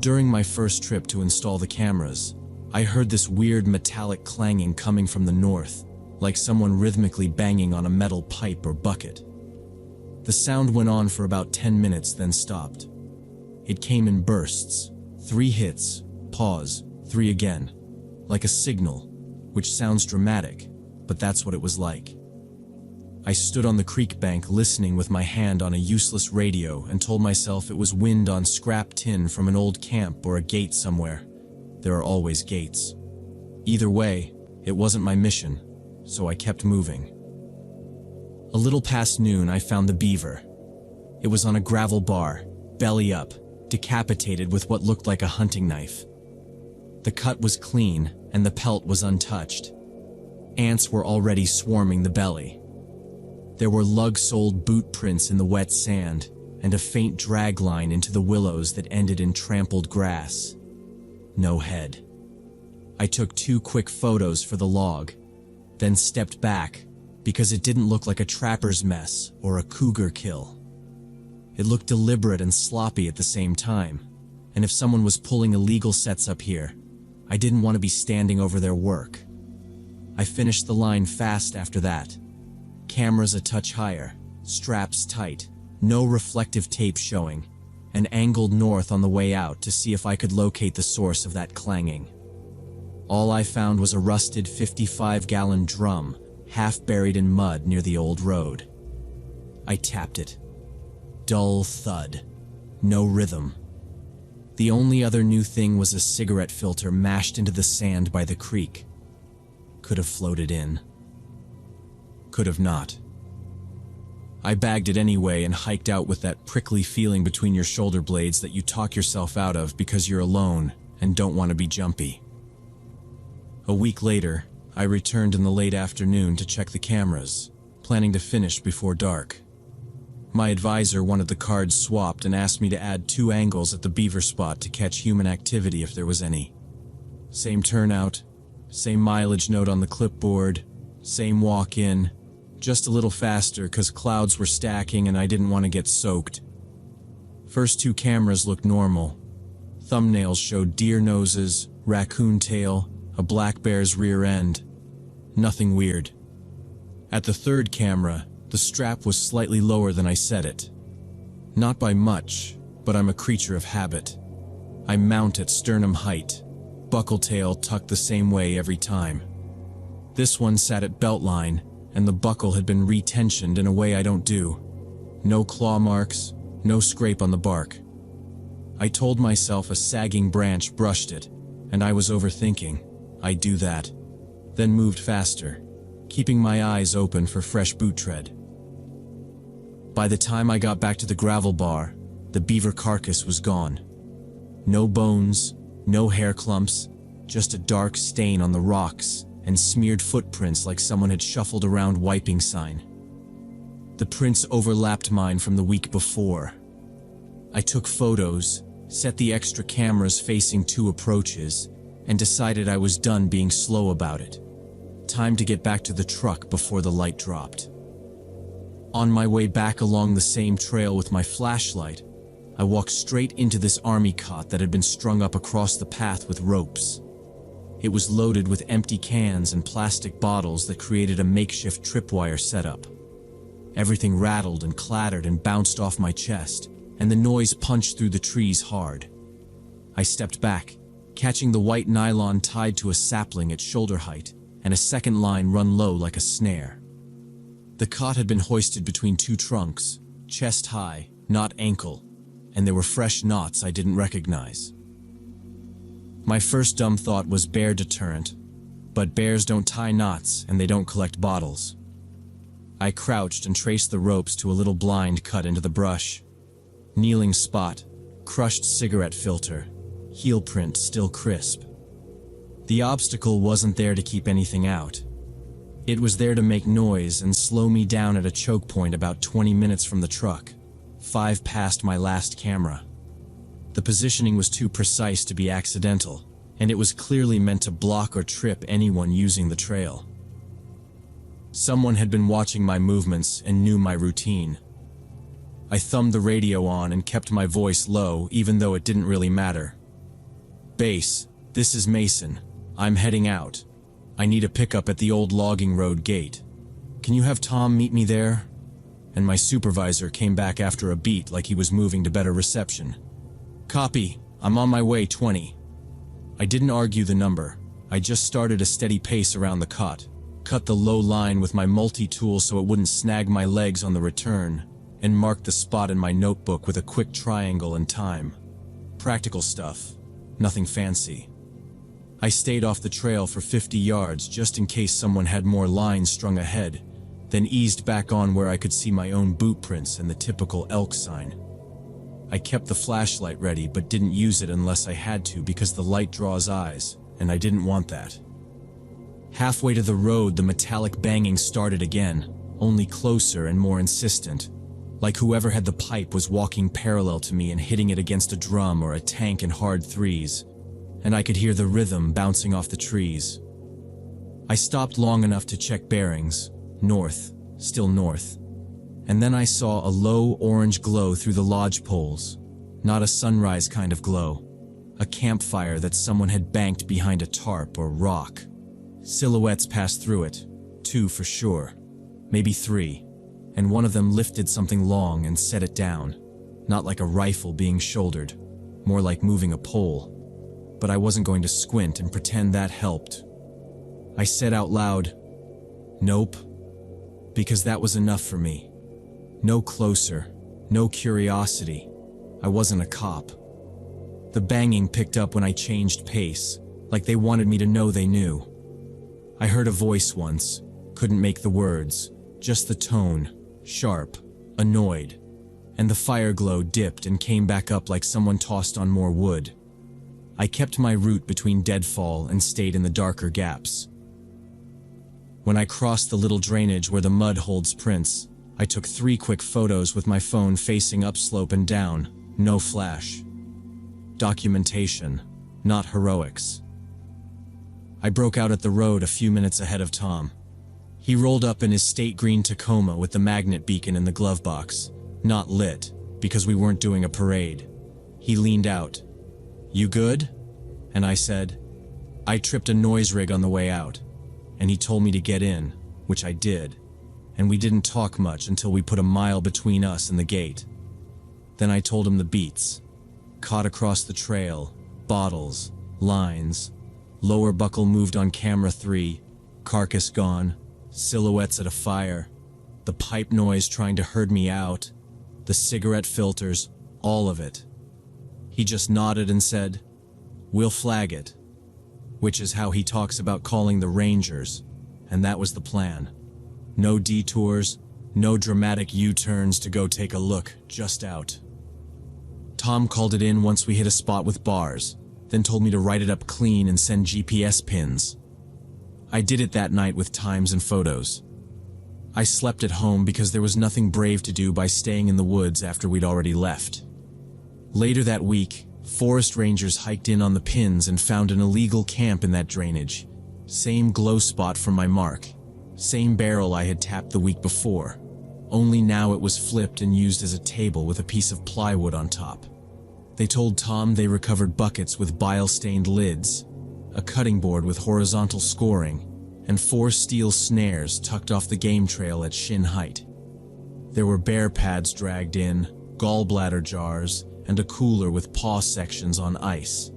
During my first trip to install the cameras, I heard this weird metallic clanging coming from the north, like someone rhythmically banging on a metal pipe or bucket. The sound went on for about 10 minutes, then stopped. It came in bursts, 3 hits, pause, 3 again, like a signal, which sounds dramatic, but that's what it was like. I stood on the creek bank listening with my hand on a useless radio and told myself it was wind on scrap tin from an old camp or a gate somewhere. There are always gates. Either way, it wasn't my mission, so I kept moving. A little past noon, I found the beaver. It was on a gravel bar, belly up, decapitated with what looked like a hunting knife. The cut was clean, and the pelt was untouched. Ants were already swarming the belly. There were lug-soled boot prints in the wet sand, and a faint drag line into the willows that ended in trampled grass. No head. I took 2 quick photos for the log, then stepped back, because it didn't look like a trapper's mess or a cougar kill. It looked deliberate and sloppy at the same time, and if someone was pulling illegal sets up here, I didn't want to be standing over their work. I finished the line fast after that. Cameras a touch higher, straps tight, no reflective tape showing, and angled north on the way out to see if I could locate the source of that clanging. All I found was a rusted 55-gallon drum, half buried in mud near the old road. I tapped it. Dull thud. No rhythm. The only other new thing was a cigarette filter mashed into the sand by the creek. Could have floated in. Could have not. I bagged it anyway and hiked out with that prickly feeling between your shoulder blades that you talk yourself out of because you're alone and don't want to be jumpy. A week later, I returned in the late afternoon to check the cameras, planning to finish before dark. My advisor wanted the cards swapped and asked me to add 2 angles at the beaver spot to catch human activity if there was any. Same turnout, same mileage note on the clipboard, same walk-in, just a little faster because clouds were stacking and I didn't want to get soaked. First 2 cameras looked normal. Thumbnails showed deer noses, raccoon tail, a black bear's rear end. Nothing weird. At the 3rd camera, the strap was slightly lower than I set it. Not by much, but I'm a creature of habit. I mount at sternum height, buckle tail tucked the same way every time. This one sat at belt line, and the buckle had been retensioned in a way I don't do. No claw marks, no scrape on the bark. I told myself a sagging branch brushed it, and I was overthinking. I'd do that. Then moved faster, keeping my eyes open for fresh boot tread. By the time I got back to the gravel bar, the beaver carcass was gone. No bones, no hair clumps, just a dark stain on the rocks and smeared footprints like someone had shuffled around wiping sign. The prints overlapped mine from the week before. I took photos, set the extra cameras facing 2 approaches, and decided I was done being slow about it. Time to get back to the truck before the light dropped. On my way back along the same trail with my flashlight, I walked straight into this army cot that had been strung up across the path with ropes. It was loaded with empty cans and plastic bottles that created a makeshift tripwire setup. Everything rattled and clattered and bounced off my chest, and the noise punched through the trees hard. I stepped back, catching the white nylon tied to a sapling at shoulder height, and a second line run low like a snare. The cot had been hoisted between 2 trunks, chest high, not ankle, and there were fresh knots I didn't recognize. My first dumb thought was bear deterrent, but bears don't tie knots and they don't collect bottles. I crouched and traced the ropes to a little blind cut into the brush. Kneeling spot, crushed cigarette filter, heel print still crisp. The obstacle wasn't there to keep anything out. It was there to make noise and slow me down at a choke point about 20 minutes from the truck, 5 past my last camera. The positioning was too precise to be accidental, and it was clearly meant to block or trip anyone using the trail. Someone had been watching my movements and knew my routine. I thumbed the radio on and kept my voice low even though it didn't really matter. "Base, this is Mason. I'm heading out. I need a pickup at the old logging road gate. Can you have Tom meet me there?" And my supervisor came back after a beat like he was moving to better reception. "Copy. I'm on my way, 20. I didn't argue the number. I just started a steady pace around the cot, cut the low line with my multi-tool so it wouldn't snag my legs on the return, and marked the spot in my notebook with a quick triangle and time. Practical stuff. Nothing fancy. I stayed off the trail for 50 yards just in case someone had more lines strung ahead, then eased back on where I could see my own boot prints and the typical elk sign. I kept the flashlight ready but didn't use it unless I had to because the light draws eyes, and I didn't want that. Halfway to the road, the metallic banging started again, only closer and more insistent, like whoever had the pipe was walking parallel to me and hitting it against a drum or a tank in hard threes, and I could hear the rhythm bouncing off the trees. I stopped long enough to check bearings, north, still north. And then I saw a low orange glow through the lodge poles. Not a sunrise kind of glow. A campfire that someone had banked behind a tarp or rock. Silhouettes passed through it, 2 for sure, maybe 3, and one of them lifted something long and set it down. Not like a rifle being shouldered, more like moving a pole. But I wasn't going to squint and pretend that helped. I said out loud, "Nope," because that was enough for me. No closer, no curiosity. I wasn't a cop. The banging picked up when I changed pace, like they wanted me to know they knew. I heard a voice once, couldn't make the words, just the tone, sharp, annoyed, and the fire glow dipped and came back up like someone tossed on more wood. I kept my route between deadfall and stayed in the darker gaps. When I crossed the little drainage where the mud holds prints, I took 3 quick photos with my phone facing upslope and down, no flash. Documentation, not heroics. I broke out at the road a few minutes ahead of Tom. He rolled up in his state green Tacoma with the magnet beacon in the glove box, not lit, because we weren't doing a parade. He leaned out. "You good?" And I said, "I tripped a noise rig on the way out," and he told me to get in, which I did, and we didn't talk much until we put a mile between us and the gate. Then I told him the beats. Caught across the trail, bottles, lines, lower buckle moved on camera 3, carcass gone, silhouettes at a fire, the pipe noise trying to herd me out, the cigarette filters, all of it. He just nodded and said, "We'll flag it," which is how he talks about calling the Rangers, and that was the plan. No detours, no dramatic U-turns to go take a look, just out. Tom called it in once we hit a spot with bars, then told me to write it up clean and send GPS pins. I did it that night with times and photos. I slept at home because there was nothing brave to do by staying in the woods after we'd already left. Later that week, forest rangers hiked in on the pins and found an illegal camp in that drainage. Same glow spot from my mark. Same barrel I had tapped the week before. Only now it was flipped and used as a table with a piece of plywood on top. They told Tom they recovered buckets with bile-stained lids, a cutting board with horizontal scoring, and 4 steel snares tucked off the game trail at shin height. There were bear pads dragged in, gallbladder jars, and a cooler with paw sections on ice.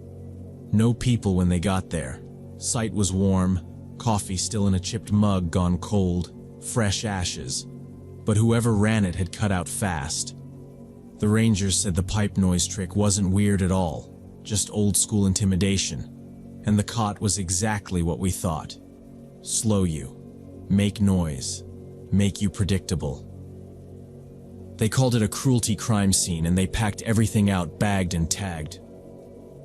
No people when they got there. Site was warm, coffee still in a chipped mug gone cold, fresh ashes. But whoever ran it had cut out fast. The Rangers said the pipe noise trick wasn't weird at all, just old-school intimidation. And the cot was exactly what we thought. Slow you, make noise, make you predictable. They called it a cruelty crime scene and they packed everything out bagged and tagged.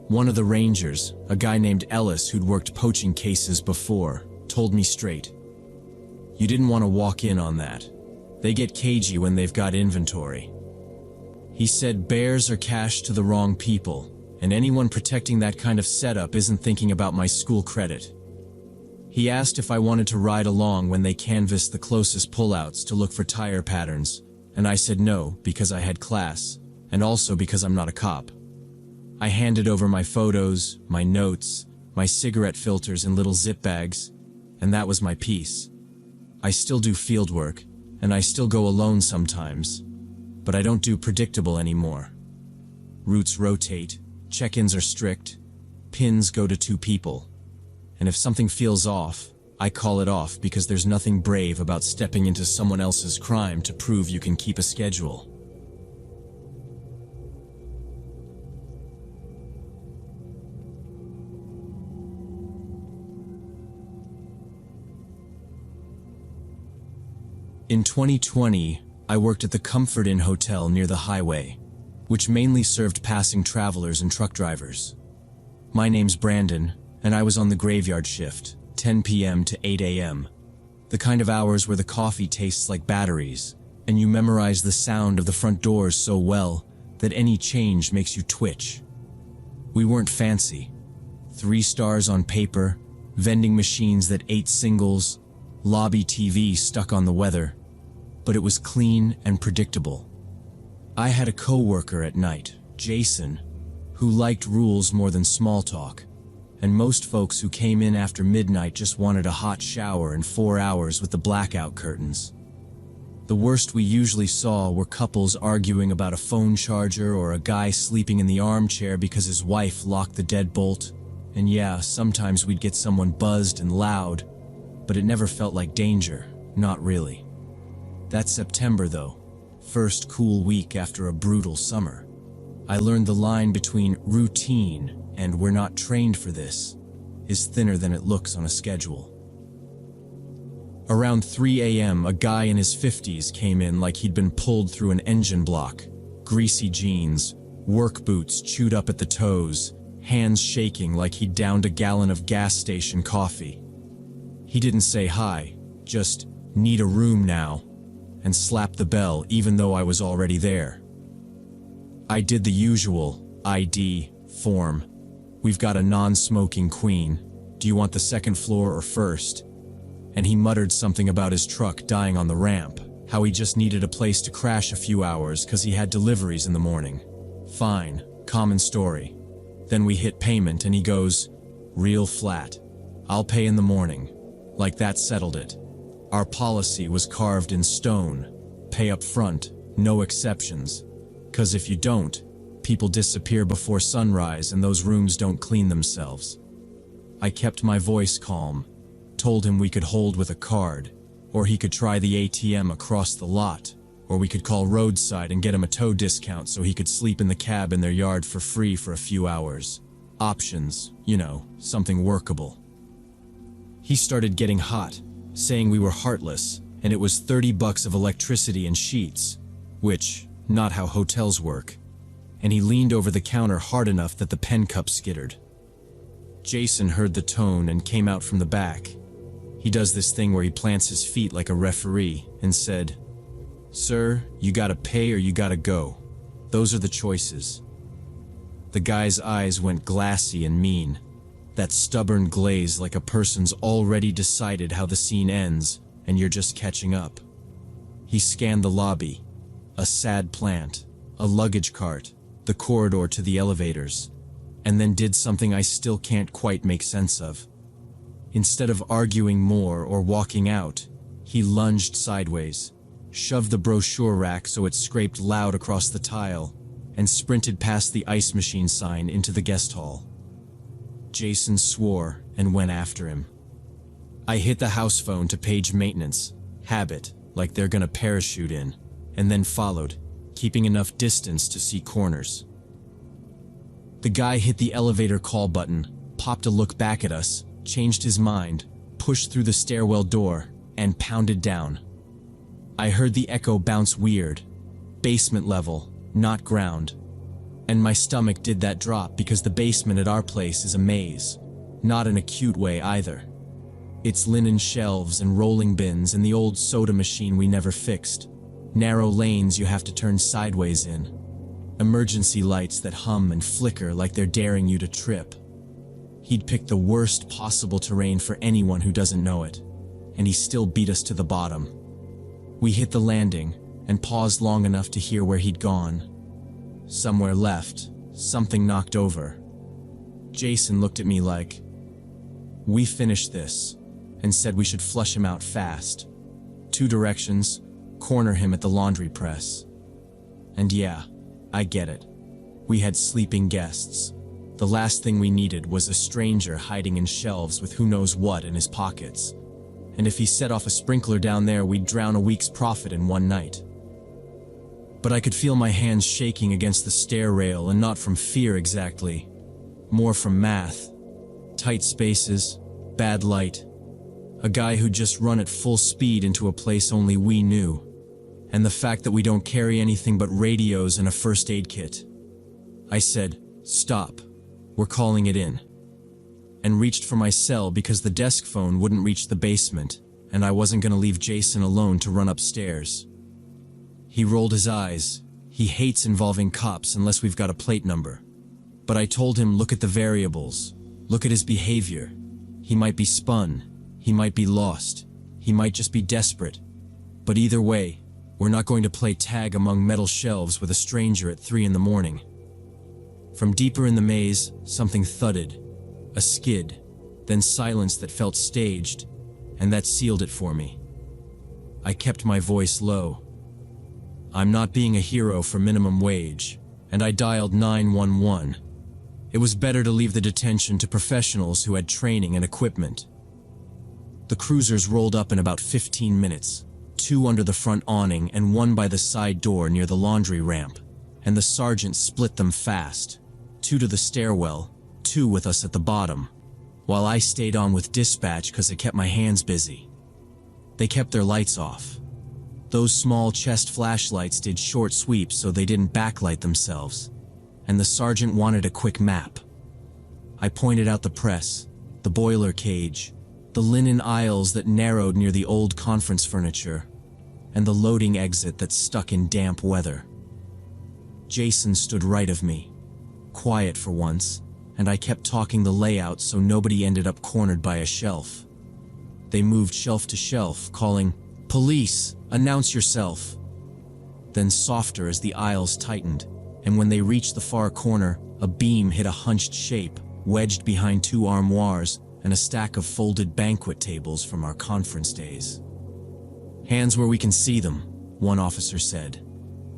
One of the Rangers, a guy named Ellis who'd worked poaching cases before, told me straight, "You didn't want to walk in on that. They get cagey when they've got inventory." He said bears are cash to the wrong people, and anyone protecting that kind of setup isn't thinking about my school credit. He asked if I wanted to ride along when they canvassed the closest pullouts to look for tire patterns, and I said no because I had class, and also because I'm not a cop. I handed over my photos, my notes, my cigarette filters in little zip bags, and that was my piece. I still do field work, and I still go alone sometimes, but I don't do predictable anymore. Routes rotate, check-ins are strict, pins go to 2 people. And if something feels off, I call it off because there's nothing brave about stepping into someone else's crime to prove you can keep a schedule. In 2020, I worked at the Comfort Inn Hotel near the highway, which mainly served passing travelers and truck drivers. My name's Brandon, and I was on the graveyard shift, 10 p.m. to 8 a.m., the kind of hours where the coffee tastes like batteries, and you memorize the sound of the front doors so well that any change makes you twitch. We weren't fancy. 3 stars on paper, vending machines that ate singles, lobby TV stuck on the weather, but it was clean and predictable. I had a co-worker at night, Jason, who liked rules more than small talk, and most folks who came in after midnight just wanted a hot shower and 4 hours with the blackout curtains. The worst we usually saw were couples arguing about a phone charger or a guy sleeping in the armchair because his wife locked the deadbolt, and yeah, sometimes we'd get someone buzzed and loud, but it never felt like danger, not really. That September though, first cool week after a brutal summer, I learned the line between routine and "we're not trained for this" is thinner than it looks on a schedule. Around 3 a.m., a guy in his 50s came in like he'd been pulled through an engine block. Greasy jeans, work boots chewed up at the toes, hands shaking like he'd downed a gallon of gas station coffee. He didn't say hi, just "need a room now," and slapped the bell even though I was already there. I did the usual ID form. "We've got a non-smoking queen. Do you want the second floor or first?" And he muttered something about his truck dying on the ramp, how he just needed a place to crash a few hours because he had deliveries in the morning. Fine, common story. Then we hit payment and he goes, "Real flat. I'll pay in the morning." Like that settled it. Our policy was carved in stone. Pay up front, no exceptions. 'Cause if you don't, people disappear before sunrise and those rooms don't clean themselves. I kept my voice calm, told him we could hold with a card, or he could try the ATM across the lot, or we could call roadside and get him a tow discount so he could sleep in the cab in their yard for free for a few hours. Options, something workable. He started getting hot, saying we were heartless, and it was $30 of electricity and sheets, which, not how hotels work. And he leaned over the counter hard enough that the pen cup skittered. Jason heard the tone and came out from the back. He does this thing where he plants his feet like a referee and said, "Sir, you gotta pay or you gotta go. Those are the choices." The guy's eyes went glassy and mean, that stubborn glaze like a person's already decided how the scene ends and you're just catching up. He scanned the lobby, a sad plant, a luggage cart, the corridor to the elevators, and then did something I still can't quite make sense of. Instead of arguing more or walking out, he lunged sideways, shoved the brochure rack so it scraped loud across the tile, and sprinted past the ice machine sign into the guest hall. Jason swore and went after him. I hit the house phone to page maintenance, habit, like they're gonna parachute in, and then followed, keeping enough distance to see corners. The guy hit the elevator call button, popped a look back at us, changed his mind, pushed through the stairwell door, and pounded down. I heard the echo bounce weird, basement level, not ground. And my stomach did that drop because the basement at our place is a maze, not in a cute way either. It's linen shelves and rolling bins and the old soda machine we never fixed. Narrow lanes you have to turn sideways in. Emergency lights that hum and flicker like they're daring you to trip. He'd picked the worst possible terrain for anyone who doesn't know it, and he still beat us to the bottom. We hit the landing and paused long enough to hear where he'd gone. Somewhere left, something knocked over. Jason looked at me like, "We finished this," and said we should flush him out fast. 2 directions, corner him at the laundry press. And yeah, I get it. We had sleeping guests. The last thing we needed was a stranger hiding in shelves with who knows what in his pockets. And if he set off a sprinkler down there, we'd drown a week's profit in one night. But I could feel my hands shaking against the stair rail, and not from fear exactly. More from math. Tight spaces, bad light. A guy who'd just run at full speed into a place only we knew. And the fact that we don't carry anything but radios and a first aid kit. I said, "Stop. We're calling it in." And reached for my cell because the desk phone wouldn't reach the basement, and I wasn't going to leave Jason alone to run upstairs. He rolled his eyes. He hates involving cops unless we've got a plate number. But I told him, look at the variables. Look at his behavior. He might be spun. He might be lost. He might just be desperate. But either way, we're not going to play tag among metal shelves with a stranger at 3 in the morning. From deeper in the maze, something thudded. A skid, then silence that felt staged, and that sealed it for me. I kept my voice low. I'm not being a hero for minimum wage, and I dialed 911. It was better to leave the detention to professionals who had training and equipment. The cruisers rolled up in about 15 minutes, 2 under the front awning and 1 by the side door near the laundry ramp, and the sergeant split them fast, 2 to the stairwell, 2 with us at the bottom, while I stayed on with dispatch because it kept my hands busy. They kept their lights off. Those small chest flashlights did short sweeps so they didn't backlight themselves, and the sergeant wanted a quick map. I pointed out the press, the boiler cage, the linen aisles that narrowed near the old conference furniture, and the loading exit that stuck in damp weather. Jason stood right of me, quiet for once, and I kept talking the layout so nobody ended up cornered by a shelf. They moved shelf to shelf, calling, "Police, announce yourself." Then softer as the aisles tightened, and when they reached the far corner, a beam hit a hunched shape, wedged behind two armoires and a stack of folded banquet tables from our conference days. "Hands where we can see them," one officer said.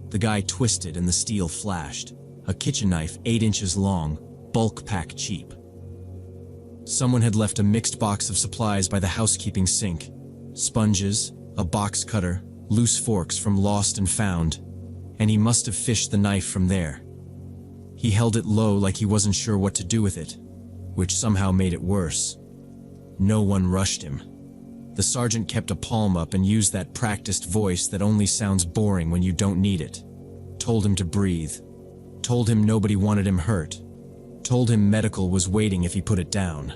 The guy twisted and the steel flashed, a kitchen knife 8 inches long, bulk pack cheap. Someone had left a mixed box of supplies by the housekeeping sink. Sponges, a box cutter, loose forks from Lost and Found, and he must have fished the knife from there. He held it low like he wasn't sure what to do with it, which somehow made it worse. No one rushed him. The sergeant kept a palm up and used that practiced voice that only sounds boring when you don't need it. Told him to breathe. Told him nobody wanted him hurt. Told him medical was waiting if he put it down.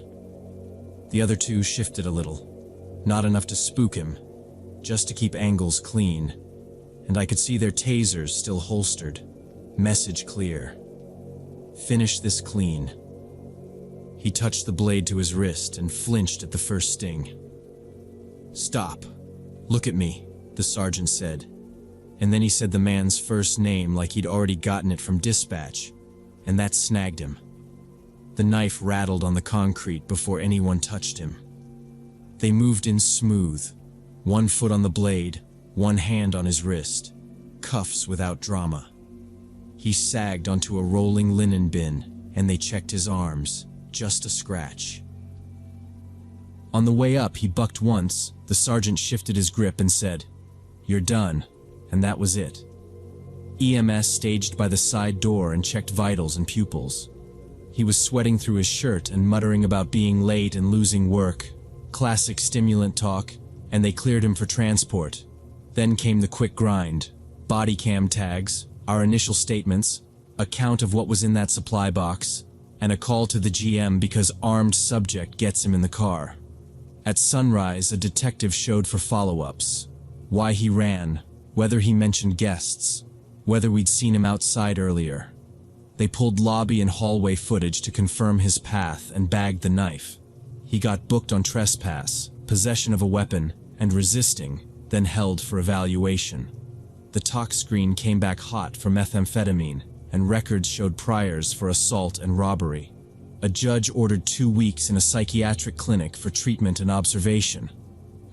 The other two shifted a little. Not enough to spook him, just to keep angles clean. And I could see their tasers still holstered. Message clear. Finish this clean. He touched the blade to his wrist and flinched at the first sting. "Stop. Look at me," the sergeant said. And then he said the man's first name like he'd already gotten it from dispatch, and that snagged him. The knife rattled on the concrete before anyone touched him. They moved in smooth, one foot on the blade, one hand on his wrist, cuffs without drama. He sagged onto a rolling linen bin, and they checked his arms, just a scratch. On the way up, he bucked once. The sergeant shifted his grip and said, "You're done," and that was it. EMS staged by the side door and checked vitals and pupils. He was sweating through his shirt and muttering about being late and losing work. Classic stimulant talk, and they cleared him for transport. Then came the quick grind. Body cam tags, our initial statements, a count of what was in that supply box, and a call to the GM because armed subject gets him in the car. At sunrise, a detective showed for follow-ups. Why he ran, whether he mentioned guests, whether we'd seen him outside earlier. They pulled lobby and hallway footage to confirm his path and bagged the knife. He got booked on trespass, possession of a weapon, and resisting, then held for evaluation. The talk screen came back hot for methamphetamine, and records showed priors for assault and robbery. A judge ordered 2 weeks in a psychiatric clinic for treatment and observation.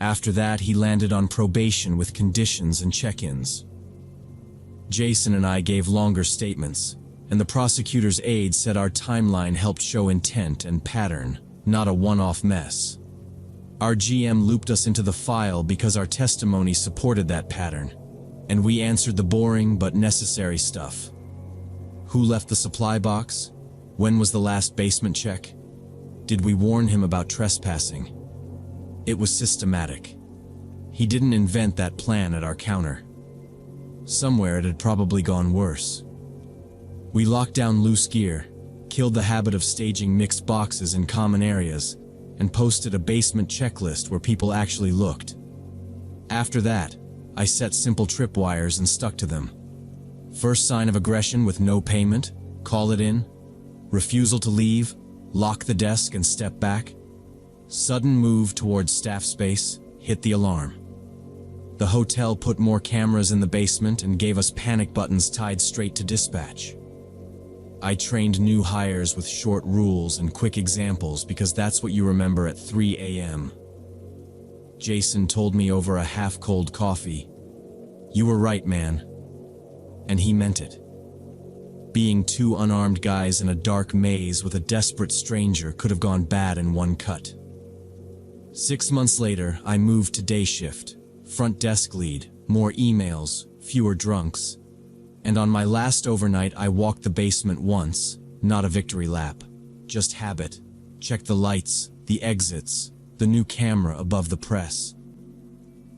After that, he landed on probation with conditions and check-ins. Jason and I gave longer statements, and the prosecutor's aide said our timeline helped show intent and pattern, not a one-off mess. Our GM looped us into the file because our testimony supported that pattern, and we answered the boring but necessary stuff. Who left the supply box? When was the last basement check? Did we warn him about trespassing? It was systematic. He didn't invent that plan at our counter. Somewhere it had probably gone worse. We locked down loose gear, killed the habit of staging mixed boxes in common areas, and posted a basement checklist where people actually looked. After that, I set simple tripwires and stuck to them. First sign of aggression with no payment, call it in. Refusal to leave, lock the desk and step back. Sudden move towards staff space, hit the alarm. The hotel put more cameras in the basement and gave us panic buttons tied straight to dispatch. I trained new hires with short rules and quick examples because that's what you remember at 3 a.m. Jason told me over a half-cold coffee, "You were right, man." And he meant it. Being 2 unarmed guys in a dark maze with a desperate stranger could have gone bad in one cut. 6 months later, I moved to day shift, front desk lead, more emails, fewer drunks. And on my last overnight, I walked the basement once, not a victory lap, just habit. Checked the lights, the exits, the new camera above the press.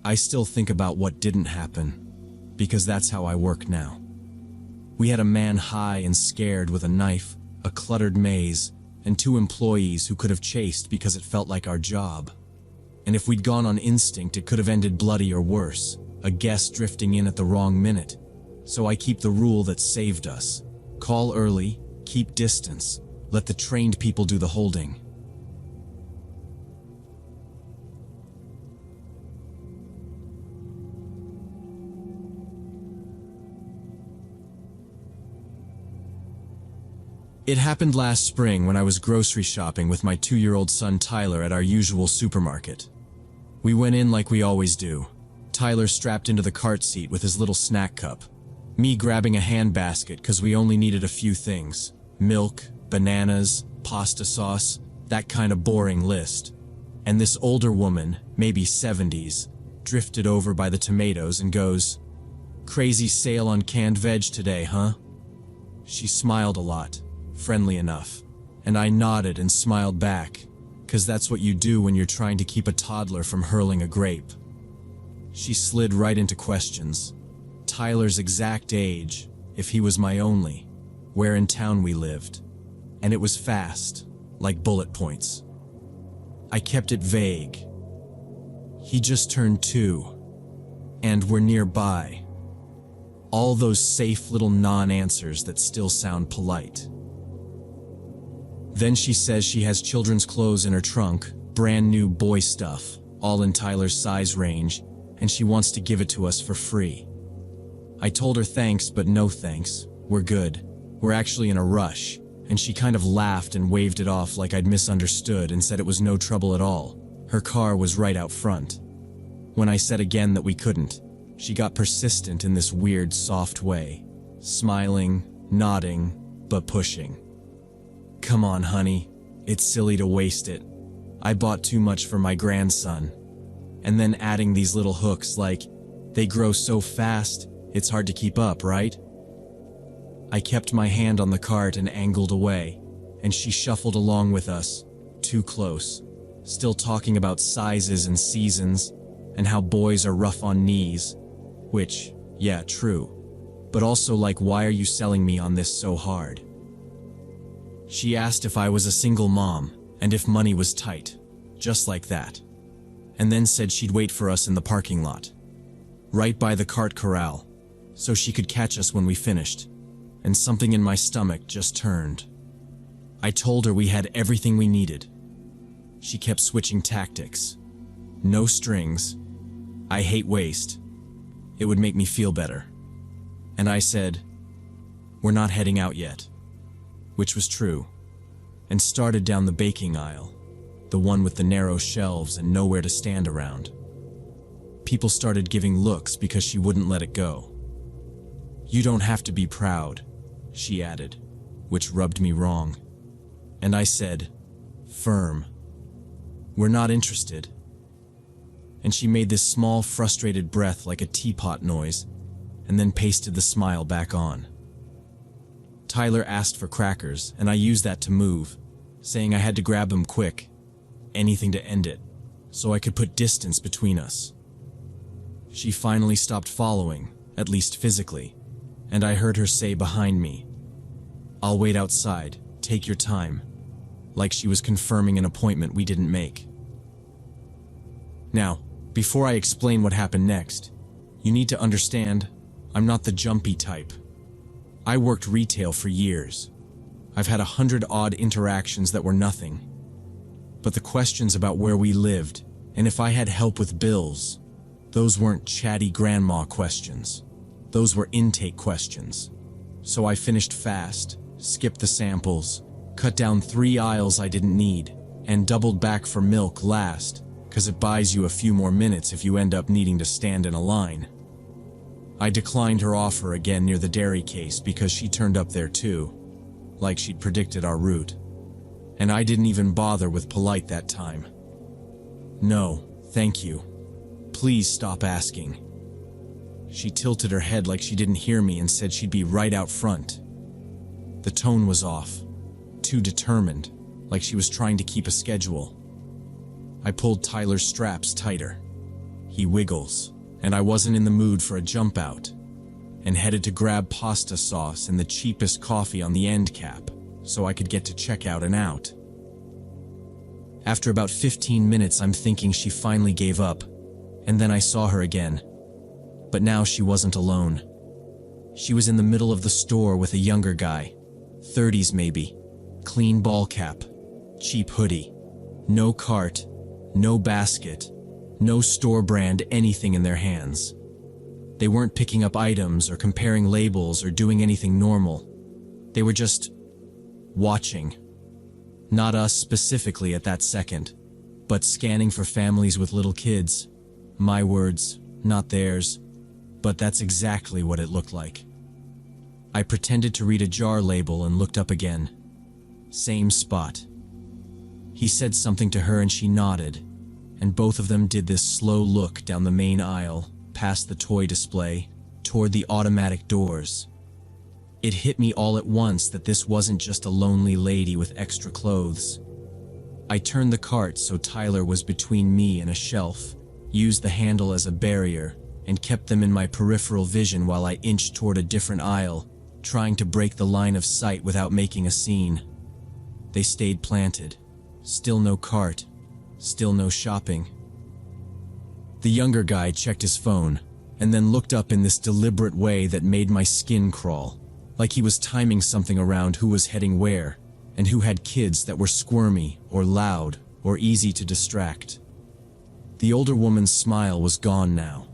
I still think about what didn't happen, because that's how I work now. We had a man high and scared with a knife, a cluttered maze, and 2 employees who could have chased because it felt like our job. And if we'd gone on instinct, it could have ended bloody or worse, a guest drifting in at the wrong minute. So I keep the rule that saved us. Call early, keep distance, let the trained people do the holding. It happened last spring when I was grocery shopping with my 2-year-old son Tyler at our usual supermarket. We went in like we always do. Tyler strapped into the cart seat with his little snack cup. Me grabbing a handbasket because we only needed a few things. Milk, bananas, pasta sauce, that kind of boring list. And this older woman, maybe 70s, drifted over by the tomatoes and goes, "Crazy sale on canned veg today, huh?" She smiled a lot. Friendly enough, and I nodded and smiled back, because that's what you do when you're trying to keep a toddler from hurling a grape. She slid right into questions. Tyler's exact age, if he was my only, where in town we lived, and it was fast, like bullet points. I kept it vague. He just turned 2, and we're nearby. All those safe little non-answers that still sound polite. Then she says she has children's clothes in her trunk, brand new boy stuff, all in Tyler's size range, and she wants to give it to us for free. I told her thanks, but no thanks. We're good. We're actually in a rush, and she kind of laughed and waved it off like I'd misunderstood and said it was no trouble at all. Her car was right out front. When I said again that we couldn't, she got persistent in this weird, soft way, smiling, nodding, but pushing. "Come on, honey. It's silly to waste it. I bought too much for my grandson." And then adding these little hooks like, "They grow so fast, it's hard to keep up, right?" I kept my hand on the cart and angled away, and she shuffled along with us, too close, still talking about sizes and seasons, and how boys are rough on knees, which, yeah, true, but also like, why are you selling me on this so hard? She asked if I was a single mom, and if money was tight, just like that, and then said she'd wait for us in the parking lot, right by the cart corral, so she could catch us when we finished, and something in my stomach just turned. I told her we had everything we needed. She kept switching tactics. No strings. I hate waste. It would make me feel better. And I said, "We're not heading out yet," which was true, and started down the baking aisle, the one with the narrow shelves and nowhere to stand around. People started giving looks because she wouldn't let it go. "You don't have to be proud," she added, which rubbed me wrong. And I said, firm, "We're not interested." And she made this small, frustrated breath like a teapot noise, and then pasted the smile back on. Tyler asked for crackers, and I used that to move, saying I had to grab them quick, anything to end it, so I could put distance between us. She finally stopped following, at least physically, and I heard her say behind me, "I'll wait outside, take your time," like she was confirming an appointment we didn't make. Now, before I explain what happened next, you need to understand, I'm not the jumpy type. I worked retail for years. I've had 100-odd interactions that were nothing. But the questions about where we lived, and if I had help with bills, those weren't chatty grandma questions. Those were intake questions. So I finished fast, skipped the samples, cut down 3 aisles I didn't need, and doubled back for milk last, because it buys you a few more minutes if you end up needing to stand in a line. I declined her offer again near the dairy case because she turned up there too, like she'd predicted our route. And I didn't even bother with polite that time. "No, thank you. Please stop asking." She tilted her head like she didn't hear me and said she'd be right out front. The tone was off, too determined, like she was trying to keep a schedule. I pulled Tyler's straps tighter. He wiggles, and I wasn't in the mood for a jump out, and headed to grab pasta sauce and the cheapest coffee on the end cap so I could get to checkout and out. After about 15 minutes, I'm thinking she finally gave up, and then I saw her again. But now she wasn't alone. She was in the middle of the store with a younger guy, 30s maybe, clean ball cap, cheap hoodie, no cart, no basket, no store brand anything in their hands. They weren't picking up items or comparing labels or doing anything normal. They were just watching. Not us specifically at that second, but scanning for families with little kids. My words, not theirs, but that's exactly what it looked like. I pretended to read a jar label and looked up again. Same spot. He said something to her and she nodded, and both of them did this slow look down the main aisle, past the toy display, toward the automatic doors. It hit me all at once that this wasn't just a lonely lady with extra clothes. I turned the cart so Tyler was between me and a shelf, used the handle as a barrier, and kept them in my peripheral vision while I inched toward a different aisle, trying to break the line of sight without making a scene. They stayed planted. Still no cart. Still no shopping. The younger guy checked his phone, and then looked up in this deliberate way that made my skin crawl, like he was timing something around who was heading where, and who had kids that were squirmy, or loud, or easy to distract. The older woman's smile was gone now.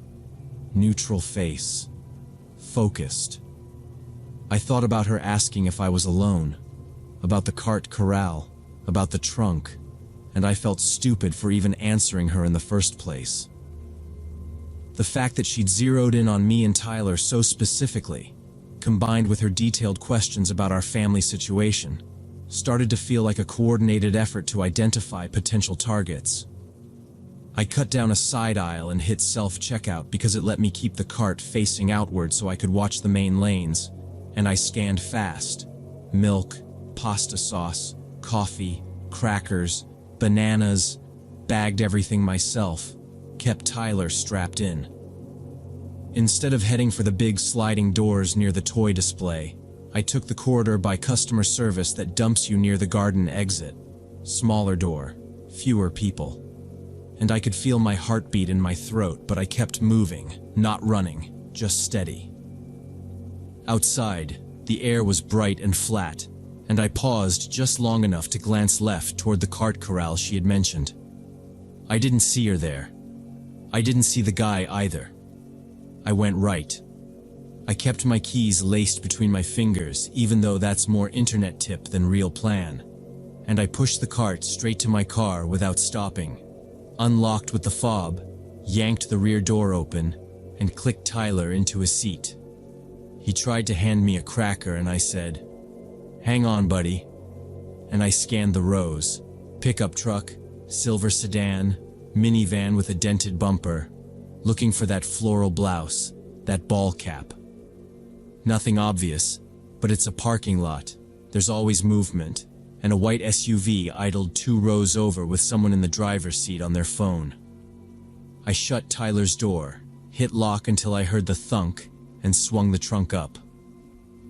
Neutral face. Focused. I thought about her asking if I was alone, about the cart corral, about the trunk, and I felt stupid for even answering her in the first place. The fact that she'd zeroed in on me and Tyler so specifically, combined with her detailed questions about our family situation, started to feel like a coordinated effort to identify potential targets. I cut down a side aisle and hit self-checkout because it let me keep the cart facing outward so I could watch the main lanes, and I scanned fast. Milk, pasta sauce, coffee, crackers, bananas, bagged everything myself, kept Tyler strapped in. Instead of heading for the big sliding doors near the toy display, I took the corridor by customer service that dumps you near the garden exit. Smaller door, fewer people. And I could feel my heartbeat in my throat, but I kept moving, not running, just steady. Outside, the air was bright and flat, and I paused just long enough to glance left toward the cart corral she had mentioned. I didn't see her there. I didn't see the guy either. I went right. I kept my keys laced between my fingers, even though that's more internet tip than real plan, and I pushed the cart straight to my car without stopping, unlocked with the fob, yanked the rear door open, and clicked Tyler into his seat. He tried to hand me a cracker and I said, "Hang on, buddy." And I scanned the rows. Pickup truck, silver sedan, minivan with a dented bumper, looking for that floral blouse, that ball cap. Nothing obvious, but it's a parking lot. There's always movement, and a white SUV idled 2 rows over with someone in the driver's seat on their phone. I shut Tyler's door, hit lock until I heard the thunk, and swung the trunk up.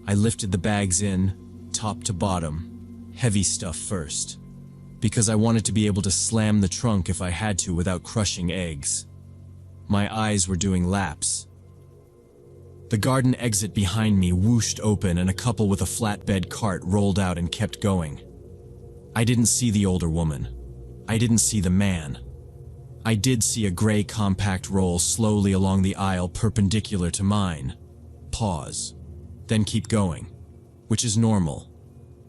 I lifted the bags in, top to bottom, heavy stuff first, because I wanted to be able to slam the trunk if I had to without crushing eggs. My eyes were doing laps. The garden exit behind me whooshed open and a couple with a flatbed cart rolled out and kept going. I didn't see the older woman. I didn't see the man. I did see a gray compact roll slowly along the aisle perpendicular to mine. Pause. Then keep going, which is normal.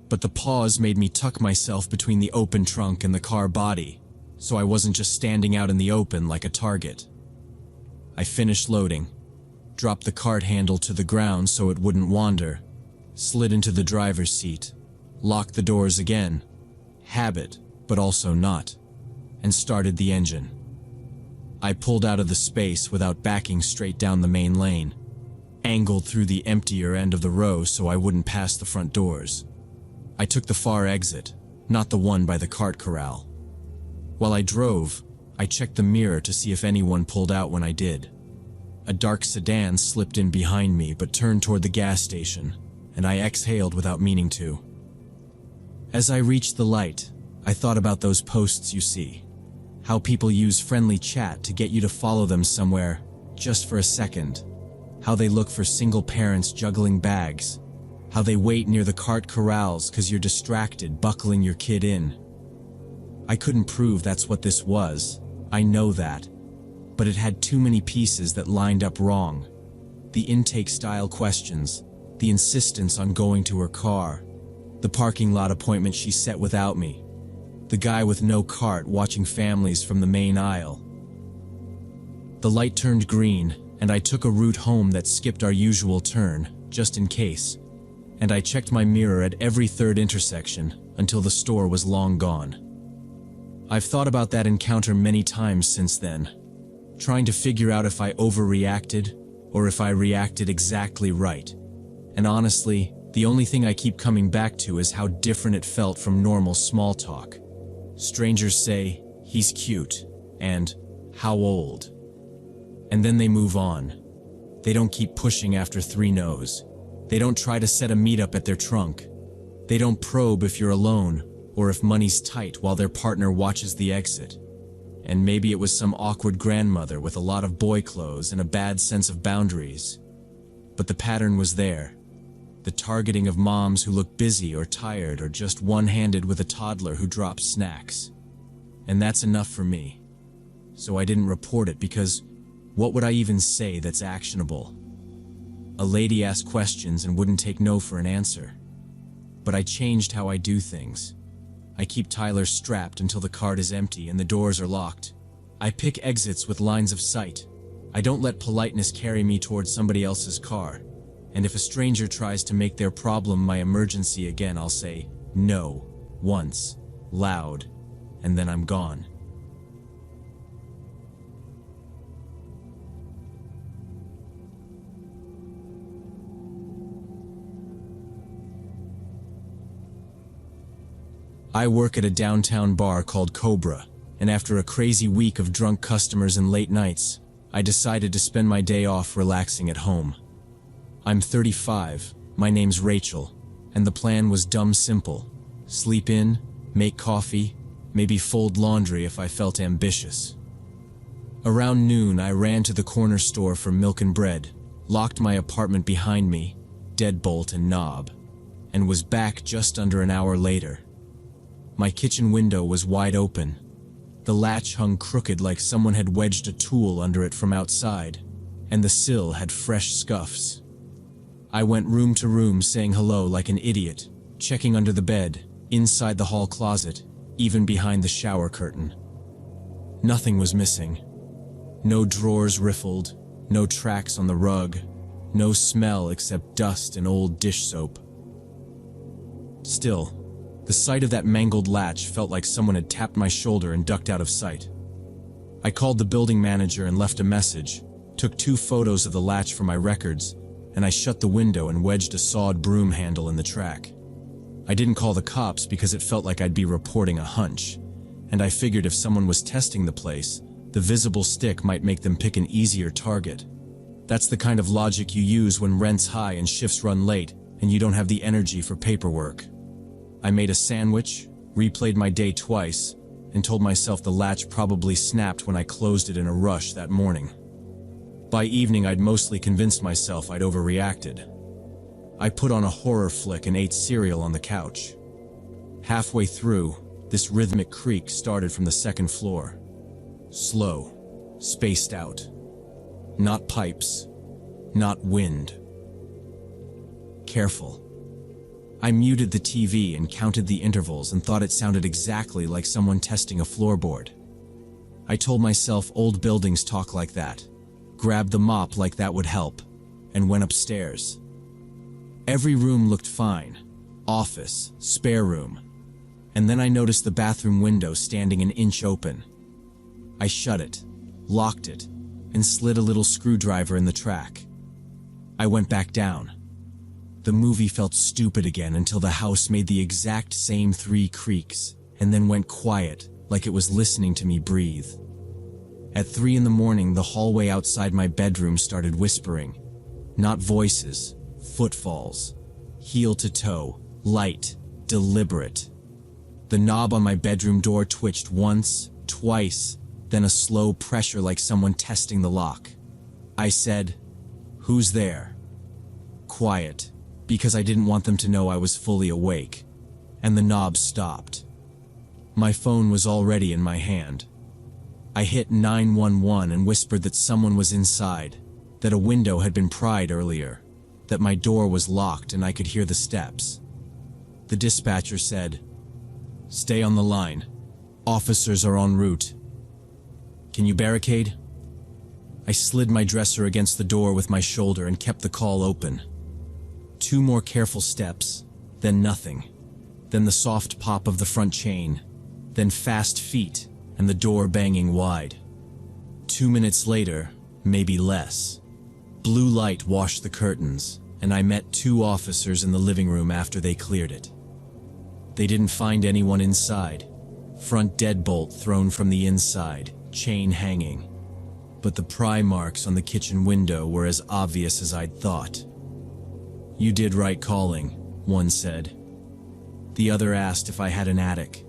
But the pause made me tuck myself between the open trunk and the car body, so I wasn't just standing out in the open like a target. I finished loading, dropped the cart handle to the ground so it wouldn't wander, slid into the driver's seat, locked the doors again, habit, but also not, and started the engine. I pulled out of the space without backing straight down the main lane, angled through the emptier end of the row so I wouldn't pass the front doors. I took the far exit, not the one by the cart corral. While I drove, I checked the mirror to see if anyone pulled out when I did. A dark sedan slipped in behind me but turned toward the gas station, and I exhaled without meaning to. As I reached the light, I thought about those posts you see. How people use friendly chat to get you to follow them somewhere, just for a second. How they look for single parents juggling bags. How they wait near the cart corrals because you're distracted buckling your kid in. I couldn't prove that's what this was, I know that. But it had too many pieces that lined up wrong. The intake-style questions, the insistence on going to her car, the parking lot appointment she set without me, the guy with no cart watching families from the main aisle. The light turned green, and I took a route home that skipped our usual turn, just in case. And I checked my mirror at every third intersection, until the store was long gone. I've thought about that encounter many times since then, trying to figure out if I overreacted, or if I reacted exactly right. And honestly, the only thing I keep coming back to is how different it felt from normal small talk. Strangers say, "He's cute," and "How old?" And then they move on. They don't keep pushing after 3 no's. They don't try to set a meetup at their trunk. They don't probe if you're alone, or if money's tight while their partner watches the exit. And maybe it was some awkward grandmother with a lot of boy clothes and a bad sense of boundaries. But the pattern was there. The targeting of moms who look busy or tired or just one-handed with a toddler who drops snacks. And that's enough for me. So I didn't report it because what would I even say that's actionable? A lady asked questions and wouldn't take no for an answer. But I changed how I do things. I keep Tyler strapped until the cart is empty and the doors are locked. I pick exits with lines of sight. I don't let politeness carry me towards somebody else's car. And if a stranger tries to make their problem my emergency again, I'll say, "No," once, loud, and then I'm gone. I work at a downtown bar called Cobra, and after a crazy week of drunk customers and late nights, I decided to spend my day off relaxing at home. I'm 35, my name's Rachel, and the plan was dumb simple. Sleep in, make coffee, maybe fold laundry if I felt ambitious. Around noon, I ran to the corner store for milk and bread, locked my apartment behind me, deadbolt and knob, and was back just under an hour later. My kitchen window was wide open. The latch hung crooked like someone had wedged a tool under it from outside, and the sill had fresh scuffs. I went room to room saying hello like an idiot, checking under the bed, inside the hall closet, even behind the shower curtain. Nothing was missing. No drawers riffled, no tracks on the rug, no smell except dust and old dish soap. Still, the sight of that mangled latch felt like someone had tapped my shoulder and ducked out of sight. I called the building manager and left a message, took 2 photos of the latch for my records, and I shut the window and wedged a sawed broom handle in the track. I didn't call the cops because it felt like I'd be reporting a hunch, and I figured if someone was testing the place, the visible stick might make them pick an easier target. That's the kind of logic you use when rent's high and shifts run late and you don't have the energy for paperwork. I made a sandwich, replayed my day twice, and told myself the latch probably snapped when I closed it in a rush that morning. By evening, I'd mostly convinced myself I'd overreacted. I put on a horror flick and ate cereal on the couch. Halfway through, this rhythmic creak started from the 2nd floor. Slow, spaced out. Not pipes, not wind. Careful. I muted the TV and counted the intervals and thought it sounded exactly like someone testing a floorboard. I told myself old buildings talk like that, grabbed the mop like that would help, and went upstairs. Every room looked fine. Office, spare room. And then I noticed the bathroom window standing an inch open. I shut it, locked it, and slid a little screwdriver in the track. I went back down. The movie felt stupid again until the house made the exact same 3 creaks, and then went quiet, like it was listening to me breathe. At 3 in the morning, the hallway outside my bedroom started whispering. Not voices, footfalls. Heel to toe, light, deliberate. The knob on my bedroom door twitched once, twice, then a slow pressure like someone testing the lock. I said, "Who's there?" Quiet, because I didn't want them to know I was fully awake, and the knob stopped. My phone was already in my hand. I hit 911 and whispered that someone was inside, that a window had been pried earlier, that my door was locked and I could hear the steps. The dispatcher said, "Stay on the line. Officers are en route. Can you barricade?" I slid my dresser against the door with my shoulder and kept the call open. 2 more careful steps, then nothing. Then the soft pop of the front chain, then fast feet and the door banging wide. 2 minutes later, maybe less. Blue light washed the curtains, and I met 2 officers in the living room after they cleared it. They didn't find anyone inside. Front deadbolt thrown from the inside, chain hanging. But the pry marks on the kitchen window were as obvious as I'd thought. "You did right calling," one said. The other asked if I had an attic.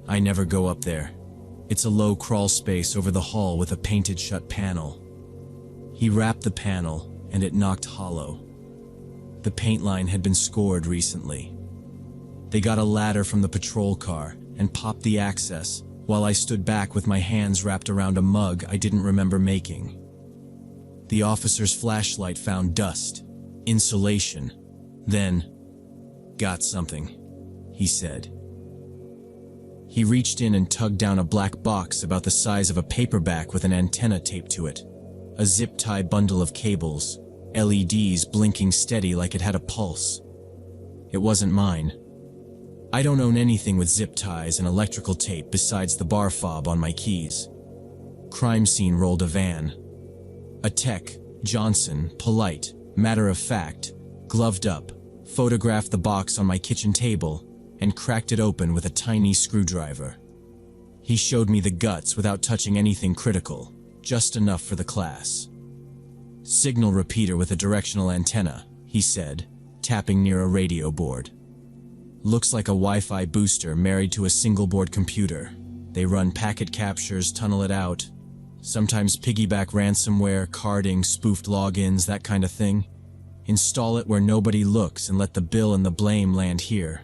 "I never go up there. It's a low crawl space over the hall with a painted shut panel." He rapped the panel, and it knocked hollow. The paint line had been scored recently. They got a ladder from the patrol car and popped the access, while I stood back with my hands wrapped around a mug I didn't remember making. The officer's flashlight found dust, insulation, then, "Got something," he said. He reached in and tugged down a black box about the size of a paperback with an antenna taped to it. A zip-tie bundle of cables, LEDs blinking steady like it had a pulse. It wasn't mine. I don't own anything with zip ties and electrical tape besides the bar fob on my keys. Crime scene rolled a van. A tech, Johnson, polite, matter of fact, gloved up, photographed the box on my kitchen table and cracked it open with a tiny screwdriver. He showed me the guts without touching anything critical, just enough for the class. "Signal repeater with a directional antenna," he said, tapping near a radio board. "Looks like a Wi-Fi booster married to a single-board computer. They run packet captures, tunnel it out, sometimes piggyback ransomware, carding, spoofed logins, that kind of thing. Install it where nobody looks and let the bill and the blame land here."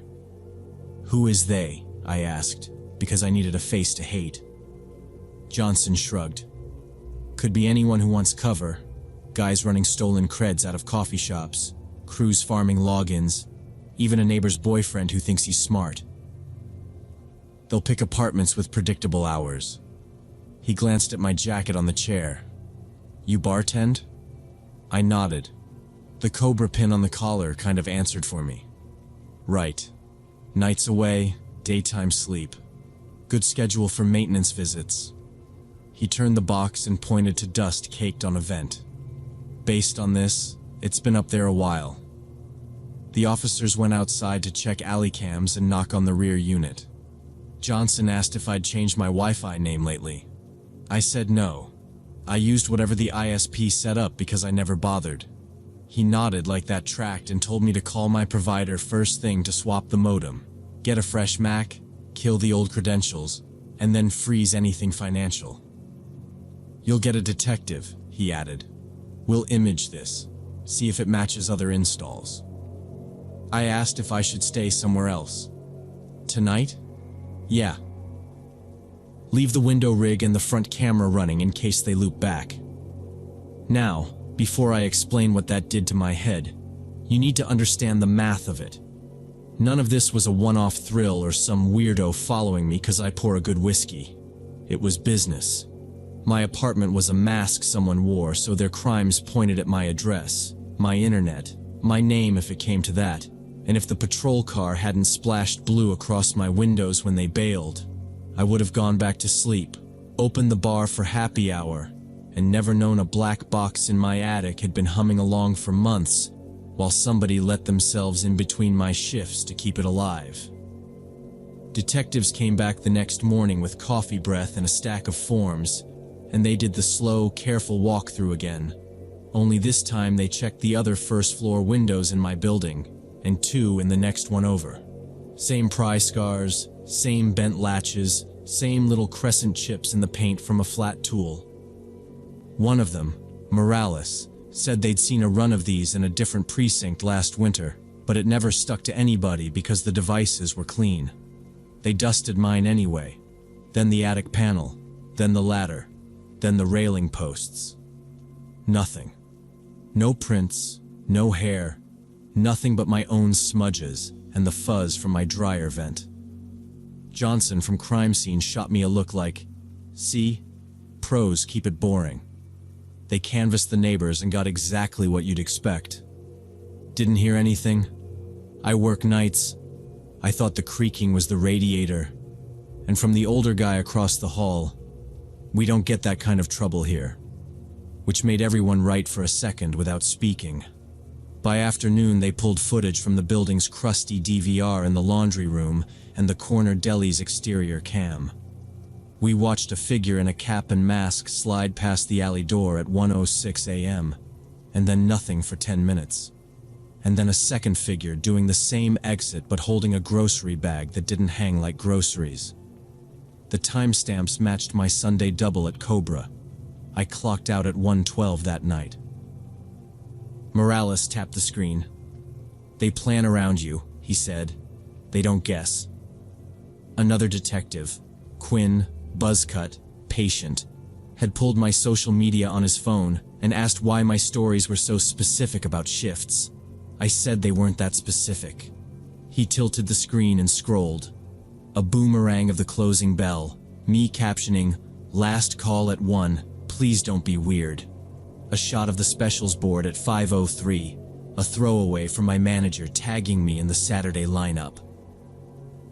"Who is they?" I asked, because I needed a face to hate. Johnson shrugged. "Could be anyone who wants cover. Guys running stolen creds out of coffee shops, crews farming logins, even a neighbor's boyfriend who thinks he's smart. They'll pick apartments with predictable hours." He glanced at my jacket on the chair. "You bartend?" I nodded. The cobra pin on the collar kind of answered for me. "Right. Nights away, daytime sleep. Good schedule for maintenance visits." He turned the box and pointed to dust caked on a vent. "Based on this, it's been up there a while." The officers went outside to check alley cams and knock on the rear unit. Johnson asked if I'd changed my Wi-Fi name lately. I said no. I used whatever the ISP set up because I never bothered. He nodded like that tracked and told me to call my provider first thing to swap the modem, get a fresh Mac, kill the old credentials, and then freeze anything financial. "You'll get a detective," he added. "We'll image this, see if it matches other installs." I asked if I should stay somewhere else. "Tonight?" "Yeah. Leave the window rig and the front camera running in case they loop back." Now, before I explain what that did to my head, you need to understand the math of it. None of this was a one-off thrill or some weirdo following me because I pour a good whiskey. It was business. My apartment was a mask someone wore, so their crimes pointed at my address, my internet, my name if it came to that, and if the patrol car hadn't splashed blue across my windows when they bailed, I would have gone back to sleep, opened the bar for happy hour, and never known a black box in my attic had been humming along for months while somebody let themselves in between my shifts to keep it alive. Detectives came back the next morning with coffee breath and a stack of forms, and they did the slow, careful walkthrough again. Only this time they checked the other first-floor windows in my building, and 2 in the next one over. Same pry scars, same bent latches, same little crescent chips in the paint from a flat tool. One of them, Morales, said they'd seen a run of these in a different precinct last winter, but it never stuck to anybody because the devices were clean. They dusted mine anyway, then the attic panel, then the ladder, then the railing posts. Nothing. No prints, no hair, nothing but my own smudges and the fuzz from my dryer vent. Johnson from crime scene shot me a look like, "See? Pros keep it boring." They canvassed the neighbors and got exactly what you'd expect. Didn't hear anything? I work nights. I thought the creaking was the radiator. And from the older guy across the hall, "We don't get that kind of trouble here." Which made everyone right for a second without speaking. By afternoon, they pulled footage from the building's crusty DVR in the laundry room and the corner deli's exterior cam. We watched a figure in a cap and mask slide past the alley door at 1:06 a.m., and then nothing for 10 minutes. And then a second figure doing the same exit but holding a grocery bag that didn't hang like groceries. The timestamps matched my Sunday double at Cobra. I clocked out at 1:12 that night. Morales tapped the screen. "They plan around you," he said. "They don't guess." Another detective, Quinn, buzzcut, patient, had pulled my social media on his phone and asked why my stories were so specific about shifts. I said they weren't that specific. He tilted the screen and scrolled. A boomerang of the closing bell, me captioning, "Last call at 1, please don't be weird." A shot of the specials board at 5:03, a throwaway from my manager tagging me in the Saturday lineup.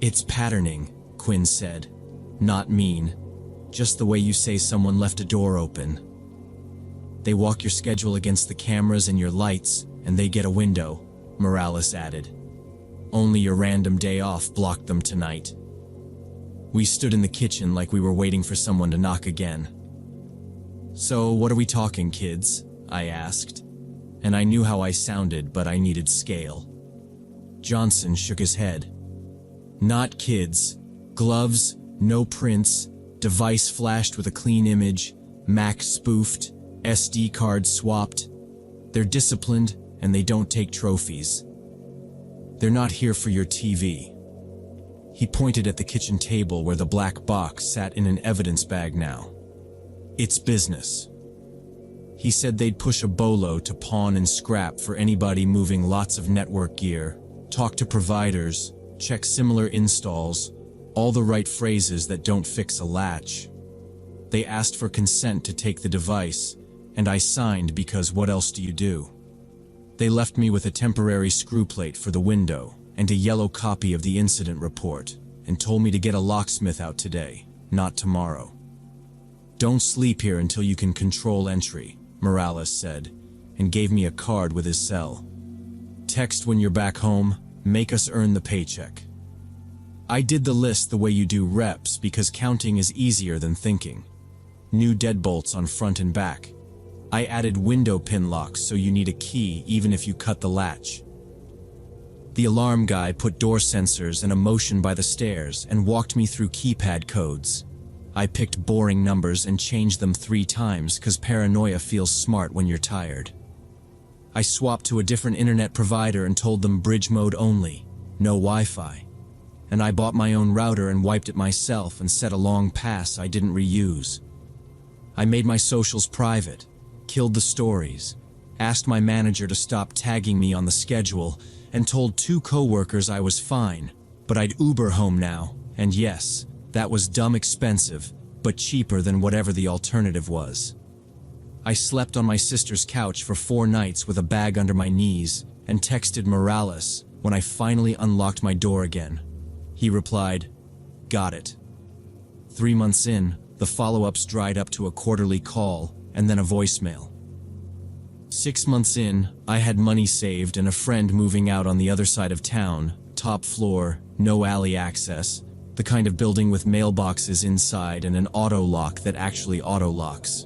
"It's patterning," Quinn said. "Not mean. Just the way you say someone left a door open. They walk your schedule against the cameras and your lights, and they get a window," Morales added. "Only your random day off blocked them tonight." We stood in the kitchen like we were waiting for someone to knock again. "So, what are we talking, kids?" I asked. And I knew how I sounded, but I needed scale. Johnson shook his head. "Not kids. Gloves, no prints, device flashed with a clean image, Mac spoofed, SD card swapped. They're disciplined, and they don't take trophies. They're not here for your TV." He pointed at the kitchen table where the black box sat in an evidence bag now. "It's business." He said they'd push a bolo to pawn and scrap for anybody moving lots of network gear, talk to providers, check similar installs, all the right phrases that don't fix a latch. They asked for consent to take the device, and I signed because what else do you do? They left me with a temporary screw plate for the window and a yellow copy of the incident report, and told me to get a locksmith out today, not tomorrow. "Don't sleep here until you can control entry," Morales said, and gave me a card with his cell. "Text when you're back home, make us earn the paycheck." I did the list the way you do reps because counting is easier than thinking. New deadbolts on front and back. I added window pin locks so you need a key even if you cut the latch. The alarm guy put door sensors and a motion by the stairs and walked me through keypad codes. I picked boring numbers and changed them 3 times cause paranoia feels smart when you're tired. I swapped to a different internet provider and told them bridge mode only, no Wi-Fi. And I bought my own router and wiped it myself and set a long pass I didn't reuse. I made my socials private, killed the stories, asked my manager to stop tagging me on the schedule, and told 2 coworkers I was fine, but I'd Uber home now, and yes, that was dumb expensive, but cheaper than whatever the alternative was. I slept on my sister's couch for 4 nights with a bag under my knees and texted Morales when I finally unlocked my door again. He replied, "Got it." 3 months in, the follow-ups dried up to a quarterly call and then a voicemail. 6 months in, I had money saved and a friend moving out on the other side of town, top floor, no alley access, The kind of building with mailboxes inside and an auto lock that actually auto locks.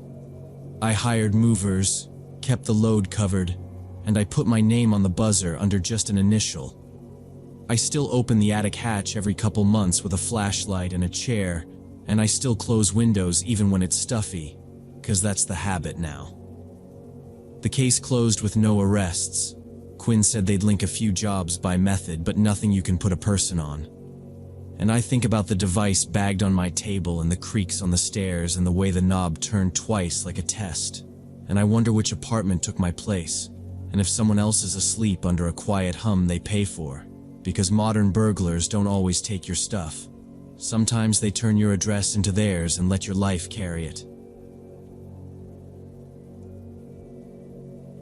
I hired movers, kept the load covered, and I put my name on the buzzer under just an initial. I still open the attic hatch every couple months with a flashlight and a chair, and I still close windows even when it's stuffy, 'cause that's the habit now. The case closed with no arrests. Quinn said they'd link a few jobs by method, but nothing you can put a person on. And I think about the device bagged on my table and the creaks on the stairs and the way the knob turned twice like a test. And I wonder which apartment took my place, and if someone else is asleep under a quiet hum they pay for. Because modern burglars don't always take your stuff. Sometimes they turn your address into theirs and let your life carry it.